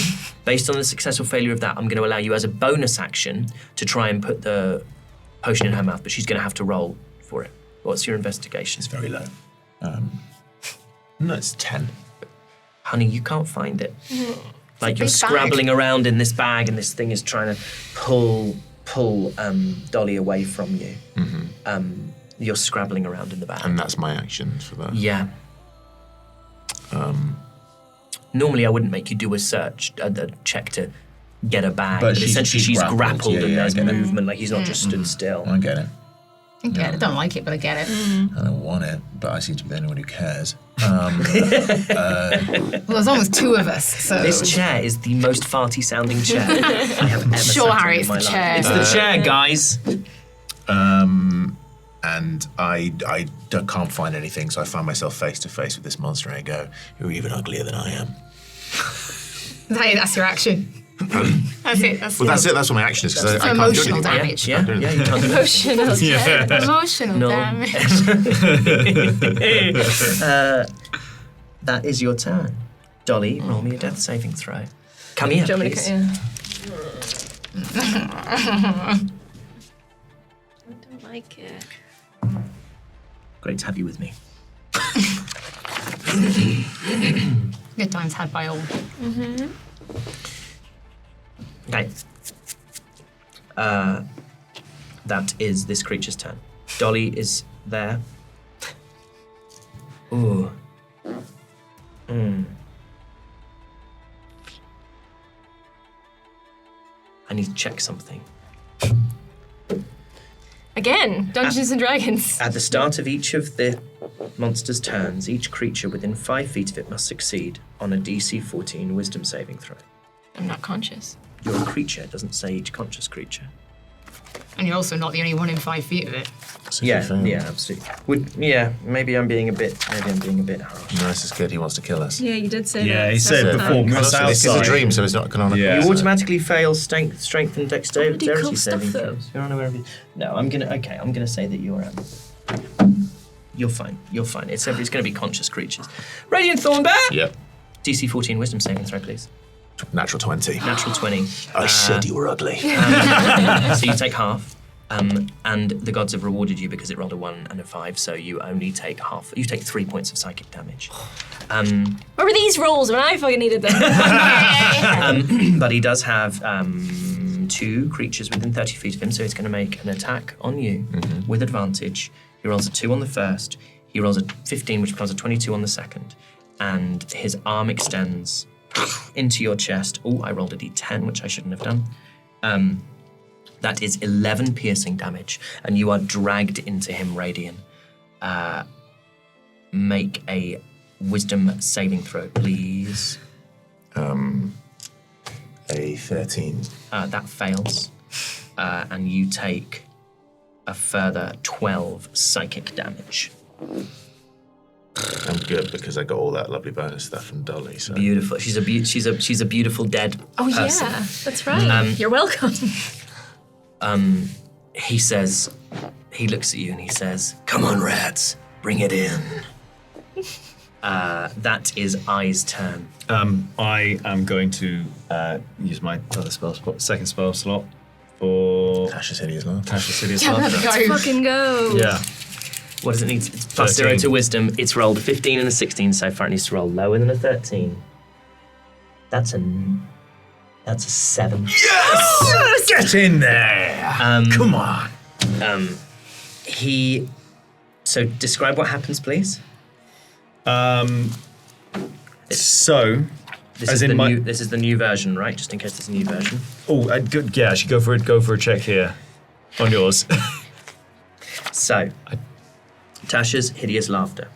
based on the successful failure of that, I'm going to allow you as a bonus action to try and put the potion in her mouth, but she's going to have to roll for it. What's your investigation? It's very low. No, it's 10. Honey, you can't find it. Like you're big bag. scrabbling around in this bag, and this thing is trying to pull Dolly away from you. You're scrabbling around in the bag. And that's my action for that. Yeah. Normally, I wouldn't make you do a check to get a bag, But but she's essentially she's grappled yeah, and yeah, I there's get it. movement. Like he's not just stood still. I get it. I get it. I don't like it, but I get it. I don't want it, but I seem to be the only one who cares. Well, there's almost 2 of us, so. This chair is the most farty sounding chair I have ever Sure, sat Harry, in it's my the life. chair. It's the chair, guys. And I can't find anything, so I find myself face to face with this monster and I go, "You're even uglier than I am." Hey, that's your action. That's it. That's Well, that's it. That's what my action is, because I can't do emotional anything. damage. Yeah, you can't do Emotional. Emotional No. damage. That is your turn. Dolly, roll me a death saving throw. Come here, Do you want me please. to I don't like it. Great to have you with me. Good times had by all. Okay. That is this creature's turn. Dolly is there. Ooh. I need to check something. Again, Dungeons and Dragons. At the start of each of the monster's turns, each creature within 5 feet of it must succeed on a DC 14 wisdom saving throw. I'm not conscious. You're a creature, it doesn't say each conscious creature. And you're also not the only one in 5 feet of it. Yeah, absolutely. Maybe I'm being a bit harsh. No, this is good. He wants to kill us. Yeah, you did say Yeah, that. he said several before, times. we must This is a outside. dream, so it's not canonical. Yeah. You So- automatically fail strength and dexterity cool stuff, saving though. throws. You're unaware of it. No, I'm gonna say that you're you're fine. You're fine. It's going to be conscious creatures. Radiant Thornbear. Yep. DC 14 wisdom saving throw, please. Natural 20. Natural 20. I said you were ugly. So you take half. And the gods have rewarded you because it rolled a 1 and a 5, so you only take half. You take 3 points of psychic damage. Where were these rolls when I fucking needed them? But he does have 2 creatures within 30 feet of him, so he's going to make an attack on you with advantage. He rolls a 2 on the first. He rolls a 15, which becomes a 22 on the second. And his arm extends into your chest. Oh, I rolled a d10, which I shouldn't have done. That is 11 piercing damage, and you are dragged into him, Raidion. Make a wisdom saving throw, please. A 13. That fails, and you take a further 12 psychic damage. I'm good because I got all that lovely bonus stuff from Dolly. So. Beautiful. She's a beautiful dead person. Yeah, that's right. You're welcome. He says, he looks at you and he says, "Come on, rats, bring it in." That is I's turn. I am going to use my other second spell slot for Tasha's Hideous Laugh. Tasha's Hideous Yeah, let's Laughter. go. Fucking go. Yeah. What does it need? It's plus 13. 0 to wisdom. It's rolled a 15 and a 16 so far. It needs to roll lower than a 13. That's a 7. Yes! Get in there! Come on. So describe what happens, please. So, This as is in the my new. This is the new version, right? Just in case there's a new version. I should go for a check here on yours. So, Tasha's Hideous Laughter.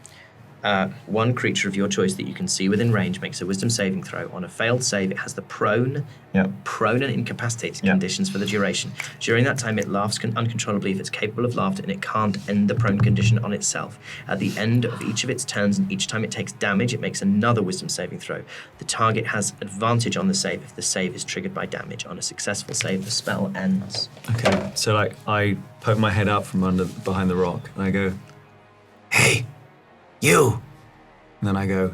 One creature of your choice that you can see within range makes a wisdom saving throw. On a failed save, it has the prone and incapacitated conditions for the duration. During that time, it laughs uncontrollably if it's capable of laughter, and it can't end the prone condition on itself. At the end of each of its turns, and each time it takes damage, it makes another wisdom saving throw. The target has advantage on the save if the save is triggered by damage. On a successful save, the spell ends. Okay, so like I poke my head out from behind the rock, and I go, Hey, you. and then I go,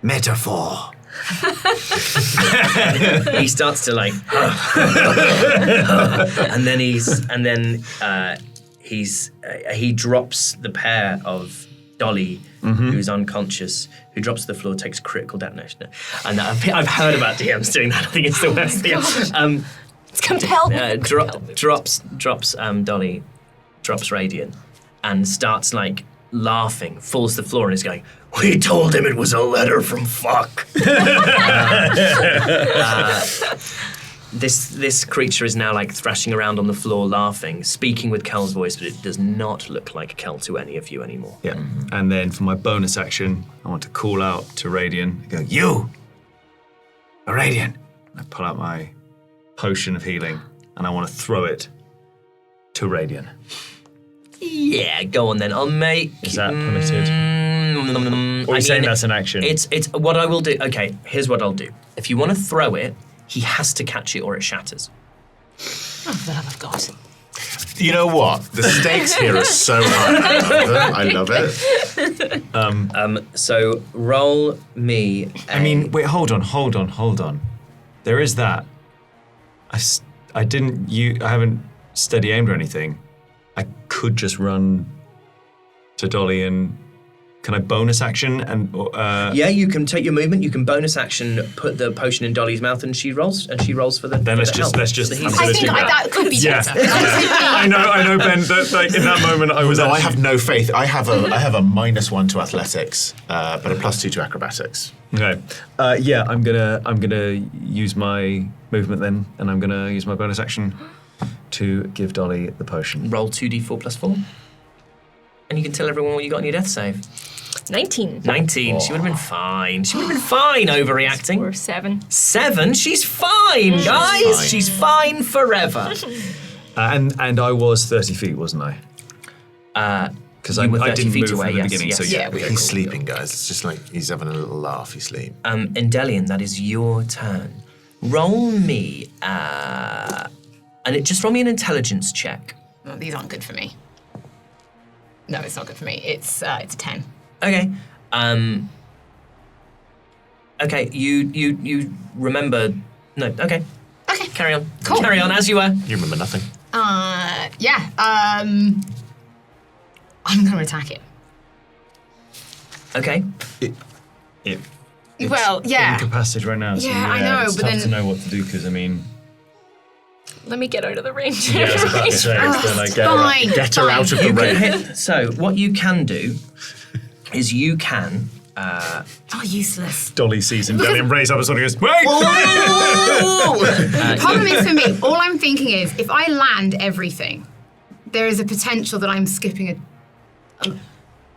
Metaphor. He starts to like, and then he drops the pair of Dolly, who's unconscious, who drops to the floor, takes critical detonation. And I've heard about DMs doing that. I think it's the worst thing. It's compelled. Drops Dolly, drops Raidion, and starts like laughing, falls to the floor, and is going, "We told him it was a letter from fuck." This creature is now like thrashing around on the floor, laughing, speaking with Kel's voice, but it does not look like Kel to any of you anymore. yeah. And then for my bonus action, I want to call out to Raidion. I go, You. Raidion. I pull out my potion of healing, and I want to throw it to Raidion. Yeah, go on then. I'll make. Is that permitted? Or are you saying that's an action? It's what I will do. Okay, here's what I'll do. If you want to throw it, he has to catch it or it shatters. Oh, for the love of God. You know what? The stakes here are so high. I love it. So roll me. I mean, wait, hold on. There is that. I haven't steady aimed or anything. I could just run to Dolly and can I bonus action and yeah, you can take your movement. You can bonus action, put the potion in Dolly's mouth, and she rolls for the. Then let's the just. health. I think that could be better. I know, Ben. That, like in that moment, I was. No, I have no faith. I have a -1 to athletics, but a +2 to acrobatics. Okay. Yeah, I'm gonna use my movement then, and I'm gonna use my bonus action to give Dolly the potion. Roll 2d4 + 4, and you can tell everyone what you got in your death save. 19. 19. She would have been fine. She would have been fine overreacting. Or 7. 7. She's fine, guys. fine. She's fine forever. And I was 30 feet, wasn't I? Because You were I 30 didn't feet move away, from the yes, beginning. yes. So Yeah, yeah. He's sleeping, guys. It's just like he's having a little laugh. He's sleeping. Endellion, that is your turn. Roll me, just roll me an intelligence check. Well, these aren't good for me. No, it's not good for me. It's a 10. Okay. Okay. You remember? No. Okay. Okay. Carry on. Cool. Carry on as you were. You remember nothing. Yeah. I'm going to attack it. Okay. It's Well, yeah. incapacitated right now. So Yeah, I know, it's but tough then- to know what to do because I mean, Let me get out of the range. yeah, I was about to say, it's like, Fine. Get her out of the You can rain. hit. So what you can do is you can. Oh, useless. Dolly sees him, Endellion raise up and sort of goes, wait! The problem is for me, all I'm thinking is if I land everything, there is a potential that I'm skipping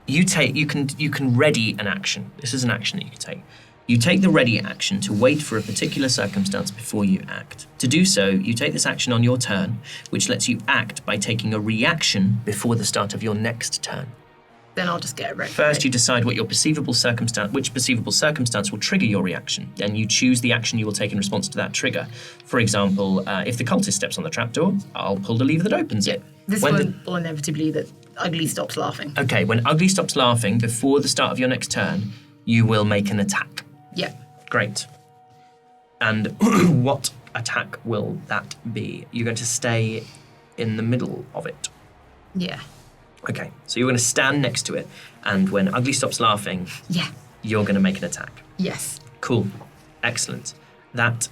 You can ready an action. This is an action that you can take. You take the ready action to wait for a particular circumstance before you act. To do so, you take this action on your turn, which lets you act by taking a reaction before the start of your next turn. Then I'll just get it ready. First, you decide which perceivable circumstance will trigger your reaction. Then you choose the action you will take in response to that trigger. For example, if the cultist steps on the trapdoor, I'll pull the lever that opens it. This one will inevitably that Ugly stops laughing. Okay, when Ugly stops laughing, before the start of your next turn, you will make an attack. Yeah. Great. And what attack will that be? You're going to stay in the middle of it. Yeah. Okay, so you're going to stand next to it, and when Ugly stops laughing, Yeah. you're going to make an attack. Yes. Cool. Excellent. That,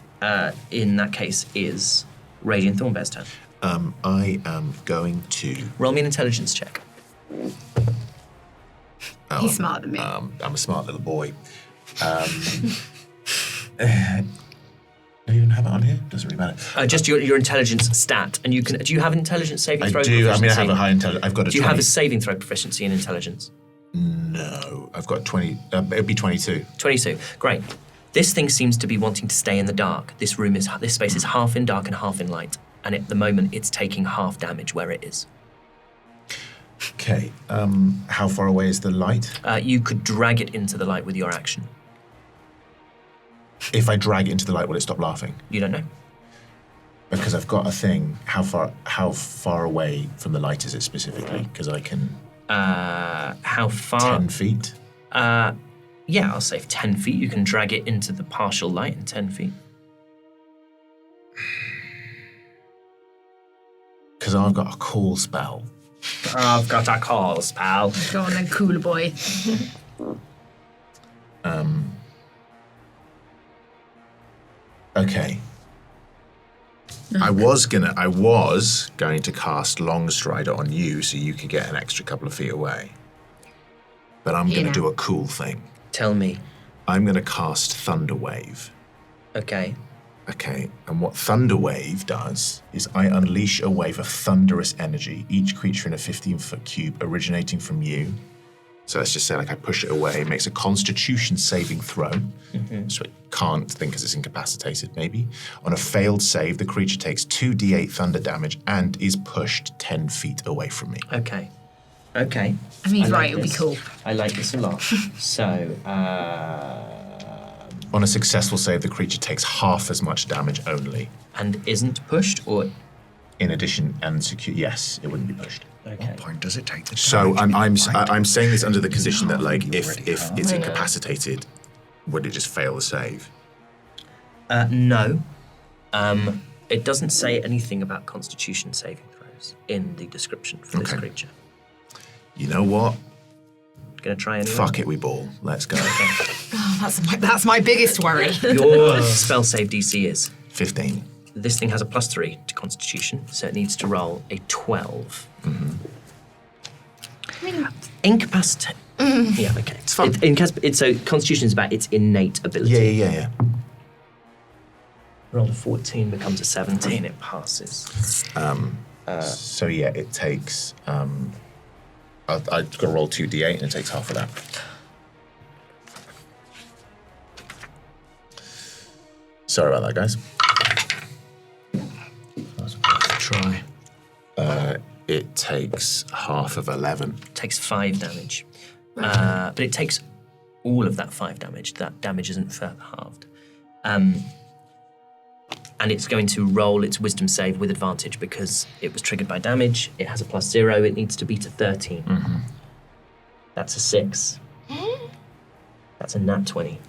in that case, is Raidion Thornbear's turn. I am going to... Roll me an intelligence check. He's smarter than me. I'm a smart little boy. Do you even have it on here? Doesn't really matter. Just your intelligence stat, and you can. Do you have an intelligence saving throw? I do. Proficiency? I have a high intelligence. I've got a. Do you 20. have a saving throw proficiency in intelligence? No, I've got 20. It'd be 22. 22. Great. This thing seems to be wanting to stay in the dark. This space is half in dark and half in light, and at the moment it's taking half damage where it is. Okay. How far away is the light? You could drag it into the light with your action. If I drag it into the light, will it stop laughing? You don't know. Because I've got a thing. How far away from the light is it specifically? Because I can. How far? 10 feet. Yeah, I'll say 10 feet. You can drag it into the partial light in 10 feet. Because I've got a cool spell. I've got a call spell. Go on then, cool boy. Okay. I was going to cast Long Strider on you so you could get an extra couple of feet away. But I'm going to do a cool thing. Tell me. I'm going to cast Thunder Wave. Okay. Okay, and what Thunder Wave does is I unleash a wave of thunderous energy, each creature in a 15-foot cube originating from you. So let's just say, like, I push it away, it makes a Constitution saving throw, so it can't think because it's incapacitated, maybe. On a failed save, the creature takes 2d8 thunder damage and is pushed 10 feet away from me. Okay. I mean, he's right, it'll be this. cool. I like this a lot. So, On a successful save, the creature takes half as much damage only. and isn't pushed, or In addition, and secure, yes, it wouldn't be pushed. okay. What point does it take the So damage? I'm saying this under the condition that, like, You if already if have. it's I know. incapacitated, would it just fail the save? No. It doesn't say anything about Constitution saving throws in the description for this Okay. creature. You know what? Gonna try anyway. Fuck it, we ball. Let's go. That's my biggest worry. Your spell save DC is. 15. This thing has a +3 to Constitution, so it needs to roll a 12. Incapacitate. Yeah, okay. It's fun. So Constitution is about its innate ability. Yeah. Roll a 14 becomes a 17. It passes. So yeah, it takes. I've got to roll 2d8 and it takes half of that. Sorry about that, guys. Try. It takes half of 11. Takes 5 damage. But it takes all of that 5 damage. That damage isn't further halved. And it's going to roll its wisdom save with advantage because it was triggered by damage. It has a +0. It needs to beat a 13. That's a 6. That's a nat 20.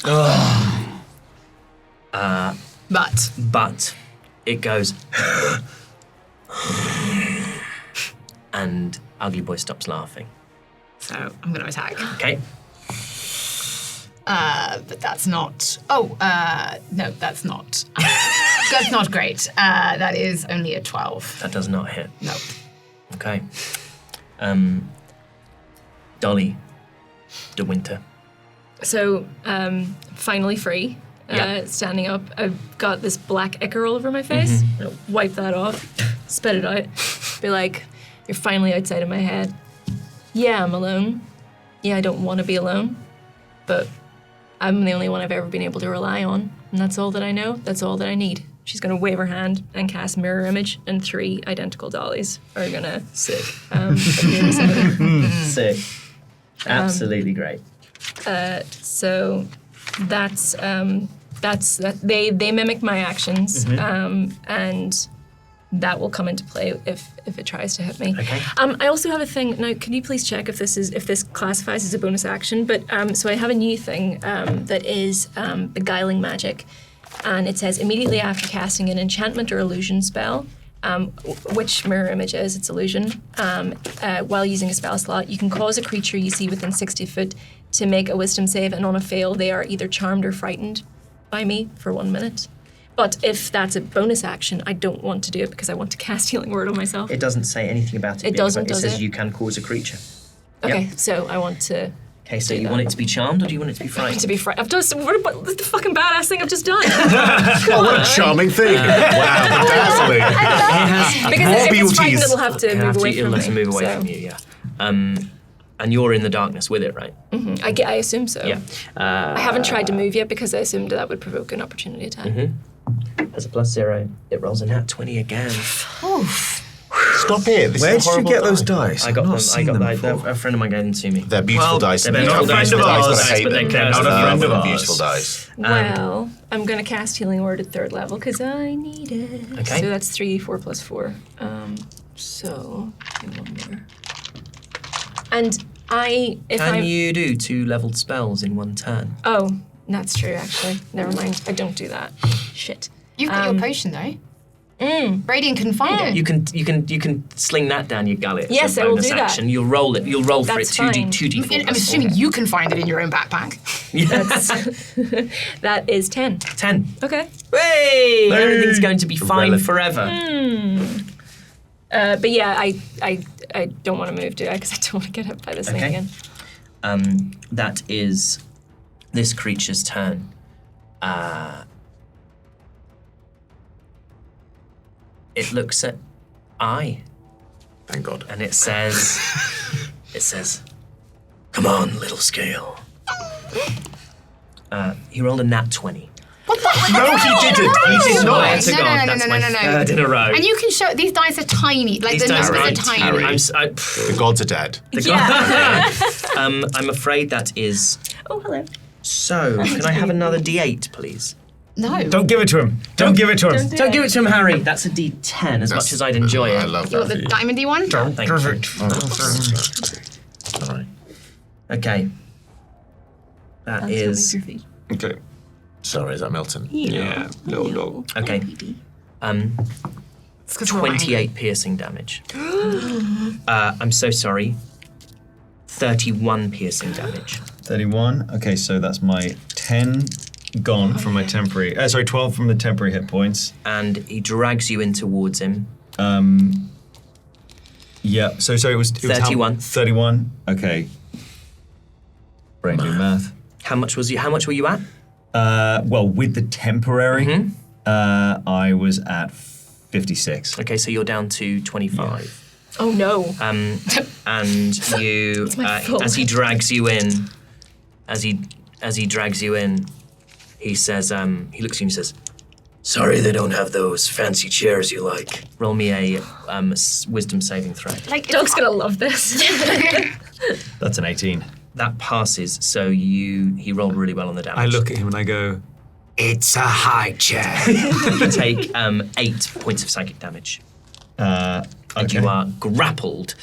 But it goes... and Ugly Boy stops laughing. So I'm going to attack. Okay. But that's not... no, that's not... that's not great. That is only a 12. That does not hit. No. Okay. Dolly. De Winter. So, finally free. Yeah. Standing up, I've got this black ichor all over my face. I'll wipe that off, spit it out, be like, you're finally outside of my head. Yeah, I'm alone. Yeah, I don't want to be alone. But I'm the only one I've ever been able to rely on. And that's all that I know. That's all that I need. She's going to wave her hand and cast Mirror Image, and 3 identical dollies are going to appear beside her. Sick. Absolutely great. So that's that. They mimic my actions, and that will come into play if it tries to hit me. Okay. I also have a thing now. Can you please check if this classifies as a bonus action? But so I have a new thing that is beguiling magic, and it says immediately after casting an enchantment or illusion spell. Which mirror image is its illusion. While using a spell slot, you can cause a creature you see within 60 foot to make a wisdom save, and on a fail, they are either charmed or frightened by me for 1 minute. But if that's a bonus action, I don't want to do it because I want to cast Healing Word on myself. It doesn't say anything about it. It doesn't, It does says it? you can cause a creature. Okay, Yep. so I want to. Okay, so do you that. want it to be charmed or do you want it to be frightened? To be frightened. I've just. What about the fucking badass thing I've just done? Oh, what a charming thing. Wow, dazzling. Because More if it's frightened, beauties. it'll have to move away It'll from have me. to move away so. from you, yeah. And you're in the darkness with it, right? I assume so. Yeah. I haven't tried to move yet because I assumed that would provoke an opportunity attack. As a +0, it rolls a nat 20 again. Stop it. This Where is a did you horrible get those die. dice? I got I've them. not seen them before. A friend of mine gave them to me. They're beautiful dice. they're not Beautiful a friend dice. of The dice, ours, but I hate but them. they're not a friend of They're ours. beautiful dice. Well, I'm going to cast Healing Word at 3rd level because I need it. Okay. So that's 3d4 plus 4. So, give me one more. And if Can I'm... you do 2 leveled spells in 1 turn? Oh, that's true, actually. Never mind. I don't do that. Shit. You've got your potion though. Raidion can find it. You can sling that down your gullet. Yes, as a I will bonus do that. action. You'll roll it. You'll roll for it That's 2d4. I'm plus assuming 4. you can find it in your own backpack. That is 10. 10. Okay. Hey! Everything's going to be fine Relic. forever. But yeah, I don't want to move, do I? Because I don't want to get hit by this thing Okay. again. That is this creature's turn. It looks at I Thank God. and it says, "Come on, little scale." He rolled a nat 20. What the heck? No, he didn't. He did Swear not. to No, God, no, that's no, my no, no, no. third in a row. And you can show these dice are tiny. Like These the dice numbers are are tiny. The gods are dead. I'm afraid that is. Oh, hello. So, can I have another D8, please? No. Don't give it to him. Don't give it to him. Don't give it to him, Harry. That's a D10, as much as I'd enjoy it. I love You want the that. diamondy one? Thank you. All right. Okay. That is. Okay. Sorry, is that Milton? Yeah. No. Okay. It's 'cause we're all angry. 28 piercing damage. I'm so sorry. 31 piercing damage. 31. Okay, so that's my 10 gone from my temporary. 12 from the temporary hit points. And he drags you in towards him. Yeah. So it was 31. 31. Okay. Brain do math. How much were you at? Well, with the temporary, I was at 56. Okay, so you're down to 25. Oh no. And you, my fault. as he drags you in, he says, he looks at you and says, "Sorry, they don't have those fancy chairs you like." Roll me a wisdom saving throw. Like, Doug's gonna love this. That's an 18. That passes. So he rolled really well on the damage. I look at him and I go, It's a high chair. You take 8 points of psychic damage. And okay. you are grappled.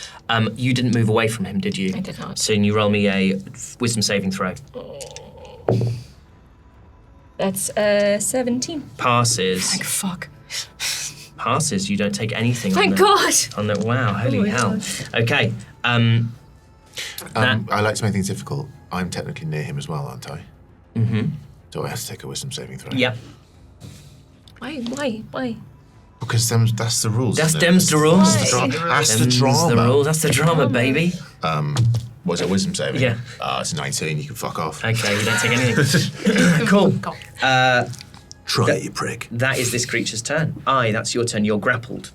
You didn't move away from him, did you? I did not. So you roll me a wisdom saving throw. That's 17. Passes. Thank fuck. Passes. You don't take anything. Thank on God. On the wow, holy my hell. God. Okay. I like to make things difficult. I'm technically near him as well, aren't I? Mm-hmm. Do I have to take a wisdom saving throw? Yep. Why? Because that's the rules. That's isn't it? them's the rules. That's the drama. That's the Them's drama. the rules. That's the drama, baby. Was it wisdom saving? Yeah. It's 19. You can fuck off. Okay, you don't take anything. Cool. Try it, you prick. That is this creature's turn. That's your turn. You're grappled.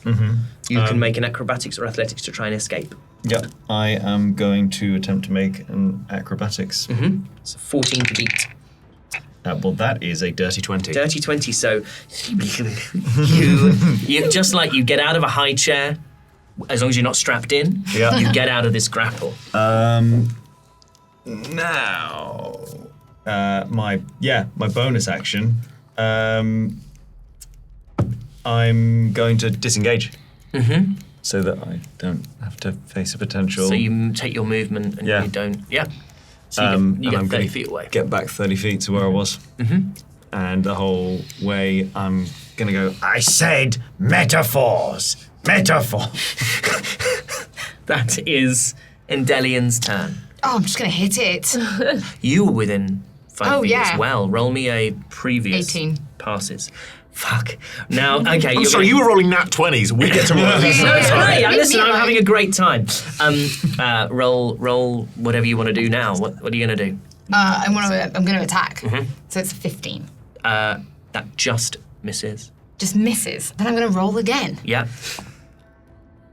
Mm-hmm. You can make an acrobatics or athletics to try and escape. Yep. I am going to attempt to make an acrobatics. It's a 14 to beat. Well, that is a dirty 20. Dirty 20, so you just like you get out of a high chair, as long as you're not strapped in, Yeah. you get out of this grapple. Now, my bonus action. I'm going to disengage. Mm-hmm. So that I don't have to face a potential. So you take your movement and you don't. Yeah. So you get 30 feet away. Get back 30 feet to where I was. Mm-hmm. And the whole way I'm going to go, I said metaphors. Metaphor. That is Endellion's turn. Oh, I'm just going to hit it. You were within 5 feet yeah. as well. Roll me a previous 18. Passes. Fuck. Now, okay. I'm sorry, you were rolling nat 20s. We get to roll. No, it's great. Listen, I'm alone. having a great time. Roll whatever you want to do now. What are you going to do? I'm going to attack. So it's 15. That just misses. Just misses. Then I'm going to roll again. Yeah,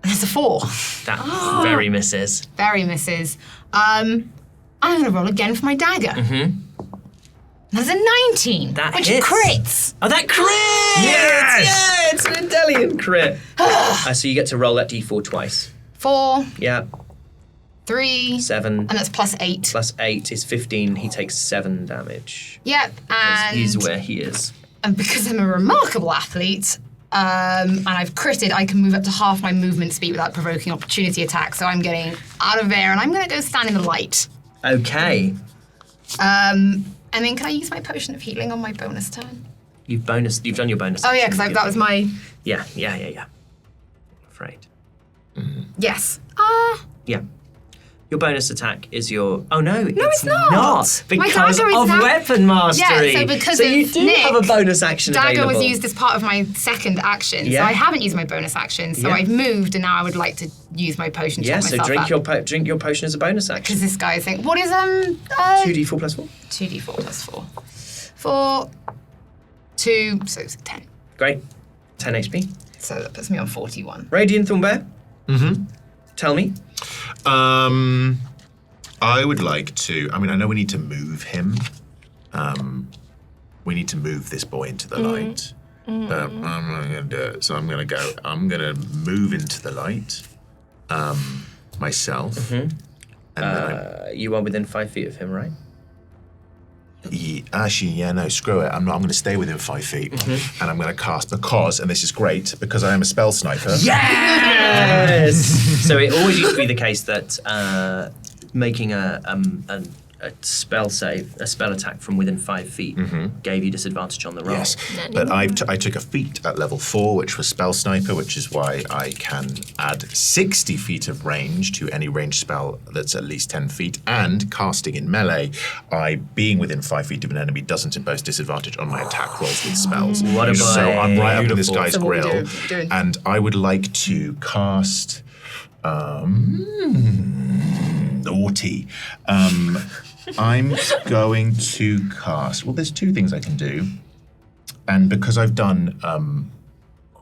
And it's a 4. that very misses. Very misses. I'm going to roll again for my dagger. That's a 19, That which hits. crits. Oh, that crit! Yes! Yeah, it's an Endellion crit. So you get to roll that d4 twice. 4, Yeah, 3, 7 and that's plus 8. plus 8 is 15. He takes 7 damage. Yep, and He's where he is. And because I'm a remarkable athlete, and I've critted, I can move up to half my movement speed without provoking opportunity attack. So I'm getting out of there, and I'm going to go stand in the light. Okay. And then can I use my potion of healing on my bonus turn? You've done your bonus. Oh yeah, action. because that was my Yeah. I'm afraid. yes. Yeah. Your bonus attack is your. Oh no, it's not. My because dagger is of now- weapon mastery. Yeah, so because you of do Nick, have a bonus action Dagger available. was used as part of my second action, Yeah. so I haven't used my bonus action. So Yeah. I've moved, and now I would like to use my potion to Yeah. top So myself drink up. your your potion as a bonus action. Because this guy is saying, what is 2d4 plus 4. 2d4 plus 4. 4, 2, so it's 10. Great. 10 HP. So that puts me on 41. Raidion Thornbear. Mm-hmm. Tell me. I would like to. I mean, I know we need to move him. We need to move this boy into the light. But I'm not going to do it. So I'm going to move into the light myself. And then You are within 5 feet of him, right? no, screw it. I'm going to stay within 5 feet. And I'm going to cast and this is great, because I am a spell sniper. Yes! So it always used to be the case that making a spell save, a spell attack from within 5 feet gave you disadvantage on the roll. Yes, but I took a feat at level 4, which was Spell Sniper, which is why I can add 60 feet of range to any ranged spell that's at least 10 feet, and casting in melee, being within 5 feet of an enemy doesn't impose disadvantage on my attack rolls with spells. What a So boy. I'm right up in this Beautiful. guy's So what grill, we're doing. and I would like to cast... naughty. I'm going to cast. Well, there's 2 things I can do, and because I've done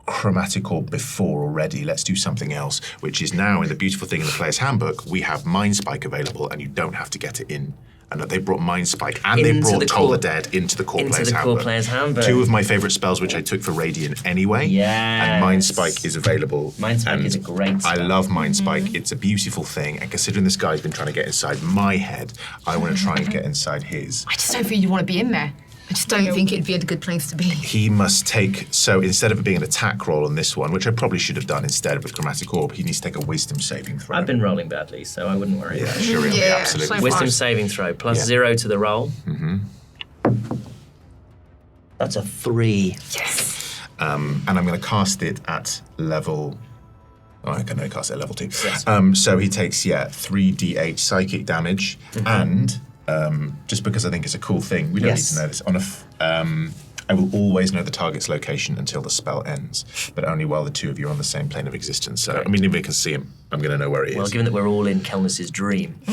chromatic orb before already, let's do something else. Which is now in the beautiful thing in the player's handbook, we have Mind Spike available, and you don't have to get it in. And they brought Mind Spike and they Into brought the Toll core- the Dead into the core into player's the core handbook. player's handbook. 2 of my favourite spells, which I took for Raidion anyway. Yes. And Mind Spike is available. Mind Spike and is a great I spell. love Mind Spike. It's a beautiful thing. And considering this guy's been trying to get inside my head, I want to try and get inside his. I just don't think you want to be in there. I just don't think it'd be a good place to be. He must take, so instead of it being an attack roll on this one, which I probably should have done instead with Chromatic Orb, he needs to take a wisdom saving throw. I've been rolling badly, so I wouldn't worry. Yeah, sure, he'll be Yeah, absolutely so Wisdom far. saving throw, plus Yeah. 0 to the roll. That's a 3. Yes. And I'm going to cast it at level... Oh, I can only cast it at level 2. Yes. So he takes, 3d8 psychic damage, and just because I think it's a cool thing, we don't Yes. need to know this, I will always know the target's location until the spell ends, but only while the 2 of you are on the same plane of existence. So, I mean, if we can see him, I'm going to know where he is. Well, given that we're all in Kelnys' dream, So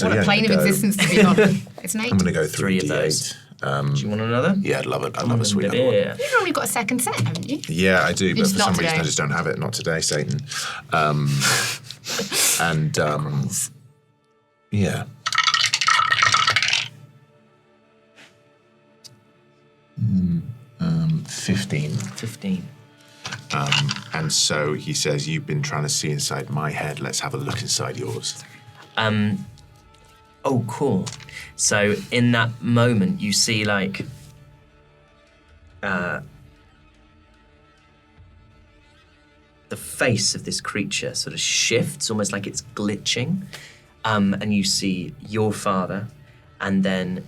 What yeah, a plane of I'm gonna go- existence to be on. It's an 8. I'm going to go 3 of 3d8. those. Do you want another? Yeah, I'd love it. I'd love a sweet other one. Yeah. You've normally got a second set, haven't you? Yeah, I do, but Just for not some reason today. I just don't have it. Not today, Satan. Yeah. 15. 15. And so he says, you've been trying to see inside my head. Let's have a look inside yours. Oh, cool. So in that moment, you see like the face of this creature sort of shifts, almost like it's glitching, and you see your father, and then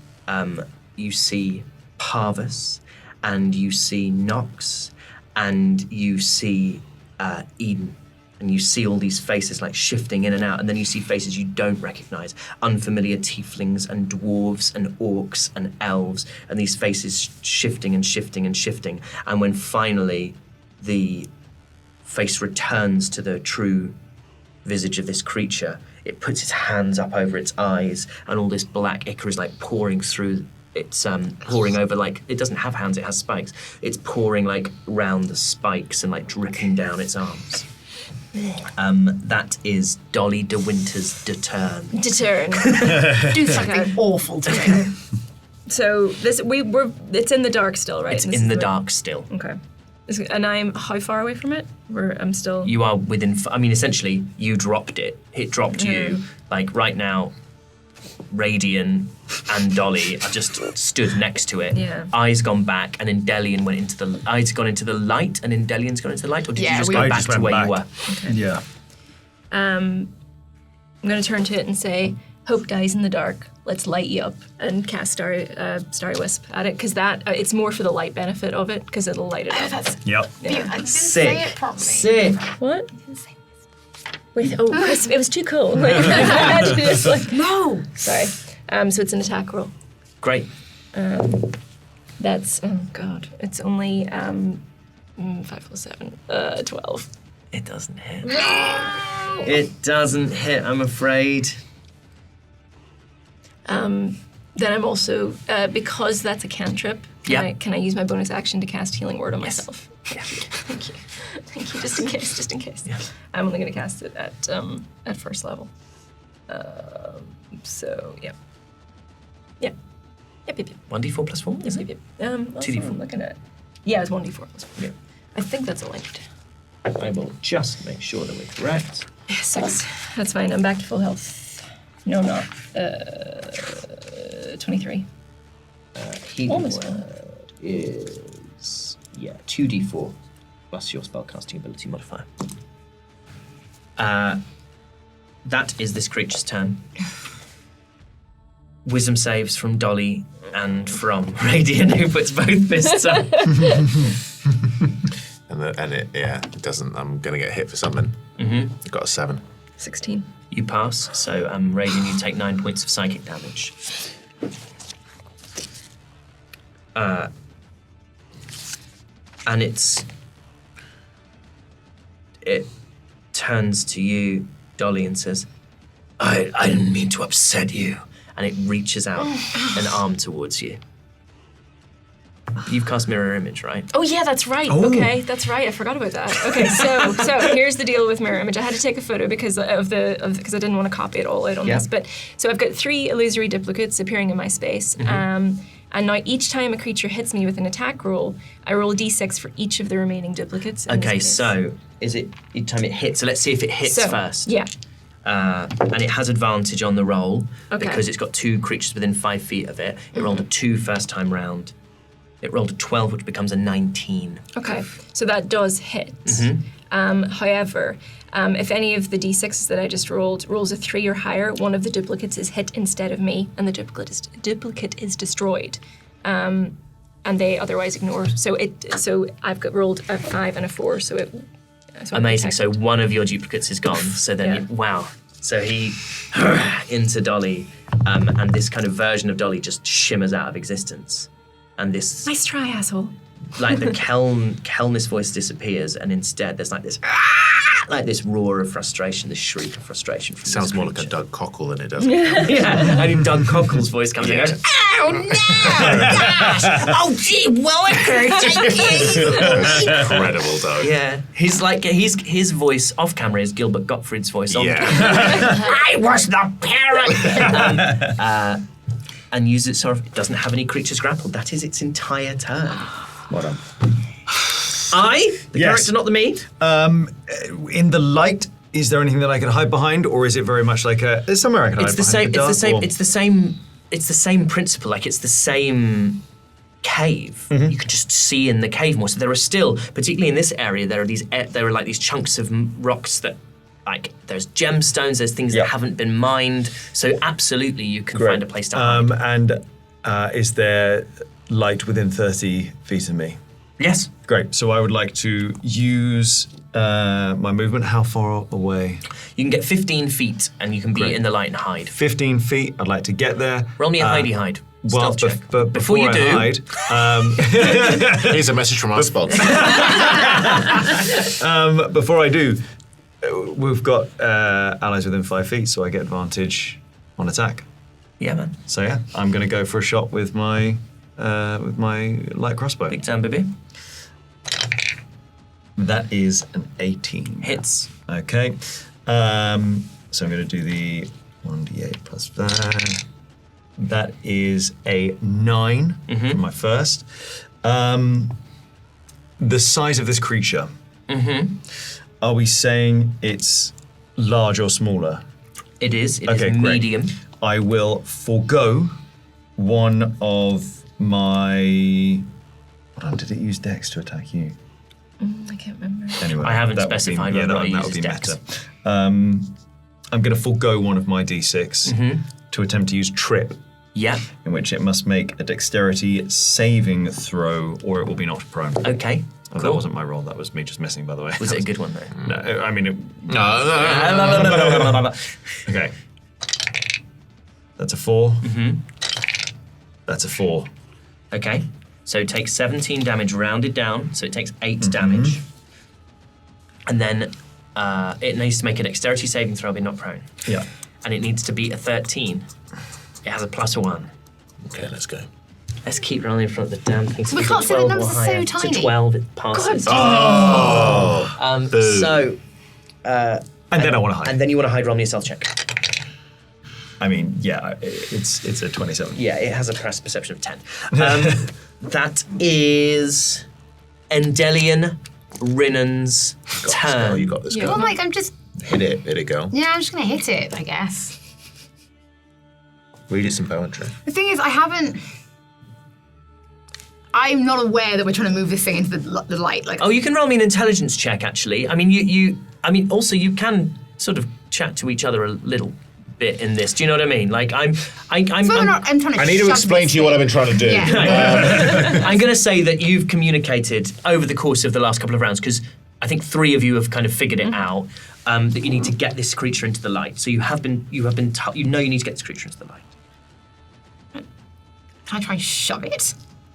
you see Parvus, and you see Nox, and you see Eden. And you see all these faces like shifting in and out, and then you see faces you don't recognize, unfamiliar tieflings and dwarves and orcs and elves, and these faces shifting and shifting and shifting. And when finally the face returns to the true visage of this creature, it puts its hands up over its eyes, and all this black ichor is like pouring through. It's pouring over, like, it doesn't have hands, it has spikes. It's pouring like round the spikes and like dripping down its arms. That is Dolly de Winter's Deturn. Do something awful to me. So it's in the dark still, right? It's in the dark still. Okay. And I'm how far away from it? I'm still. You are within. I mean, essentially, you dropped it. It dropped you. Like right now, Raidion and Dolly are just stood next to it. Yeah. Eyes gone back, and Endellion went into the. Eyes gone into the light, and Endellion's gone into the light, or did you just go back to where you were? Okay. Yeah. I'm going to turn to it and say, "Hope dies in the dark. Let's light you up," and cast Starry Wisp at it, because that it's more for the light benefit of it, because it'll light it up. That's Yep. I didn't Sick. say it properly. Sick. What? Wait, wisp. It was too cool. Like, I had to just like. No. Sorry. So it's an attack roll. Great. That's god. It's only 5 plus 7, 12. It doesn't hit. It doesn't hit, I'm afraid. Then I'm also because that's a cantrip. Can I use my bonus action to cast Healing Word on myself? Yeah. Thank you. Thank you. Just in case. Yeah. I'm only going to cast it at first level. So yeah. Yep. 1d4 plus 4, is it? Yep. 2d4. I'm looking at. Yeah, it's 1d4 plus 4. Yeah. I think that's all I need. I will just make sure that we're correct. Yeah, 6. That's fine. I'm back to full health. No, I'm not. 23. Healing Almost Word is 2d4 plus your spellcasting ability modifier. That is this creature's turn. Wisdom saves from Dolly and from Raidion, who puts both fists up. and it doesn't. I'm gonna get hit for something. Mm-hmm. Got a 7. 16. You pass, so Raidion, you take 9 points of psychic damage. And it turns to you, Dolly, and says, I didn't mean to upset you. And it reaches out an arm towards you. You've cast Mirror Image, right? Oh yeah, that's right. Oh. Okay, that's right. I forgot about that. Okay, so here's the deal with Mirror Image. I had to take a photo because because I didn't want to copy it all out on this. But so I've got 3 illusory duplicates appearing in my space. And now each time a creature hits me with an attack roll, I roll a d6 for each of the remaining duplicates. Okay, so is it each time it hits? So let's see if it hits first. Yeah. And it has advantage on the roll Okay. because it's got 2 creatures within 5 feet of it. It rolled a 2 first time round. It rolled a 12, which becomes a 19. Okay, so that does hit. Mm-hmm. However, if any of the d6s that I just rolled rolls a 3 or higher, one of the duplicates is hit instead of me, and the duplicate is destroyed. And they otherwise ignore. So I've rolled a 5 and a 4. So it. So amazing. So one of your duplicates is gone. So then, wow. So he into Dolly, and this kind of version of Dolly just shimmers out of existence. And this, nice try, asshole. like the Kelnys voice disappears, and instead there's like this, like this roar of frustration, this shriek of frustration. From Sounds this more like a creature. Doug Cockle than it does. Yeah, and Doug Cockle's voice comes in and goes, Oh no! Gosh! Oh gee, Willikers! Incredible, Doug. yeah. He's like his voice off camera is Gilbert Gottfried's voice on camera. I was the parrot! And use it sort of. It doesn't have any creatures grappled. That is its entire turn. Well done. The Yes. character, not the me. In the light is there anything that I can hide behind, or is it very much like there's somewhere I can hide It's the behind? same. It's the same principle. Like it's the same cave. You can just see in the cave more. So there are still, particularly in this area, there are like these chunks of rocks that, like, there's gemstones. There's things that haven't been mined. So absolutely, you can find a place to hide. And is there light within 30 feet of me? Yes. Great. So I would like to use my movement. How far away? You can get 15 feet, and you can be in the light and hide. 15 feet. I'd like to get there. Roll me a hidey hide. Well, Stealth check. but Before you I do, hide, Here's a message from our sponsor. before I do, we've got allies within 5 feet, so I get advantage on attack. yeah, man. So yeah, I'm going to go for a shot with my light crossbow. Big time, baby. That is an 18. Hits. Okay. So I'm going to do the 1d8 plus that. That is a 9 for my first. The size of this creature. Are we saying it's large or smaller? It is. It Okay, is great. medium. I will forego one of my... Hold on, did it use Dex to attack you? I can't remember. Anyway, I haven't that would specified be, whether that it would uses be Dex. meta. I'm going to forego one of my d6 to attempt to use trip, Yeah. in which it must make a dexterity saving throw, or it will be knocked prone. Okay. Oh, that wasn't my roll. That was me just missing, by the way. Was it a good one though? No, I mean, No. okay. That's a 4. That's a 4. Okay. So it takes 17 damage rounded down, so it takes 8 damage. And then it needs to make a dexterity saving throw, but not prone. Yeah. And it needs to beat a 13. It has a +1. Okay, let's go. Let's keep rolling in front of the damn thing. So We if can't it's say the 12 or numbers are so higher. tiny. To 12, it passes. Boo. So, And then I want to hide. and then you want to hide, roll me a stealth check. I mean, yeah, it's a 27. Yeah, it has a perception of 10. That is Endellion Rinnan's Girl, turn. you got this, Well, girl. like, I'm just, Hit it, girl. yeah, I'm just going to hit it, I guess. Read it some poetry. The thing is, I'm not aware that we're trying to move this thing into the light. Like, Oh, you can roll me an intelligence check, actually. I mean, also you can sort of chat to each other a little bit in this. Do you know what I mean? Like, I'm I'm trying to I need to shove explain this to you what I've thing. been trying to do. Yeah. I'm going to say that you've communicated over the course of the last couple of rounds, because I think 3 of you have kind of figured it out, that you need to get this creature into the light. So you know you need to get this creature into the light. Can I try and shove it?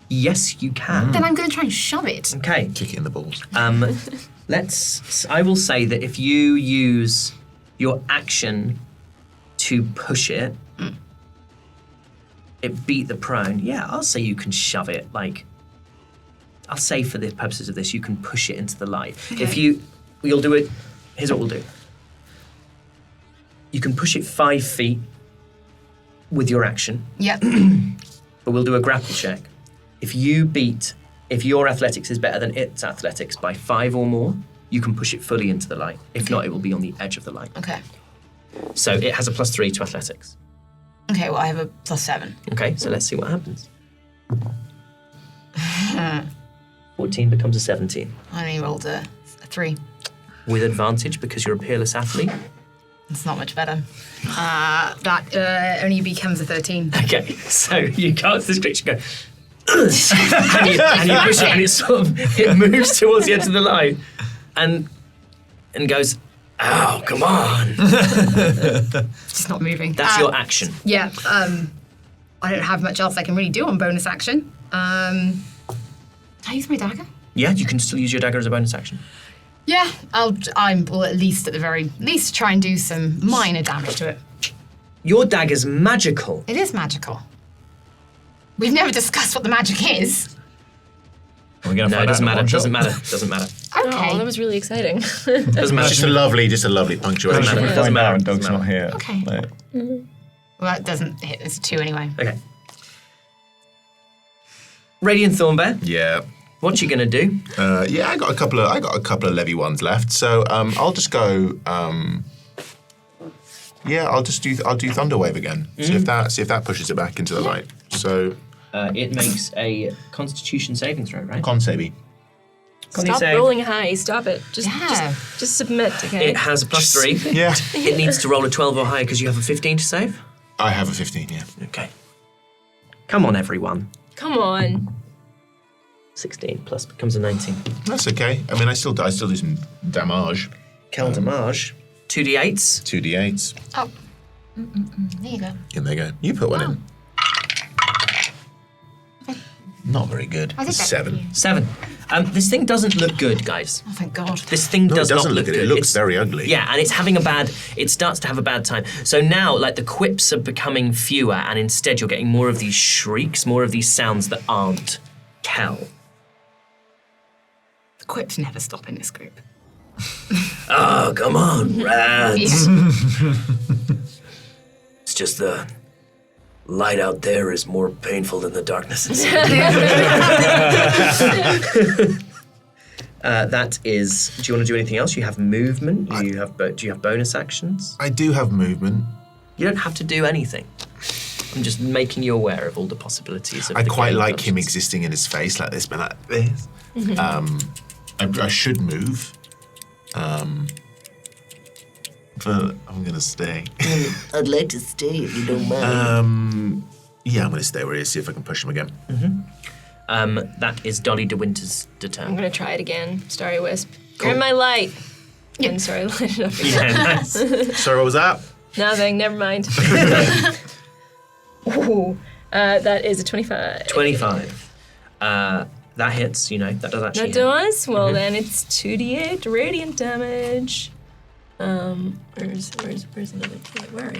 Yes, you can. Then I'm going to try and shove it. Okay. Kick it in the balls. I will say that if you use your action to push it, it beat the prone. Yeah, I'll say you can shove it. Like, I'll say for the purposes of this, you can push it into the light. Okay. If you'll do it. Here's what we'll do. You can push it 5 feet with your action, Yep. but we'll do a grapple check. If your athletics is better than its athletics by 5 or more, you can push it fully into the light. If not, it will be on the edge of the light. Okay. So it has a +3 to athletics. Okay, well, I have a +7. Okay, so let's see what happens. 14 becomes a 17. I only rolled a 3. With advantage because you're a peerless athlete. It's not much better. That only becomes a 13. Okay, so you cast this creature, go, and you push it, and it moves towards the edge of the light, and goes, "Oh, come on!" It's just not moving. That's your action. Yeah. I don't have much else I can really do on bonus action. Can I use my dagger? Yeah, you can still use your dagger as a bonus action. Yeah, I will at the very least try and do some minor damage to it. Your dagger's magical. It is magical. We've never discussed what the magic is. Are we going to No, find it doesn't out matter. in one Doesn't shot? matter. Doesn't matter. Okay. Oh, that was really exciting. Doesn't matter. Just a lovely punctuation. Doesn't matter. We find out and Doesn't Doug's matter. not here. Okay. Like, Well, that doesn't hit. It's a 2 anyway. Okay. Radiant Thornbear. Yeah. What you gonna do? Yeah, I got a couple of levy ones left. So I'll just go. I'll do Thunderwave again. See if that pushes it back into the light. So It makes a Constitution saving throw, right? con savey. Stop rolling high. Stop it. Just submit. Okay. It has a +3. Yeah. It needs to roll a 12 or higher because you have a 15 to save. I have a 15. Yeah. Okay. Come on, everyone. Come on. 16 plus becomes a 19. That's okay. I mean, I still do some damage. Kel damage. 2d8s. 2d8s. Oh. There you go. And there you go. You put one in. Not very good. I think that's 7. 7. This thing doesn't look good, guys. Oh, thank God. This thing No, does it doesn't not look look good. good. It looks very ugly. Yeah, and it starts to have a bad time. So now, like, the quips are becoming fewer, and instead you're getting more of these shrieks, more of these sounds that aren't Kel. The quips never stop in this group. Oh, come on, rats. Yeah. It's just the light out there is more painful than the darkness inside. That is. Do you want to do anything else? You have movement. Do you have bonus actions? I do have movement. You don't have to do anything. I'm just making you aware of all the possibilities. Of I the quite game like options. him existing in his face like this, but like this. I should move. But I'm gonna stay. I'd like to stay if you don't mind. Yeah, I'm gonna stay where he is. See if I can push him again. That is Dolly de Winter's I'm turn. gonna try it again. Starry Wisp. You're in my light. Yeah. And sorry, light it up again. Yeah, nice. Sorry, what was that? Nothing. Never mind. Ooh, that is a 25. 25. That hits. You know that does actually. That hit. does? Well, then it's 2d8 radiant damage. Where's another d8? Where are you?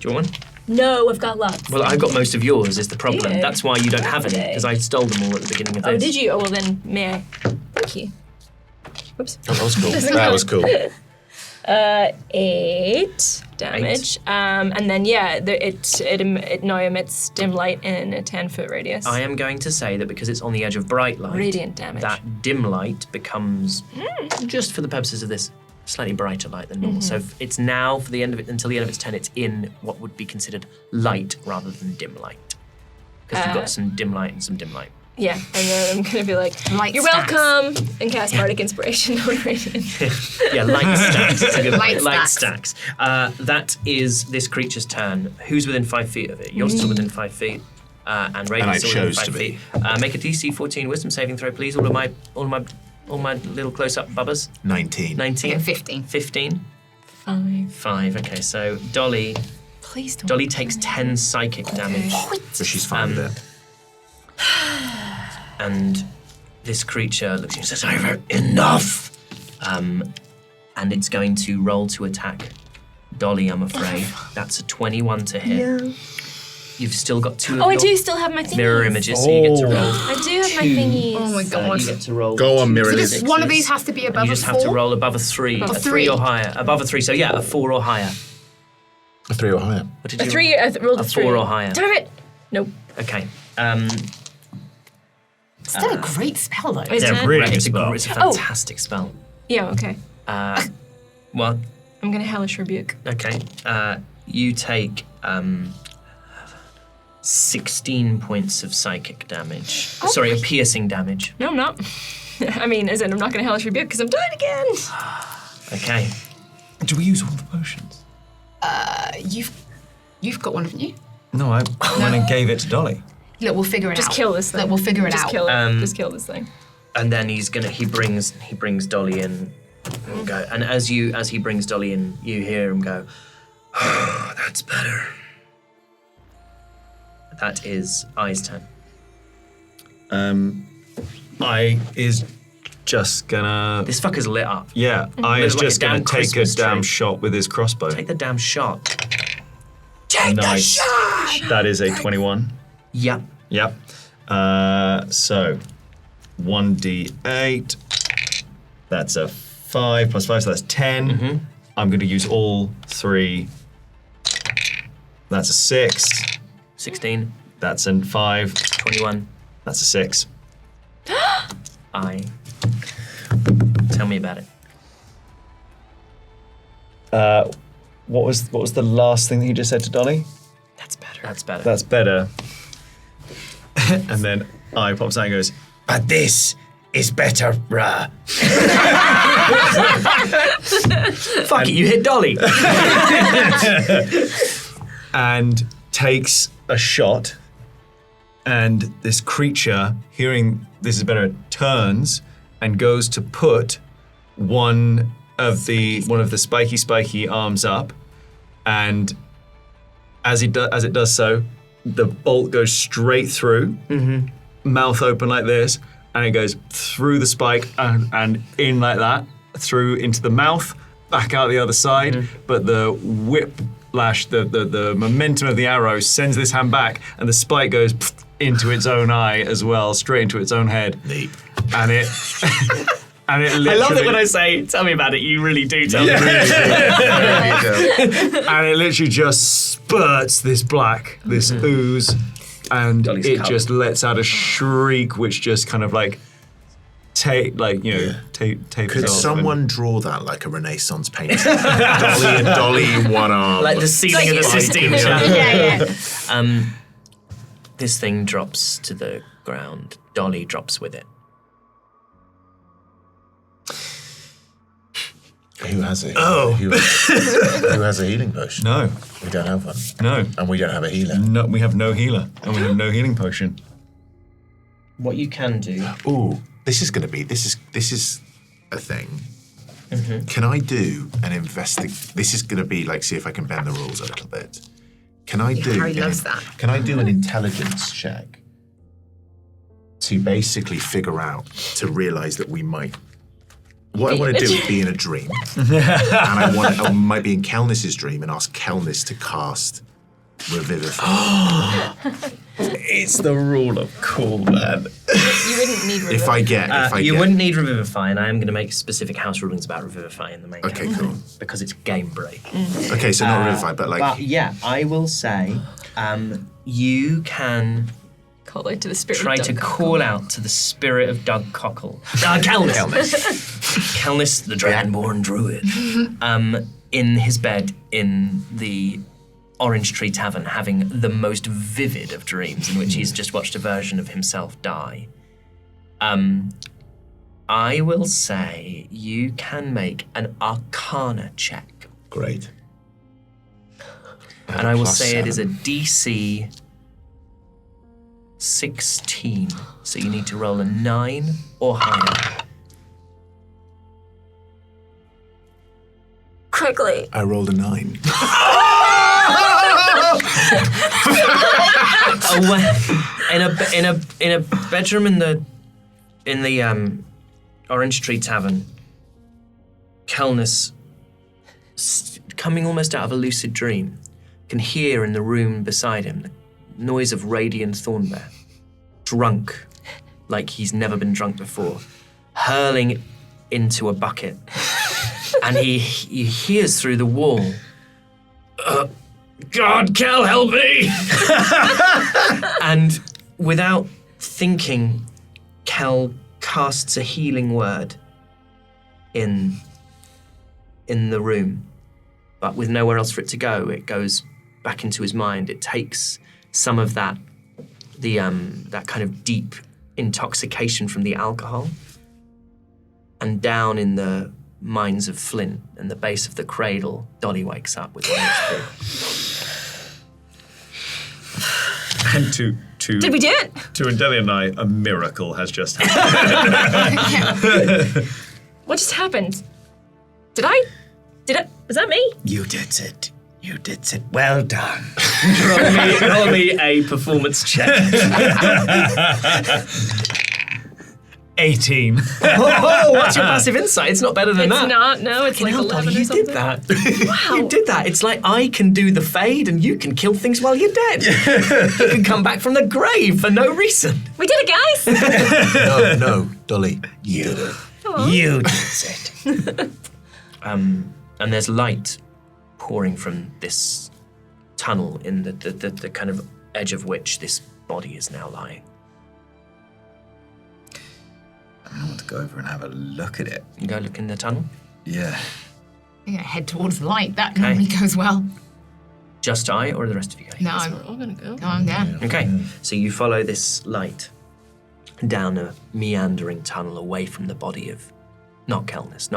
Do you want one? No, I've got lots. Well, I've got most of yours. Is the problem? Yeah. That's why you don't have any Okay. because I stole them all at the beginning of this. Oh, did you? Oh, well then, may I? Thank you. Whoops. Oh, that was cool. That was cool. 8 damage. And then, yeah, it now emits dim light in a 10-foot radius. I am going to say that because it's on the edge of bright light, Radiant damage. that dim light becomes, just for the purposes of this, slightly brighter light than normal. So it's now, for the end of it, until the end of its turn, it's in what would be considered light rather than dim light. Because you've got some dim light and some dim light. Yeah, and then I'm going to be like, Light you're stacks. welcome, and cast Bardic Inspiration on Radiant. Yeah, light stacks. It's a good Light point. Light stacks. stacks. That is this creature's turn. Who's within 5 feet of it? You're still within 5 feet. And Raiden's And I still within chose 5 to be. feet. Make a DC 14 Wisdom saving throw, please. All my little close-up bubbers. 19. 19. Okay, 15. 15. 5. 5. Okay, so Dolly Please don't. Dolly takes 10 psychic damage. So she's fine with it. And this creature looks at you and says, "Over, enough!" And it's going to roll to attack Dolly, I'm afraid. That's a 21 to hit. Yeah. You've still got 2 of Oh, I your do still have my thingies. mirror images, so you get to roll. I do have my thingies. Oh my God. You get to roll. Go on, 2 mirror So image. this, one of these has to be above You a just 4? have to roll above a 3. Above A a 3 or 3. higher. Above a 3, so yeah, a 4 or higher. A 3 or higher. What did A you 3, I rolled a 3. 4 or higher. Damn it! Nope. Okay. Still a great spell, though. Is Yeah, it? really good It's a spell. fantastic spell. Yeah, okay. Well, I'm going to Hellish Rebuke. okay. You take 16 points of psychic damage. Sorry, of piercing damage. No, I'm not. I mean, as in, I'm not going to Hellish Rebuke because I'm dying again. Okay. Do we use all the potions? You've got one, haven't you? No, I went and gave it to Dolly. Look, we'll figure it Just out. kill this thing. Look, we'll figure it Just out. kill it. Just kill this thing. And then he brings Dolly in and go. And as he brings Dolly in, you hear him go, "Oh, that's better." That is Ai's turn. I is just gonna. This fucker's lit up. Yeah, I is Looks like just a damn gonna take a Christmas damn tree. shot with his crossbow. Take the damn shot. Nice. That is a 21. Yep. Yep. So 1d8. That's a 5 plus 5, so that's 10. I'm going to use all 3. That's a 6. 16. That's a 5. 21. That's a 6. Tell me about it. What was the last thing that you just said to Dolly? That's better. That's better. That's better. And then I pops out and goes, But this is better, bruh. Fuck it, you hit Dolly. and takes a shot, and this creature, hearing this is better, turns and goes to put one of the spiky arms up, and as it does so, the bolt goes straight through, mouth open like this, and it goes through the spike and in like that, through into the mouth, back out the other side, but the whiplash, the momentum of the arrow sends this hand back, and the spike goes into its own eye as well, straight into its own head. Neat. And it and it literally, I love it when I say, tell me about it, you really do tell me. and it literally just spurts this black, this ooze, and Dolly's it covered. just lets out a shriek, which just kind of like tapers Could off. someone draw that like a Renaissance painting? Dolly in one arm. Like the ceiling of the Sistine Yeah, Chapel. yeah. This thing drops to the ground. Dolly drops with it. Who has it? Oh. Who has a healing potion? No, We don't have one. no, And we don't have a healer. no. We have no healer, and we have no healing potion. What you can do. Ooh, this is a thing. Can I do an This is gonna be like, see if I can bend the rules a little bit. Can I do? Harry loves that. Can I do an intelligence check to basically figure out, to realize that we might? What I want to do is be in a dream, and I might be in Kelnys' dream and ask Kelnys to cast Revivify. It's the rule of cool, man. You wouldn't need If I get, You wouldn't need Revivify, and I am going to make specific house rulings about Revivify in the main Okay, campaign, cool. because it's game break. Okay, so not Revivify, but like. But yeah, I will say you can Call out to the spirit. try of to Doug call out to the spirit of Doug Cockle. Kelnys. Kelnys, the Dragonborn druid, in his bed in the Orange Tree Tavern, having the most vivid of dreams in which he's just watched a version of himself die. I will say you can make an Arcana check. Great. And I will Plus say it is a 7. DC 16. So you need to roll a 9 or higher. Quickly. I rolled a 9. In a bedroom in the Orange Tree Tavern, Kelnys, coming almost out of a lucid dream, can hear in the room beside him the noise of Raidion Thornbear, drunk like he's never been drunk before, hurling into a bucket. And he hears through the wall, God, Kel, help me! And without thinking, Kel casts a healing word in the room, but with nowhere else for it to go, it goes back into his mind. It takes some of that kind of deep intoxication from the alcohol, and down in the mines of Flint and the base of the cradle, Dolly wakes up with 1 HP. And to Did we do it? To Endellion and I, a miracle has just happened. What just happened? Did I? Was that me? You did it. You did it. Well done. roll me a performance check. 18. Oh, what's your passive insight? It's not better than It's that. not. No, it's like 11 Dolly, or you something. did that. Wow. You did that. It's like I can do the fade and you can kill things while you're dead. You can come back from the grave for no reason. We did it, guys. No, Dolly, you did it. You did it. And there's light pouring from this tunnel in the kind of edge of which this body is now lying. I want to go over and have a look at it. You go look in the tunnel. Yeah. I'm gonna head towards the light. That normally goes well. Just I, or are the rest of you going? No, I'm We're all gonna go. going down. Okay, so you follow this light down a meandering tunnel away from the body of not Kelnys.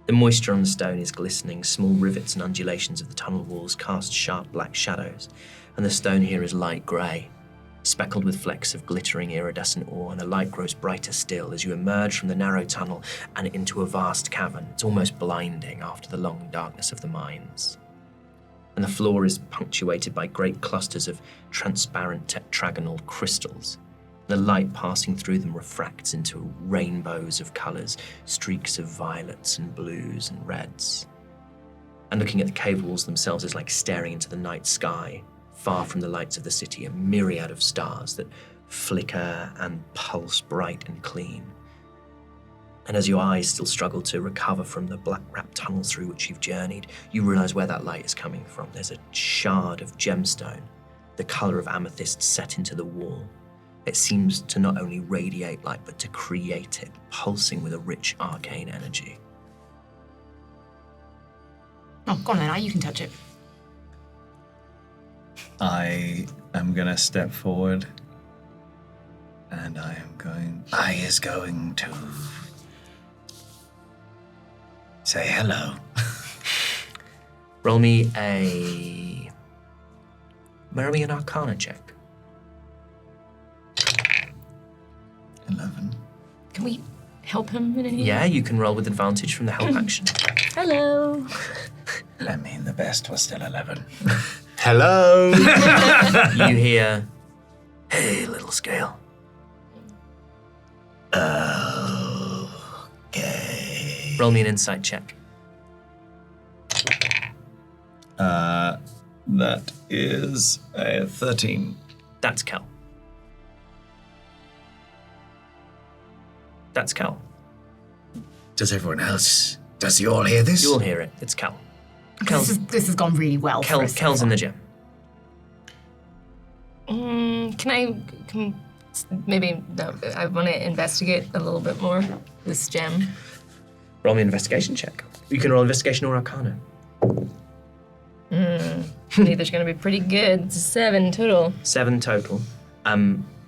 The moisture on the stone is glistening. Small rivets and undulations of the tunnel walls cast sharp black shadows, and the stone here is light grey, speckled with flecks of glittering iridescent ore, and the light grows brighter still as you emerge from the narrow tunnel and into a vast cavern. It's almost blinding after the long darkness of the mines. And the floor is punctuated by great clusters of transparent tetragonal crystals. The light passing through them refracts into rainbows of colours, streaks of violets and blues and reds. And looking at the cave walls themselves is like staring into the night sky. Far from the lights of the city, a myriad of stars that flicker and pulse bright and clean. And as your eyes still struggle to recover from the black-wrapped tunnels through which you've journeyed, you realise where that light is coming from. There's a shard of gemstone, the colour of amethyst set into the wall. It seems to not only radiate light, but to create it, pulsing with a rich arcane energy. Oh, go on then, you can touch it. I am going to step forward. And I is going to say hello. Roll me an Arcana check. 11. Can we help him in any way? Yeah, you can roll with advantage from the help action. Hello. I mean, the best was still 11. Hello. You hear, "Hey, little scale." Okay. Roll me an insight check. that is a 13. That's Cal. That's Cal. Does everyone else? Does you all hear this? You all hear it. It's Cal. Cal's, This has gone really well. for us so Cal's in far. the gym. I want to investigate a little bit more this gem. Roll me an investigation check. You can roll investigation or Arcana. Either's going to be pretty good. It's 7 total. 7 total.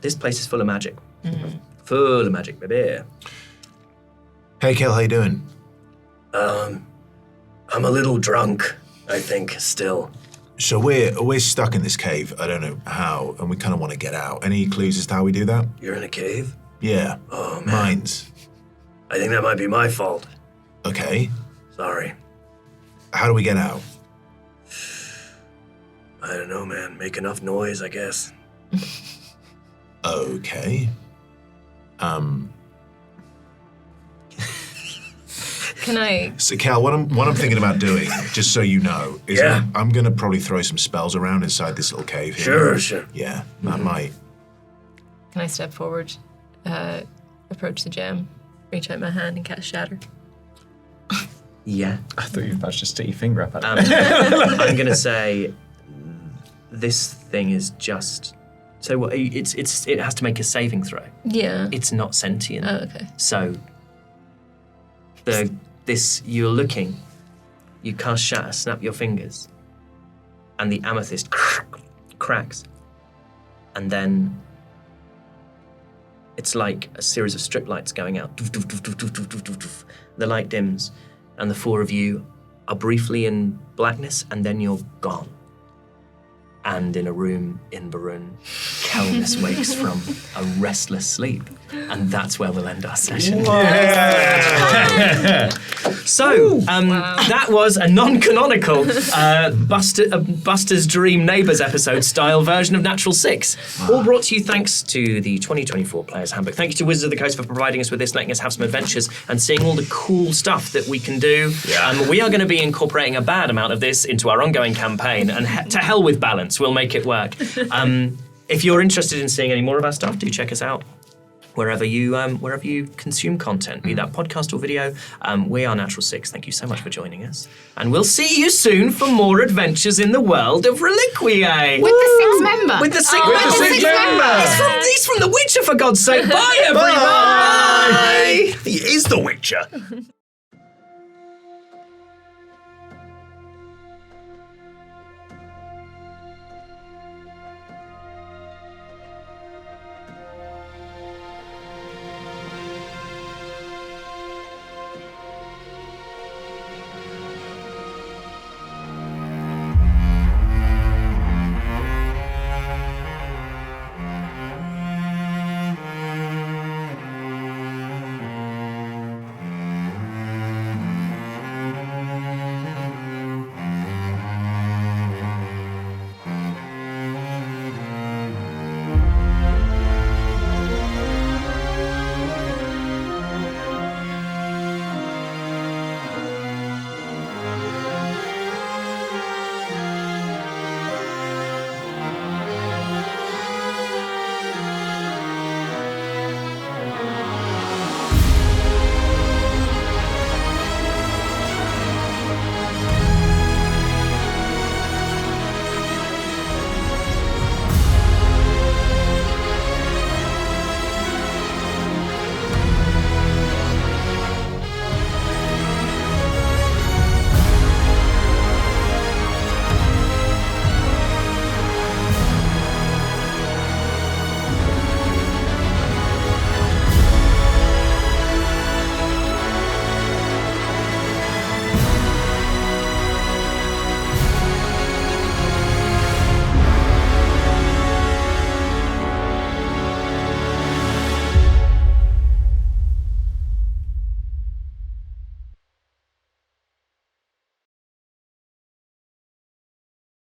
This place is full of magic. Full of magic, baby. Hey, Kel, how you doing? I'm a little drunk, I think, still. So we're stuck in this cave. I don't know how, and we kind of want to get out. Any clues as to how we do that? You're in a cave? Yeah. Oh, man. Mines. I think that might be my fault. Okay. Sorry. How do we get out? I don't know, man. Make enough noise, I guess. Okay. Can I? So, Cal, what I'm thinking about doing, just so you know, is Yeah. I'm going to probably throw some spells around inside this little cave here. Sure. Yeah, that might. Can I step forward, approach the gem, reach out my hand and cast Shatter? Yeah. I thought you were about to just stick your finger up at it. I'm going to say this thing is just... So what, it has to make a saving throw. Yeah. It's not sentient. Oh, okay. So you're looking, you cast Shatter, snap your fingers, and the amethyst cracks. And then it's like a series of strip lights going out. The light dims, and the 4 of you are briefly in blackness, and then you're gone. And in a room in Barun, Kelnys wakes from a restless sleep. And that's where we'll end our session. So, that was a non-canonical Buster's Dream Neighbours episode style version of Natural 6. All brought to you thanks to the 2024 Player's Handbook. Thank you to Wizards of the Coast for providing us with this, letting us have some adventures and seeing all the cool stuff that we can do. We are going to be incorporating a bad amount of this into our ongoing campaign, and to hell with balance, we'll make it work. If you're interested in seeing any more of our stuff, do check us out wherever you consume content, be that podcast or video. We are Natural Six. Thank you so much for joining us. And we'll see you soon for more adventures in the world of Reliquiae. With the sixth member. With the sixth Oh, member. with the sixth member. He's from The Witcher, for God's sake. Bye, everyone. Bye. He is the Witcher.